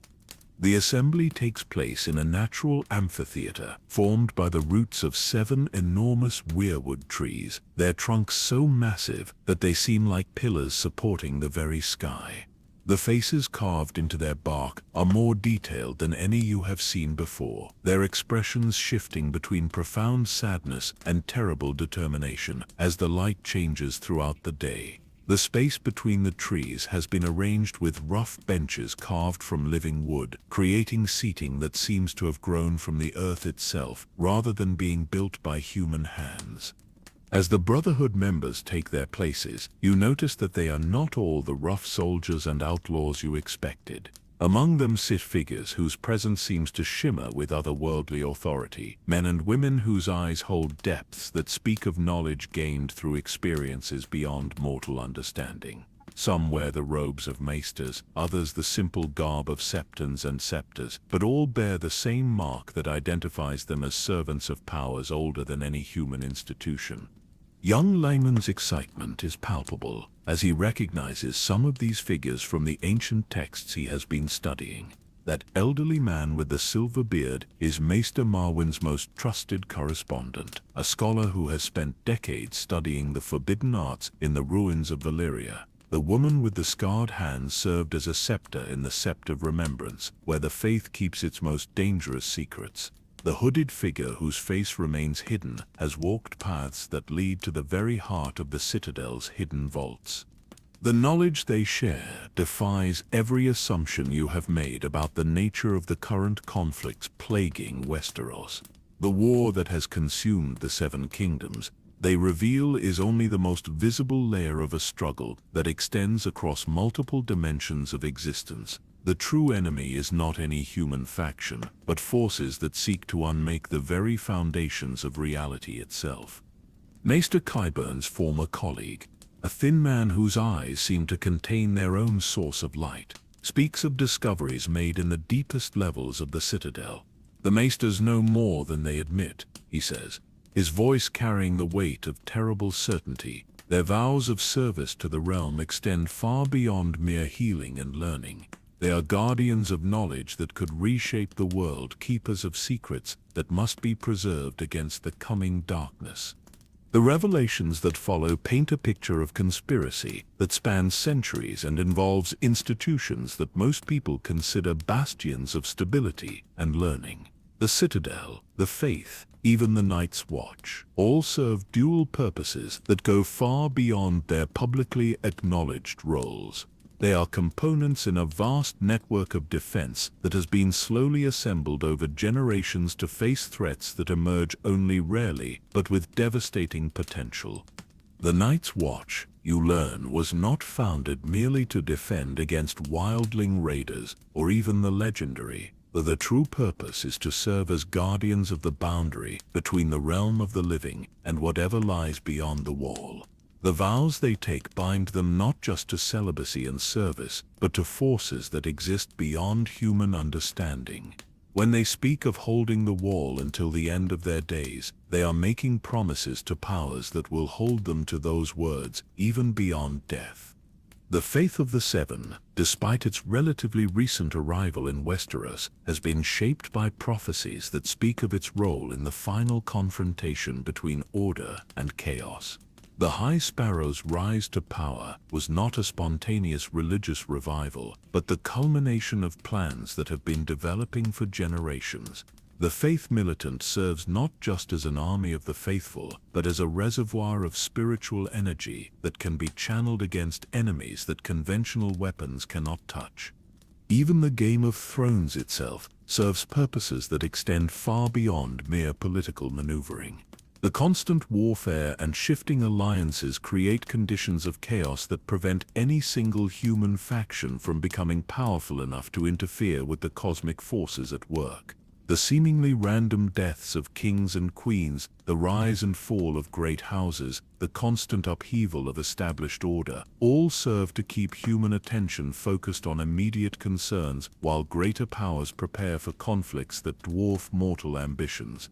The assembly takes place in a natural amphitheater formed by the roots of 7 enormous weirwood trees, their trunks so massive that they seem like pillars supporting the very sky. The faces carved into their bark are more detailed than any you have seen before, their expressions shifting between profound sadness and terrible determination as the light changes throughout the day. The space between the trees has been arranged with rough benches carved from living wood, creating seating that seems to have grown from the earth itself rather than being built by human hands. As the Brotherhood members take their places, you notice that they are not all the rough soldiers and outlaws you expected. Among them sit figures whose presence seems to shimmer with otherworldly authority, men and women whose eyes hold depths that speak of knowledge gained through experiences beyond mortal understanding. Some wear the robes of maesters, others the simple garb of septons and scepters, but all bear the same mark that identifies them as servants of powers older than any human institution. Young Lyman's excitement is palpable as he recognizes some of these figures from the ancient texts he has been studying. That elderly man with the silver beard is Maester Marwyn's most trusted correspondent, a scholar who has spent decades studying the forbidden arts in the ruins of Valyria. The woman with the scarred hands served as a scepter in the Sept of Remembrance, where the faith keeps its most dangerous secrets. The hooded figure whose face remains hidden has walked paths that lead to the very heart of the Citadel's hidden vaults. The knowledge they share defies every assumption you have made about the nature of the current conflicts plaguing Westeros. The war that has consumed the Seven Kingdoms, they reveal, is only the most visible layer of a struggle that extends across multiple dimensions of existence. The true enemy is not any human faction, but forces that seek to unmake the very foundations of reality itself. Maester Qyburn's former colleague, a thin man whose eyes seem to contain their own source of light, speaks of discoveries made in the deepest levels of the Citadel. The Maesters know more than they admit, he says, his voice carrying the weight of terrible certainty. Their vows of service to the realm extend far beyond mere healing and learning. They are guardians of knowledge that could reshape the world, keepers of secrets that must be preserved against the coming darkness. The revelations that follow paint a picture of conspiracy that spans centuries and involves institutions that most people consider bastions of stability and learning. The Citadel, the Faith, even the Night's Watch, all serve dual purposes that go far beyond their publicly acknowledged roles. They are components in a vast network of defense that has been slowly assembled over generations to face threats that emerge only rarely, but with devastating potential. The Night's Watch, you learn, was not founded merely to defend against wildling raiders or even the legendary, though the true purpose is to serve as guardians of the boundary between the realm of the living and whatever lies beyond the wall. The vows they take bind them not just to celibacy and service, but to forces that exist beyond human understanding. When they speak of holding the wall until the end of their days, they are making promises to powers that will hold them to those words, even beyond death. The faith of the Seven, despite its relatively recent arrival in Westeros, has been shaped by prophecies that speak of its role in the final confrontation between order and chaos. The High Sparrow's rise to power was not a spontaneous religious revival, but the culmination of plans that have been developing for generations. The Faith militant serves not just as an army of the faithful, but as a reservoir of spiritual energy that can be channeled against enemies that conventional weapons cannot touch. Even the Game of Thrones itself serves purposes that extend far beyond mere political maneuvering. The constant warfare and shifting alliances create conditions of chaos that prevent any single human faction from becoming powerful enough to interfere with the cosmic forces at work. The seemingly random deaths of kings and queens, the rise and fall of great houses, the constant upheaval of established order, all serve to keep human attention focused on immediate concerns while greater powers prepare for conflicts that dwarf mortal ambitions.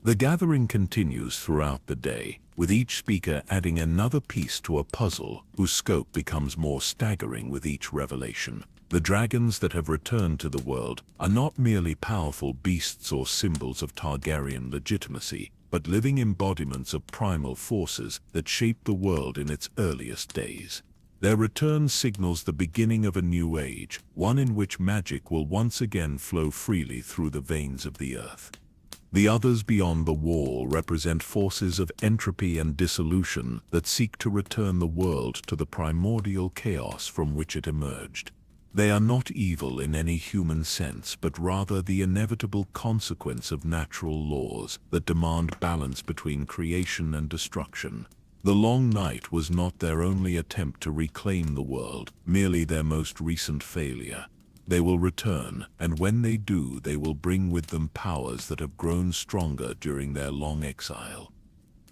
The gathering continues throughout the day, with each speaker adding another piece to a puzzle whose scope becomes more staggering with each revelation. The dragons that have returned to the world are not merely powerful beasts or symbols of Targaryen legitimacy, but living embodiments of primal forces that shaped the world in its earliest days. Their return signals the beginning of a new age, one in which magic will once again flow freely through the veins of the earth. The others beyond the wall represent forces of entropy and dissolution that seek to return the world to the primordial chaos from which it emerged. They are not evil in any human sense, but rather the inevitable consequence of natural laws that demand balance between creation and destruction. The Long Night was not their only attempt to reclaim the world, merely their most recent failure. They will return, and when they do, they will bring with them powers that have grown stronger during their long exile.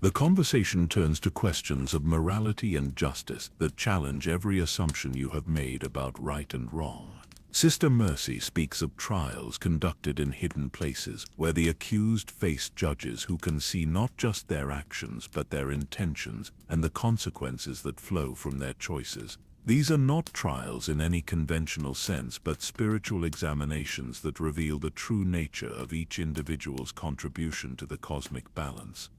The conversation turns to questions of morality and justice that challenge every assumption you have made about right and wrong. Sister Mercy speaks of trials conducted in hidden places, where the accused face judges who can see not just their actions but their intentions and the consequences that flow from their choices. These are not trials in any conventional sense, but spiritual examinations that reveal the true nature of each individual's contribution to the cosmic balance.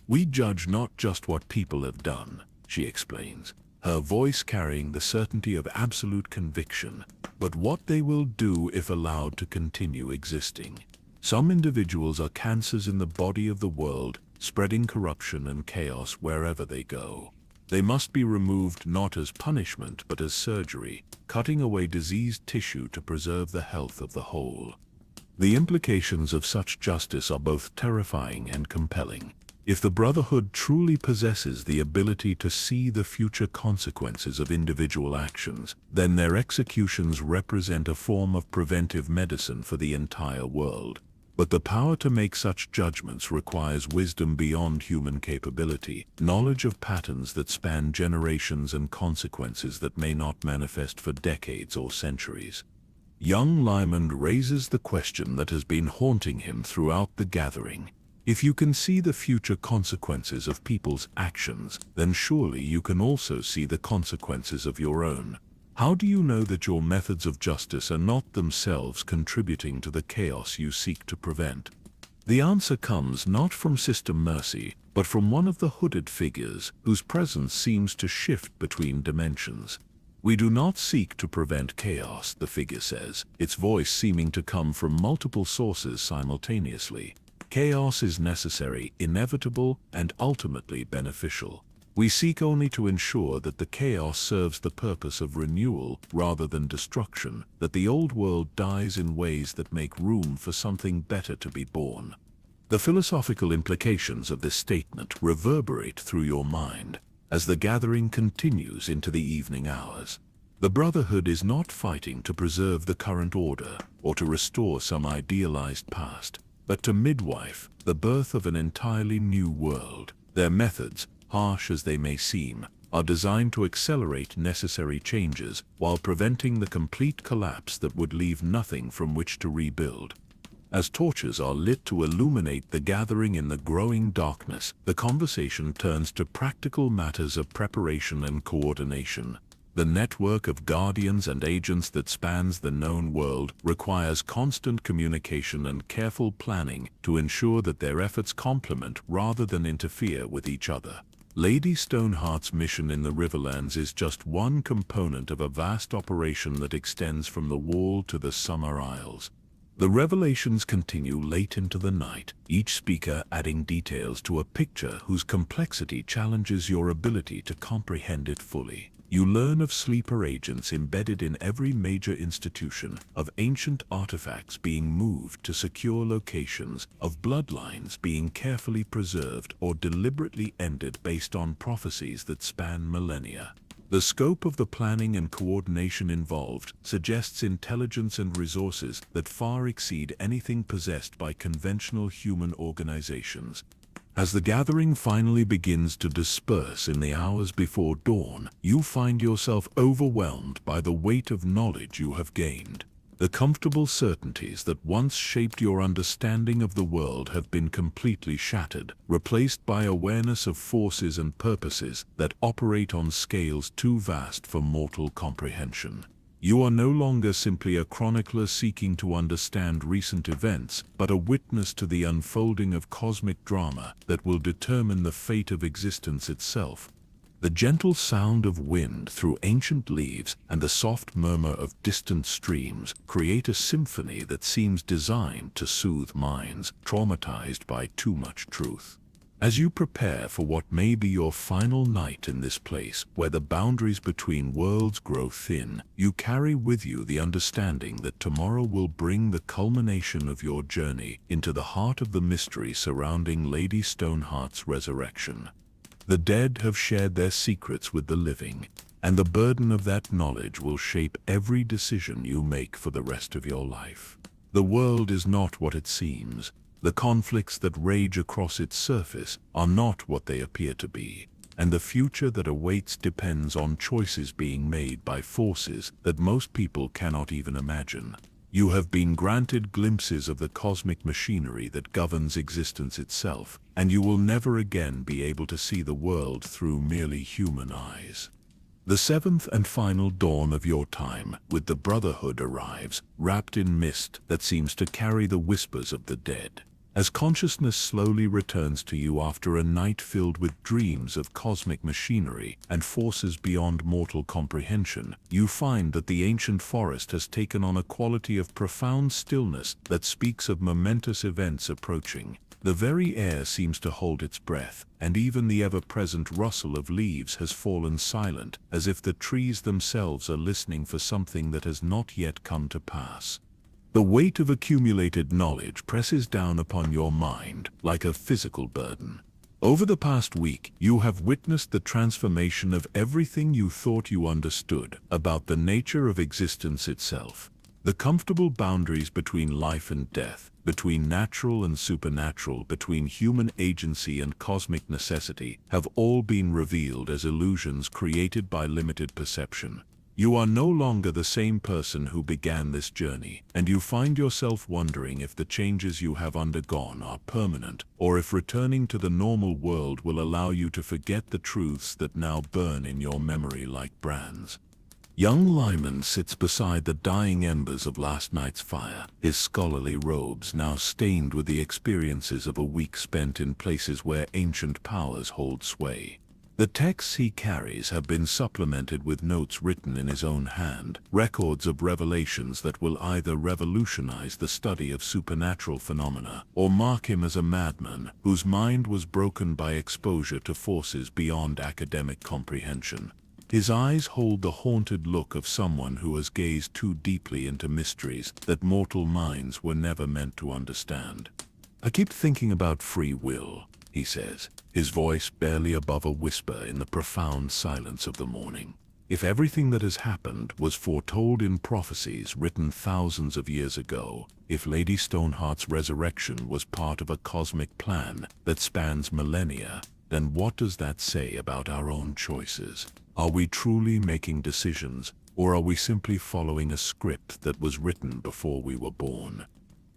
We judge not just what people have done, she explains, her voice carrying the certainty of absolute conviction, but what they will do if allowed to continue existing. Some individuals are cancers in the body of the world, spreading corruption and chaos wherever they go. They must be removed not as punishment but as surgery, cutting away diseased tissue to preserve the health of the whole. The implications of such justice are both terrifying and compelling. If the Brotherhood truly possesses the ability to see the future consequences of individual actions, then their executions represent a form of preventive medicine for the entire world. But the power to make such judgments requires wisdom beyond human capability, knowledge of patterns that span generations and consequences that may not manifest for decades or centuries. Young Lymond raises the question that has been haunting him throughout the gathering. If you can see the future consequences of people's actions, then surely you can also see the consequences of your own. How do you know that your methods of justice are not themselves contributing to the chaos you seek to prevent? The answer comes not from Sister Mercy, but from one of the hooded figures whose presence seems to shift between dimensions. We do not seek to prevent chaos, the figure says, its voice seeming to come from multiple sources simultaneously. Chaos is necessary, inevitable, and ultimately beneficial. We seek only to ensure that the chaos serves the purpose of renewal rather than destruction, that the old world dies in ways that make room for something better to be born. The philosophical implications of this statement reverberate through your mind as the gathering continues into the evening hours. The Brotherhood is not fighting to preserve the current order or to restore some idealized past, but to midwife the birth of an entirely new world. Their methods, harsh as they may seem, are designed to accelerate necessary changes while preventing the complete collapse that would leave nothing from which to rebuild. As torches are lit to illuminate the gathering in the growing darkness, the conversation turns to practical matters of preparation and coordination. The network of guardians and agents that spans the known world requires constant communication and careful planning to ensure that their efforts complement rather than interfere with each other. Lady Stoneheart's mission in the Riverlands is just one component of a vast operation that extends from the Wall to the Summer Isles. The revelations continue late into the night, each speaker adding details to a picture whose complexity challenges your ability to comprehend it fully. You learn of sleeper agents embedded in every major institution, of ancient artifacts being moved to secure locations, of bloodlines being carefully preserved or deliberately ended based on prophecies that span millennia. The scope of the planning and coordination involved suggests intelligence and resources that far exceed anything possessed by conventional human organizations. As the gathering finally begins to disperse in the hours before dawn, you find yourself overwhelmed by the weight of knowledge you have gained. The comfortable certainties that once shaped your understanding of the world have been completely shattered, replaced by awareness of forces and purposes that operate on scales too vast for mortal comprehension. You are no longer simply a chronicler seeking to understand recent events, but a witness to the unfolding of cosmic drama that will determine the fate of existence itself. The gentle sound of wind through ancient leaves and the soft murmur of distant streams create a symphony that seems designed to soothe minds traumatized by too much truth. As you prepare for what may be your final night in this place, where the boundaries between worlds grow thin, you carry with you the understanding that tomorrow will bring the culmination of your journey into the heart of the mystery surrounding Lady Stoneheart's resurrection. The dead have shared their secrets with the living, and the burden of that knowledge will shape every decision you make for the rest of your life. The world is not what it seems. The conflicts that rage across its surface are not what they appear to be, and the future that awaits depends on choices being made by forces that most people cannot even imagine. You have been granted glimpses of the cosmic machinery that governs existence itself, and you will never again be able to see the world through merely human eyes. The seventh and final dawn of your time with the Brotherhood arrives, wrapped in mist that seems to carry the whispers of the dead. As consciousness slowly returns to you after a night filled with dreams of cosmic machinery and forces beyond mortal comprehension, you find that the ancient forest has taken on a quality of profound stillness that speaks of momentous events approaching. The very air seems to hold its breath, and even the ever-present rustle of leaves has fallen silent, as if the trees themselves are listening for something that has not yet come to pass. The weight of accumulated knowledge presses down upon your mind like a physical burden. Over the past week, you have witnessed the transformation of everything you thought you understood about the nature of existence itself. The comfortable boundaries between life and death, between natural and supernatural, between human agency and cosmic necessity, have all been revealed as illusions created by limited perception. You are no longer the same person who began this journey, and you find yourself wondering if the changes you have undergone are permanent, or if returning to the normal world will allow you to forget the truths that now burn in your memory like brands. Young Lyman sits beside the dying embers of last night's fire, his scholarly robes now stained with the experiences of a week spent in places where ancient powers hold sway. The texts he carries have been supplemented with notes written in his own hand, records of revelations that will either revolutionize the study of supernatural phenomena or mark him as a madman whose mind was broken by exposure to forces beyond academic comprehension. His eyes hold the haunted look of someone who has gazed too deeply into mysteries that mortal minds were never meant to understand. "I keep thinking about free will," he says, his voice barely above a whisper in the profound silence of the morning. "If everything that has happened was foretold in prophecies written thousands of years ago, if Lady Stoneheart's resurrection was part of a cosmic plan that spans millennia, then what does that say about our own choices? Are we truly making decisions, or are we simply following a script that was written before we were born?"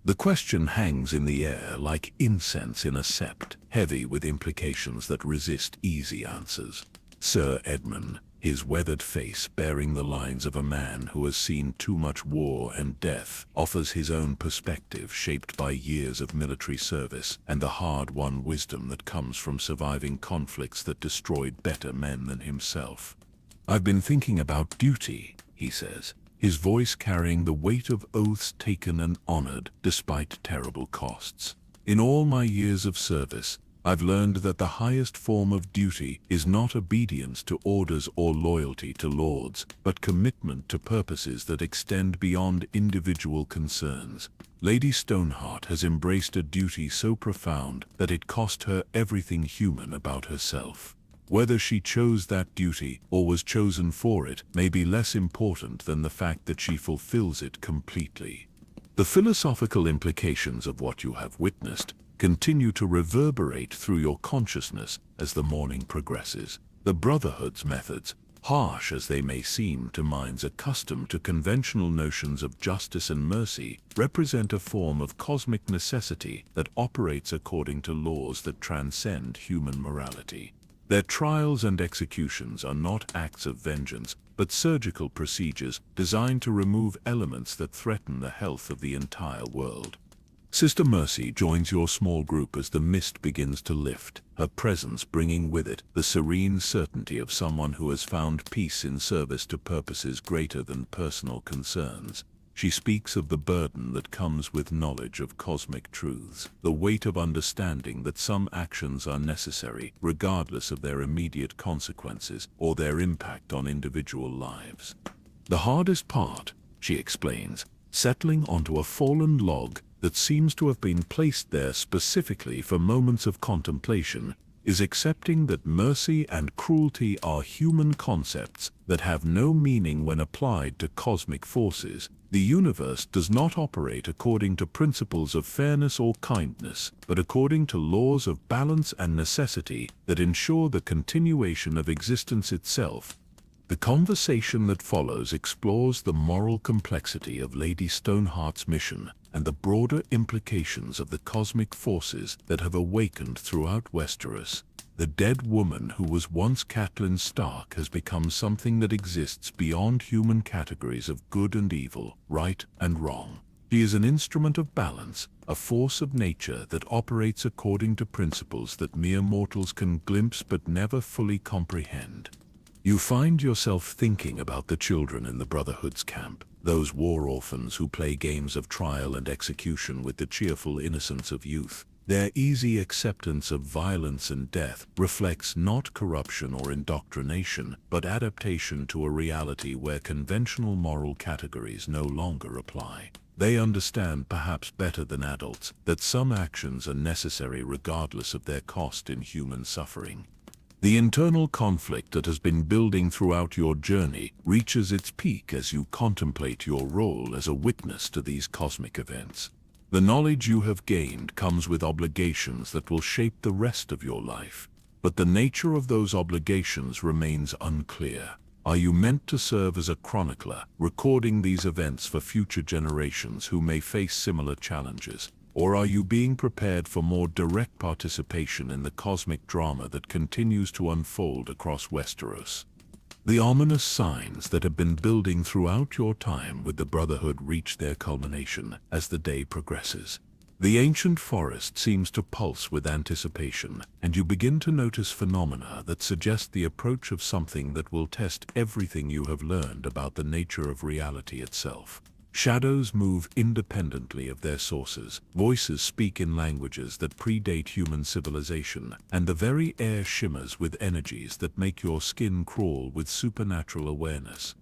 The question hangs in the air like incense in a sept, heavy with implications that resist easy answers. Sir Edmund, his weathered face bearing the lines of a man who has seen too much war and death, offers his own perspective shaped by years of military service and the hard-won wisdom that comes from surviving conflicts that destroyed better men than himself. "I've been thinking about duty," he says, his voice carrying the weight of oaths taken and honored despite terrible costs. "In all my years of service, I've learned that the highest form of duty is not obedience to orders or loyalty to lords, but commitment to purposes that extend beyond individual concerns. Lady Stoneheart has embraced a duty so profound that it cost her everything human about herself. Whether she chose that duty or was chosen for it may be less important than the fact that she fulfills it completely." The philosophical implications of what you have witnessed continue to reverberate through your consciousness as the morning progresses. The Brotherhood's methods, harsh as they may seem to minds accustomed to conventional notions of justice and mercy, represent a form of cosmic necessity that operates according to laws that transcend human morality. Their trials and executions are not acts of vengeance, but surgical procedures designed to remove elements that threaten the health of the entire world. Sister Mercy joins your small group as the mist begins to lift, her presence bringing with it the serene certainty of someone who has found peace in service to purposes greater than personal concerns. She speaks of the burden that comes with knowledge of cosmic truths, the weight of understanding that some actions are necessary regardless of their immediate consequences or their impact on individual lives. The hardest part, she explains, settling onto a fallen log that seems to have been placed there specifically for moments of contemplation, is accepting that mercy and cruelty are human concepts that have no meaning when applied to cosmic forces. The universe does not operate according to principles of fairness or kindness, but according to laws of balance and necessity that ensure the continuation of existence itself. The conversation that follows explores the moral complexity of Lady Stoneheart's mission and the broader implications of the cosmic forces that have awakened throughout Westeros. The dead woman who was once Catelyn Stark has become something that exists beyond human categories of good and evil, right and wrong. She is an instrument of balance, a force of nature that operates according to principles that mere mortals can glimpse but never fully comprehend. You find yourself thinking about the children in the Brotherhood's camp, those war orphans who play games of trial and execution with the cheerful innocence of youth. Their easy acceptance of violence and death reflects not corruption or indoctrination, but adaptation to a reality where conventional moral categories no longer apply. They understand, perhaps better than adults, that some actions are necessary regardless of their cost in human suffering. The internal conflict that has been building throughout your journey reaches its peak as you contemplate your role as a witness to these cosmic events. The knowledge you have gained comes with obligations that will shape the rest of your life, but the nature of those obligations remains unclear. Are you meant to serve as a chronicler, recording these events for future generations who may face similar challenges? Or are you being prepared for more direct participation in the cosmic drama that continues to unfold across Westeros? The ominous signs that have been building throughout your time with the Brotherhood reach their culmination as the day progresses. The ancient forest seems to pulse with anticipation, and you begin to notice phenomena that suggest the approach of something that will test everything you have learned about the nature of reality itself. Shadows move independently of their sources, voices speak in languages that predate human civilization, and the very air shimmers with energies that make your skin crawl with supernatural awareness.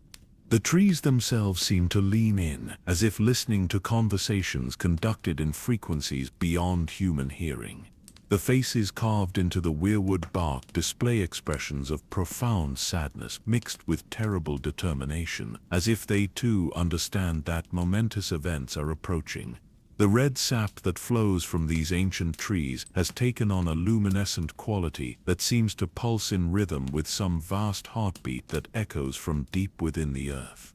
The trees themselves seem to lean in, as if listening to conversations conducted in frequencies beyond human hearing. The faces carved into the weirwood bark display expressions of profound sadness mixed with terrible determination, as if they too understand that momentous events are approaching. The red sap that flows from these ancient trees has taken on a luminescent quality that seems to pulse in rhythm with some vast heartbeat that echoes from deep within the earth.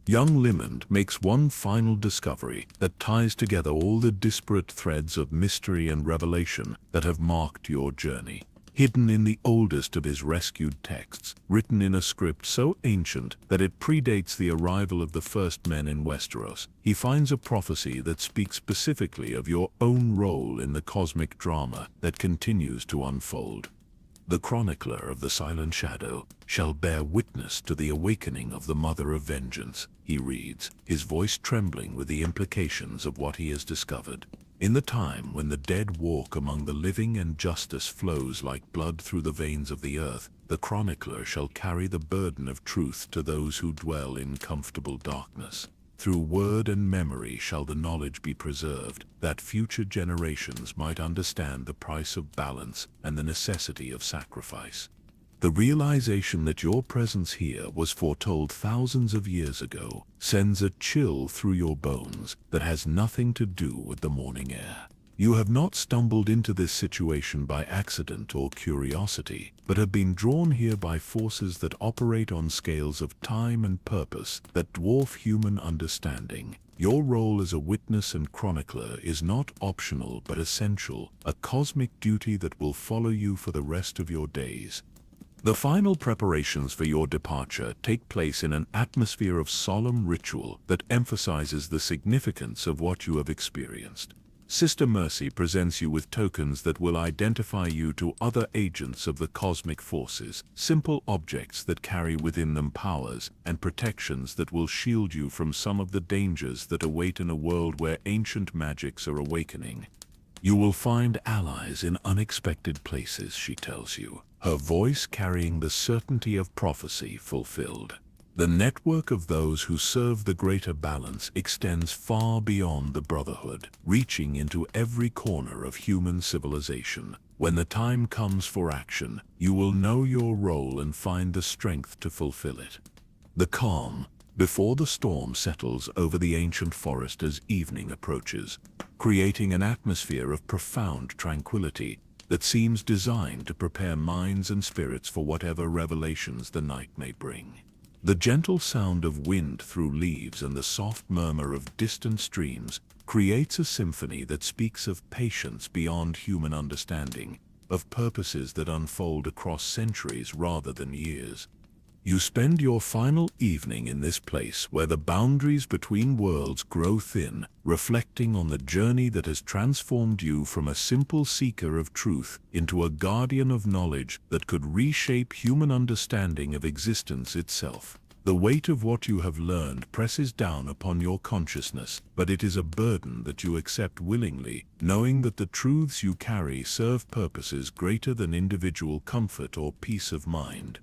Young Limond makes one final discovery that ties together all the disparate threads of mystery and revelation that have marked your journey. Hidden in the oldest of his rescued texts, written in a script so ancient that it predates the arrival of the first men in Westeros, he finds a prophecy that speaks specifically of your own role in the cosmic drama that continues to unfold. The chronicler of the Silent Shadow shall bear witness to the awakening of the Mother of Vengeance, he reads, his voice trembling with the implications of what he has discovered. In the time when the dead walk among the living and justice flows like blood through the veins of the earth, the chronicler shall carry the burden of truth to those who dwell in comfortable darkness. Through word and memory shall the knowledge be preserved, that future generations might understand the price of balance and the necessity of sacrifice. The realization that your presence here was foretold thousands of years ago sends a chill through your bones that has nothing to do with the morning air. You have not stumbled into this situation by accident or curiosity, but have been drawn here by forces that operate on scales of time and purpose that dwarf human understanding. Your role as a witness and chronicler is not optional but essential, a cosmic duty that will follow you for the rest of your days. The final preparations for your departure take place in an atmosphere of solemn ritual that emphasizes the significance of what you have experienced. Sister Mercy presents you with tokens that will identify you to other agents of the cosmic forces, simple objects that carry within them powers and protections that will shield you from some of the dangers that await in a world where ancient magics are awakening. You will find allies in unexpected places, she tells you, her voice carrying the certainty of prophecy fulfilled. The network of those who serve the greater balance extends far beyond the Brotherhood, reaching into every corner of human civilization. When the time comes for action, you will know your role and find the strength to fulfill it. The calm before the storm settles over the ancient forest as evening approaches, creating an atmosphere of profound tranquility that seems designed to prepare minds and spirits for whatever revelations the night may bring. The gentle sound of wind through leaves and the soft murmur of distant streams creates a symphony that speaks of patience beyond human understanding, of purposes that unfold across centuries rather than years. You spend your final evening in this place where the boundaries between worlds grow thin, reflecting on the journey that has transformed you from a simple seeker of truth into a guardian of knowledge that could reshape human understanding of existence itself. The weight of what you have learned presses down upon your consciousness, but it is a burden that you accept willingly, knowing that the truths you carry serve purposes greater than individual comfort or peace of mind.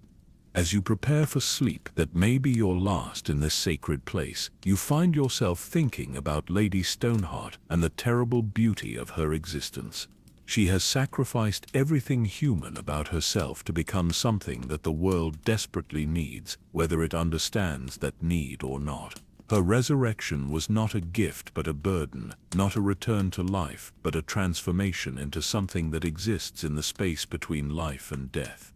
As you prepare for sleep that may be your last in this sacred place, you find yourself thinking about Lady Stoneheart and the terrible beauty of her existence. She has sacrificed everything human about herself to become something that the world desperately needs, whether it understands that need or not. Her resurrection was not a gift but a burden, not a return to life but a transformation into something that exists in the space between life and death.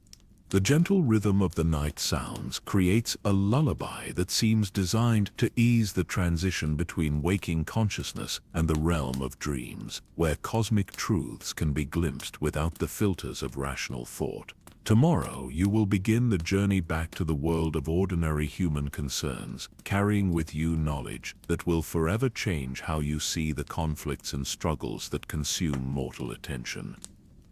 The gentle rhythm of the night sounds creates a lullaby that seems designed to ease the transition between waking consciousness and the realm of dreams, where cosmic truths can be glimpsed without the filters of rational thought. Tomorrow you will begin the journey back to the world of ordinary human concerns, carrying with you knowledge that will forever change how you see the conflicts and struggles that consume mortal attention.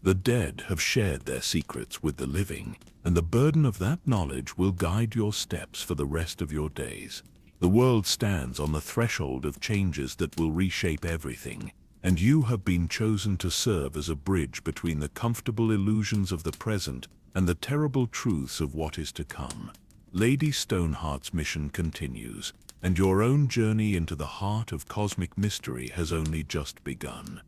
The dead have shared their secrets with the living, and the burden of that knowledge will guide your steps for the rest of your days. The world stands on the threshold of changes that will reshape everything, and you have been chosen to serve as a bridge between the comfortable illusions of the present and the terrible truths of what is to come. Lady Stoneheart's mission continues, and your own journey into the heart of cosmic mystery has only just begun.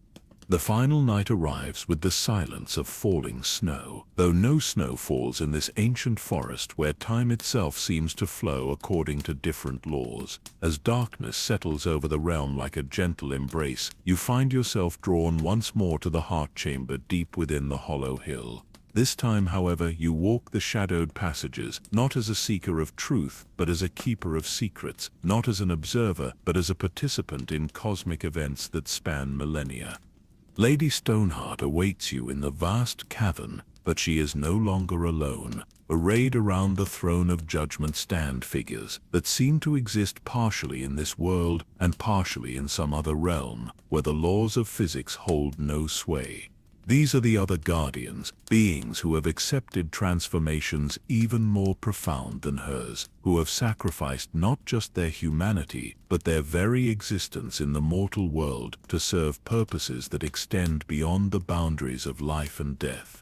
The final night arrives with the silence of falling snow, though no snow falls in this ancient forest where time itself seems to flow according to different laws. As darkness settles over the realm like a gentle embrace, you find yourself drawn once more to the heart chamber deep within the hollow hill. This time, however, you walk the shadowed passages, not as a seeker of truth, but as a keeper of secrets, not as an observer, but as a participant in cosmic events that span millennia. Lady Stoneheart awaits you in the vast cavern, but she is no longer alone. Arrayed around the throne of judgment stand figures that seem to exist partially in this world and partially in some other realm, where the laws of physics hold no sway. These are the other guardians, beings who have accepted transformations even more profound than hers, who have sacrificed not just their humanity, but their very existence in the mortal world to serve purposes that extend beyond the boundaries of life and death.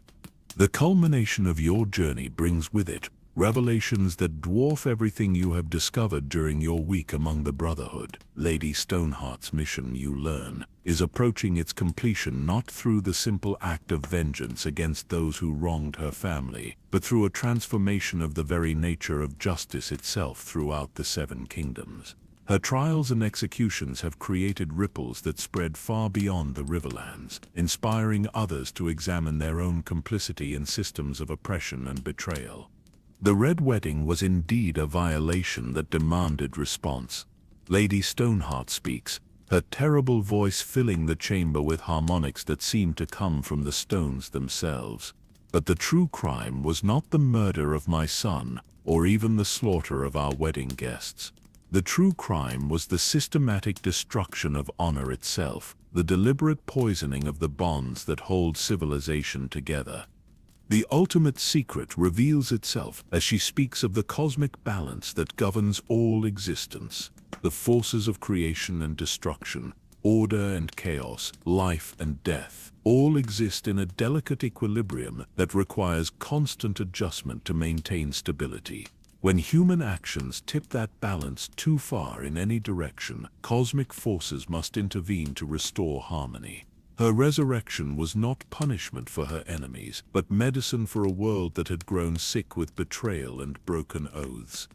The culmination of your journey brings with it revelations that dwarf everything you have discovered during your week among the Brotherhood. Lady Stoneheart's mission, you learn, is approaching its completion not through the simple act of vengeance against those who wronged her family, but through a transformation of the very nature of justice itself throughout the Seven Kingdoms. Her trials and executions have created ripples that spread far beyond the Riverlands, inspiring others to examine their own complicity in systems of oppression and betrayal. The Red Wedding was indeed a violation that demanded response. Lady Stoneheart speaks, her terrible voice filling the chamber with harmonics that seemed to come from the stones themselves. But the true crime was not the murder of my son, or even the slaughter of our wedding guests. The true crime was the systematic destruction of honor itself, the deliberate poisoning of the bonds that hold civilization together. The ultimate secret reveals itself as she speaks of the cosmic balance that governs all existence, the forces of creation and destruction, order and chaos, life and death, all exist in a delicate equilibrium that requires constant adjustment to maintain stability. When human actions tip that balance too far in any direction, cosmic forces must intervene to restore harmony. Her resurrection was not punishment for her enemies, but medicine for a world that had grown sick with betrayal and broken oaths.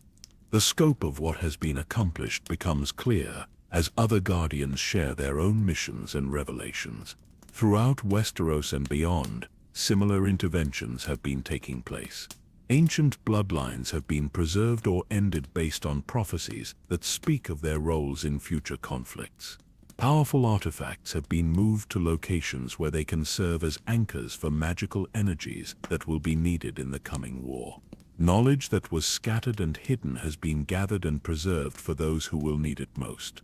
The scope of what has been accomplished becomes clear as other guardians share their own missions and revelations. Throughout Westeros and beyond, similar interventions have been taking place. Ancient bloodlines have been preserved or ended based on prophecies that speak of their roles in future conflicts. Powerful artifacts have been moved to locations where they can serve as anchors for magical energies that will be needed in the coming war. Knowledge that was scattered and hidden has been gathered and preserved for those who will need it most.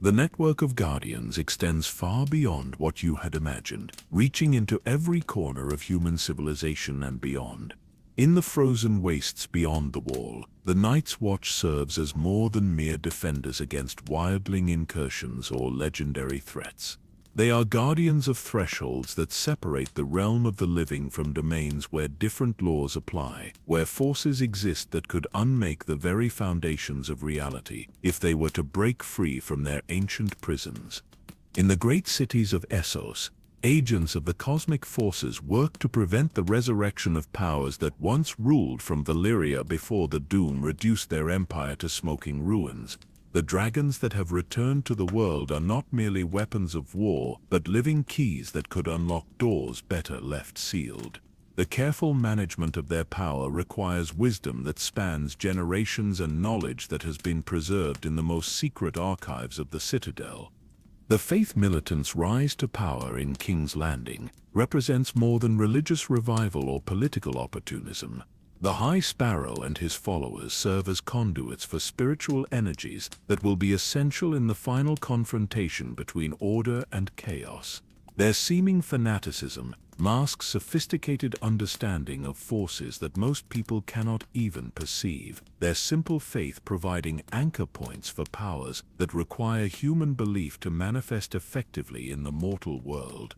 The network of guardians extends far beyond what you had imagined, reaching into every corner of human civilization and beyond. In the frozen wastes beyond the wall, the Night's Watch serves as more than mere defenders against wildling incursions or legendary threats. They are guardians of thresholds that separate the realm of the living from domains where different laws apply, where forces exist that could unmake the very foundations of reality if they were to break free from their ancient prisons. In the great cities of Essos, agents of the cosmic forces work to prevent the resurrection of powers that once ruled from Valyria before the Doom reduced their empire to smoking ruins. The dragons that have returned to the world are not merely weapons of war, but living keys that could unlock doors better left sealed. The careful management of their power requires wisdom that spans generations and knowledge that has been preserved in the most secret archives of the Citadel. The faith militants' rise to power in King's Landing represents more than religious revival or political opportunism. The High Sparrow and his followers serve as conduits for spiritual energies that will be essential in the final confrontation between order and chaos. Their seeming fanaticism masks sophisticated understanding of forces that most people cannot even perceive, their simple faith providing anchor points for powers that require human belief to manifest effectively in the mortal world.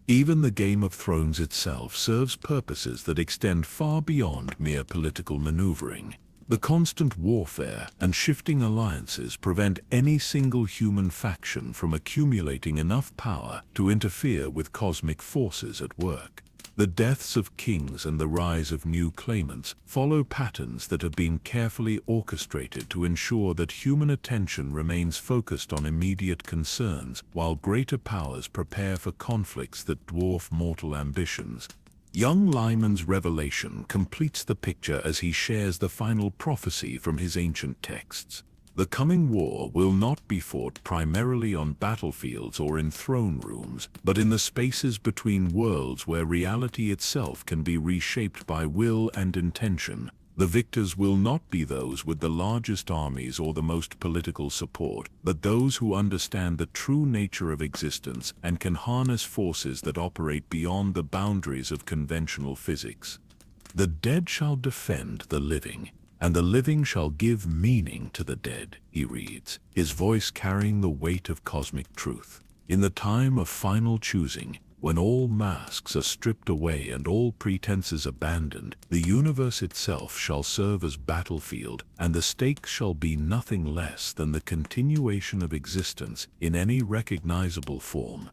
Even the Game of Thrones itself serves purposes that extend far beyond mere political maneuvering. The constant warfare and shifting alliances prevent any single human faction from accumulating enough power to interfere with cosmic forces at work. The deaths of kings and the rise of new claimants follow patterns that have been carefully orchestrated to ensure that human attention remains focused on immediate concerns while greater powers prepare for conflicts that dwarf mortal ambitions. Young Lyman's revelation completes the picture as he shares the final prophecy from his ancient texts. The coming war will not be fought primarily on battlefields or in throne rooms, but in the spaces between worlds where reality itself can be reshaped by will and intention. The victors will not be those with the largest armies or the most political support, but those who understand the true nature of existence and can harness forces that operate beyond the boundaries of conventional physics. The dead shall defend the living, and the living shall give meaning to the dead, he reads, his voice carrying the weight of cosmic truth. In the time of final choosing, when all masks are stripped away and all pretenses abandoned, the universe itself shall serve as battlefield, and the stakes shall be nothing less than the continuation of existence in any recognizable form.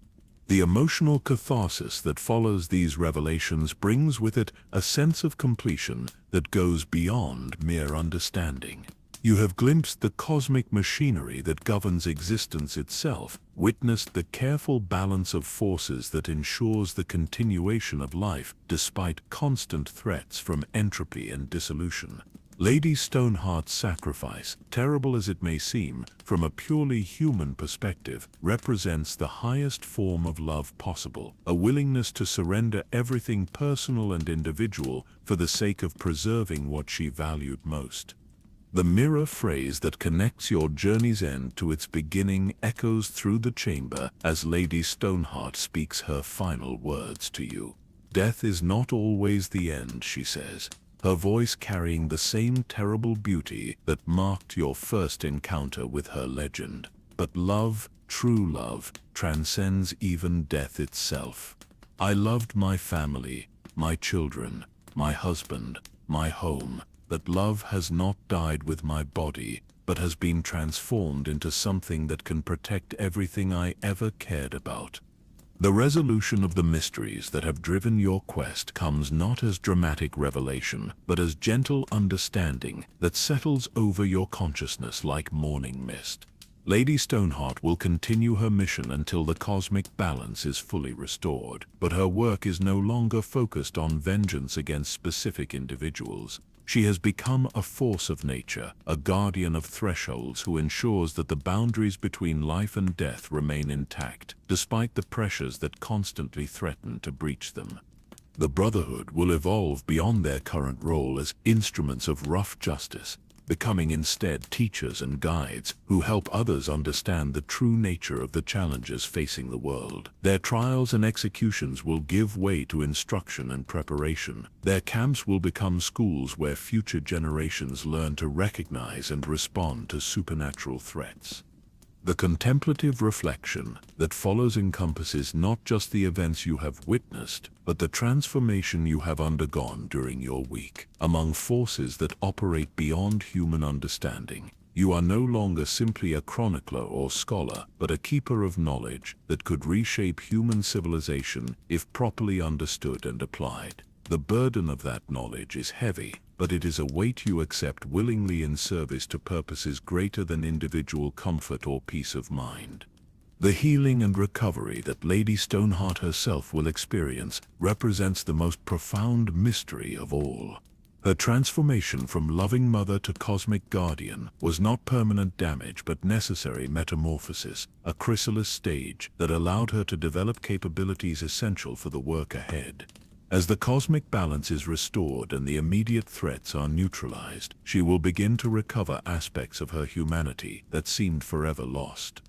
The emotional catharsis that follows these revelations brings with it a sense of completion that goes beyond mere understanding. You have glimpsed the cosmic machinery that governs existence itself, witnessed the careful balance of forces that ensures the continuation of life despite constant threats from entropy and dissolution. Lady Stoneheart's sacrifice, terrible as it may seem, from a purely human perspective, represents the highest form of love possible, a willingness to surrender everything personal and individual for the sake of preserving what she valued most. The mirror phrase that connects your journey's end to its beginning echoes through the chamber as Lady Stoneheart speaks her final words to you. Death is not always the end, she says, her voice carrying the same terrible beauty that marked your first encounter with her legend. But love, true love, transcends even death itself. I loved my family, my children, my husband, my home. That love has not died with my body, but has been transformed into something that can protect everything I ever cared about. The resolution of the mysteries that have driven your quest comes not as dramatic revelation, but as gentle understanding that settles over your consciousness like morning mist. Lady Stoneheart will continue her mission until the cosmic balance is fully restored, but her work is no longer focused on vengeance against specific individuals. She has become a force of nature, a guardian of thresholds who ensures that the boundaries between life and death remain intact, despite the pressures that constantly threaten to breach them. The Brotherhood will evolve beyond their current role as instruments of rough justice, becoming instead teachers and guides who help others understand the true nature of the challenges facing the world. Their trials and executions will give way to instruction and preparation. Their camps will become schools where future generations learn to recognize and respond to supernatural threats. The contemplative reflection that follows encompasses not just the events you have witnessed, but the transformation you have undergone during your week. Among forces that operate beyond human understanding, you are no longer simply a chronicler or scholar, but a keeper of knowledge that could reshape human civilization if properly understood and applied. The burden of that knowledge is heavy, but it is a weight you accept willingly in service to purposes greater than individual comfort or peace of mind. The healing and recovery that Lady Stoneheart herself will experience represents the most profound mystery of all. Her transformation from loving mother to cosmic guardian was not permanent damage but necessary metamorphosis, a chrysalis stage that allowed her to develop capabilities essential for the work ahead. As the cosmic balance is restored and the immediate threats are neutralized, she will begin to recover aspects of her humanity that seemed forever lost.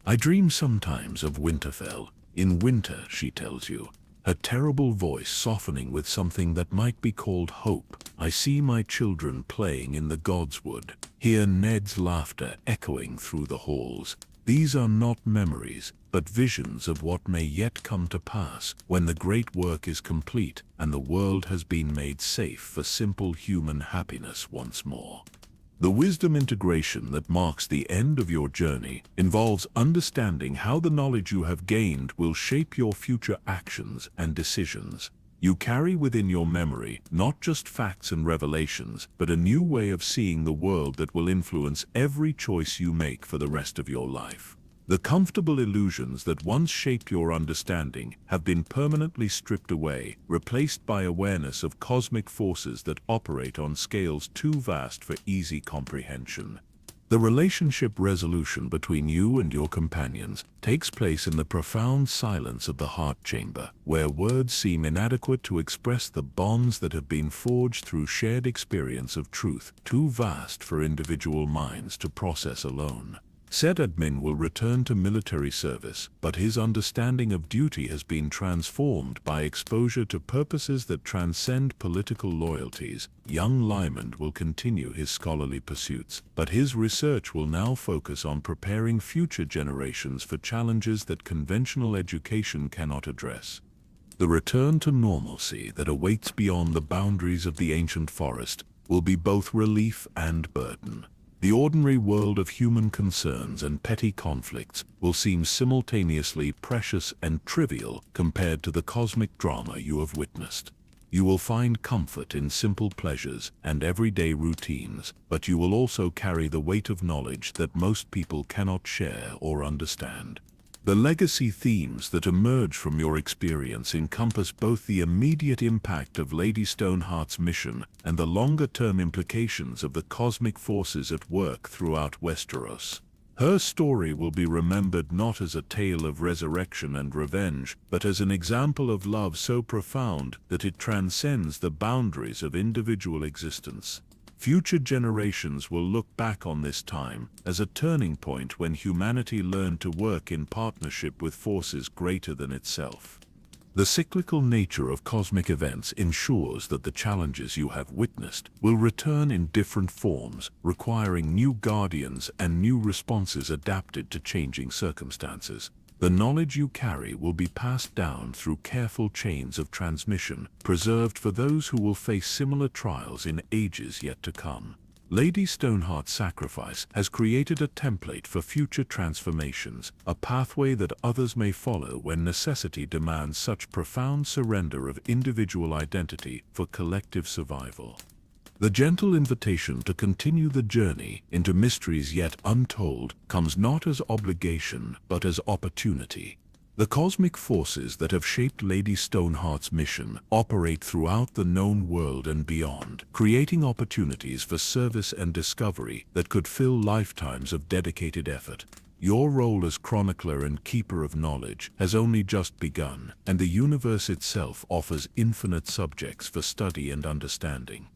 I dream sometimes of Winterfell. In winter, she tells you, her terrible voice softening with something that might be called hope. I see my children playing in the Godswood, hear Ned's laughter echoing through the halls. These are not memories, but visions of what may yet come to pass when the great work is complete and the world has been made safe for simple human happiness once more. The wisdom integration that marks the end of your journey involves understanding how the knowledge you have gained will shape your future actions and decisions. You carry within your memory not just facts and revelations, but a new way of seeing the world that will influence every choice you make for the rest of your life. The comfortable illusions that once shaped your understanding have been permanently stripped away, replaced by awareness of cosmic forces that operate on scales too vast for easy comprehension. The relationship resolution between you and your companions takes place in the profound silence of the heart chamber, where words seem inadequate to express the bonds that have been forged through shared experience of truth, too vast for individual minds to process alone. Said admin will return to military service, but his understanding of duty has been transformed by exposure to purposes that transcend political loyalties. Young Lymond will continue his scholarly pursuits, but his research will now focus on preparing future generations for challenges that conventional education cannot address. The return to normalcy that awaits beyond the boundaries of the ancient forest will be both relief and burden. The ordinary world of human concerns and petty conflicts will seem simultaneously precious and trivial compared to the cosmic drama you have witnessed. You will find comfort in simple pleasures and everyday routines, but you will also carry the weight of knowledge that most people cannot share or understand. The legacy themes that emerge from your experience encompass both the immediate impact of Lady Stoneheart's mission and the longer-term implications of the cosmic forces at work throughout Westeros. Her story will be remembered not as a tale of resurrection and revenge, but as an example of love so profound that it transcends the boundaries of individual existence. Future generations will look back on this time as a turning point when humanity learned to work in partnership with forces greater than itself. The cyclical nature of cosmic events ensures that the challenges you have witnessed will return in different forms, requiring new guardians and new responses adapted to changing circumstances. The knowledge you carry will be passed down through careful chains of transmission, preserved for those who will face similar trials in ages yet to come. Lady Stoneheart's sacrifice has created a template for future transformations, a pathway that others may follow when necessity demands such profound surrender of individual identity for collective survival. The gentle invitation to continue the journey into mysteries yet untold comes not as obligation but as opportunity. The cosmic forces that have shaped Lady Stoneheart's mission operate throughout the known world and beyond, creating opportunities for service and discovery that could fill lifetimes of dedicated effort. Your role as chronicler and keeper of knowledge has only just begun, and the universe itself offers infinite subjects for study and understanding.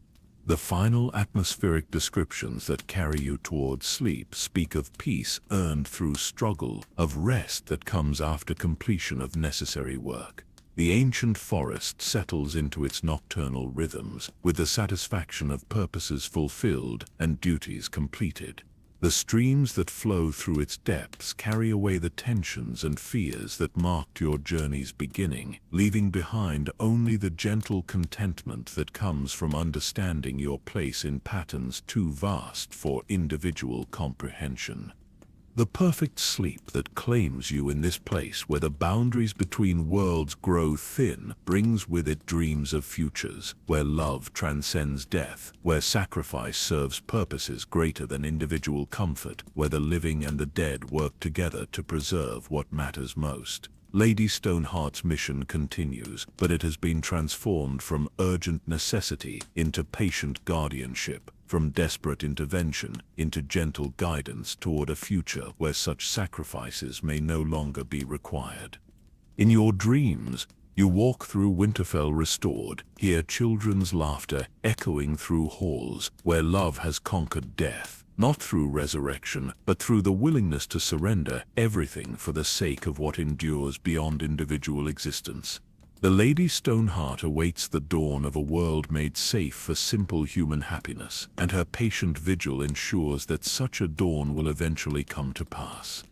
The final atmospheric descriptions that carry you towards sleep speak of peace earned through struggle, of rest that comes after completion of necessary work. The ancient forest settles into its nocturnal rhythms, with the satisfaction of purposes fulfilled and duties completed. The streams that flow through its depths carry away the tensions and fears that marked your journey's beginning, leaving behind only the gentle contentment that comes from understanding your place in patterns too vast for individual comprehension. The perfect sleep that claims you in this place where the boundaries between worlds grow thin brings with it dreams of futures, where love transcends death, where sacrifice serves purposes greater than individual comfort, where the living and the dead work together to preserve what matters most. Lady Stoneheart's mission continues, but it has been transformed from urgent necessity into patient guardianship, from desperate intervention into gentle guidance toward a future where such sacrifices may no longer be required. In your dreams, you walk through Winterfell restored, hear children's laughter echoing through halls where love has conquered death, not through resurrection, but through the willingness to surrender everything for the sake of what endures beyond individual existence. The Lady Stoneheart awaits the dawn of a world made safe for simple human happiness, and her patient vigil ensures that such a dawn will eventually come to pass.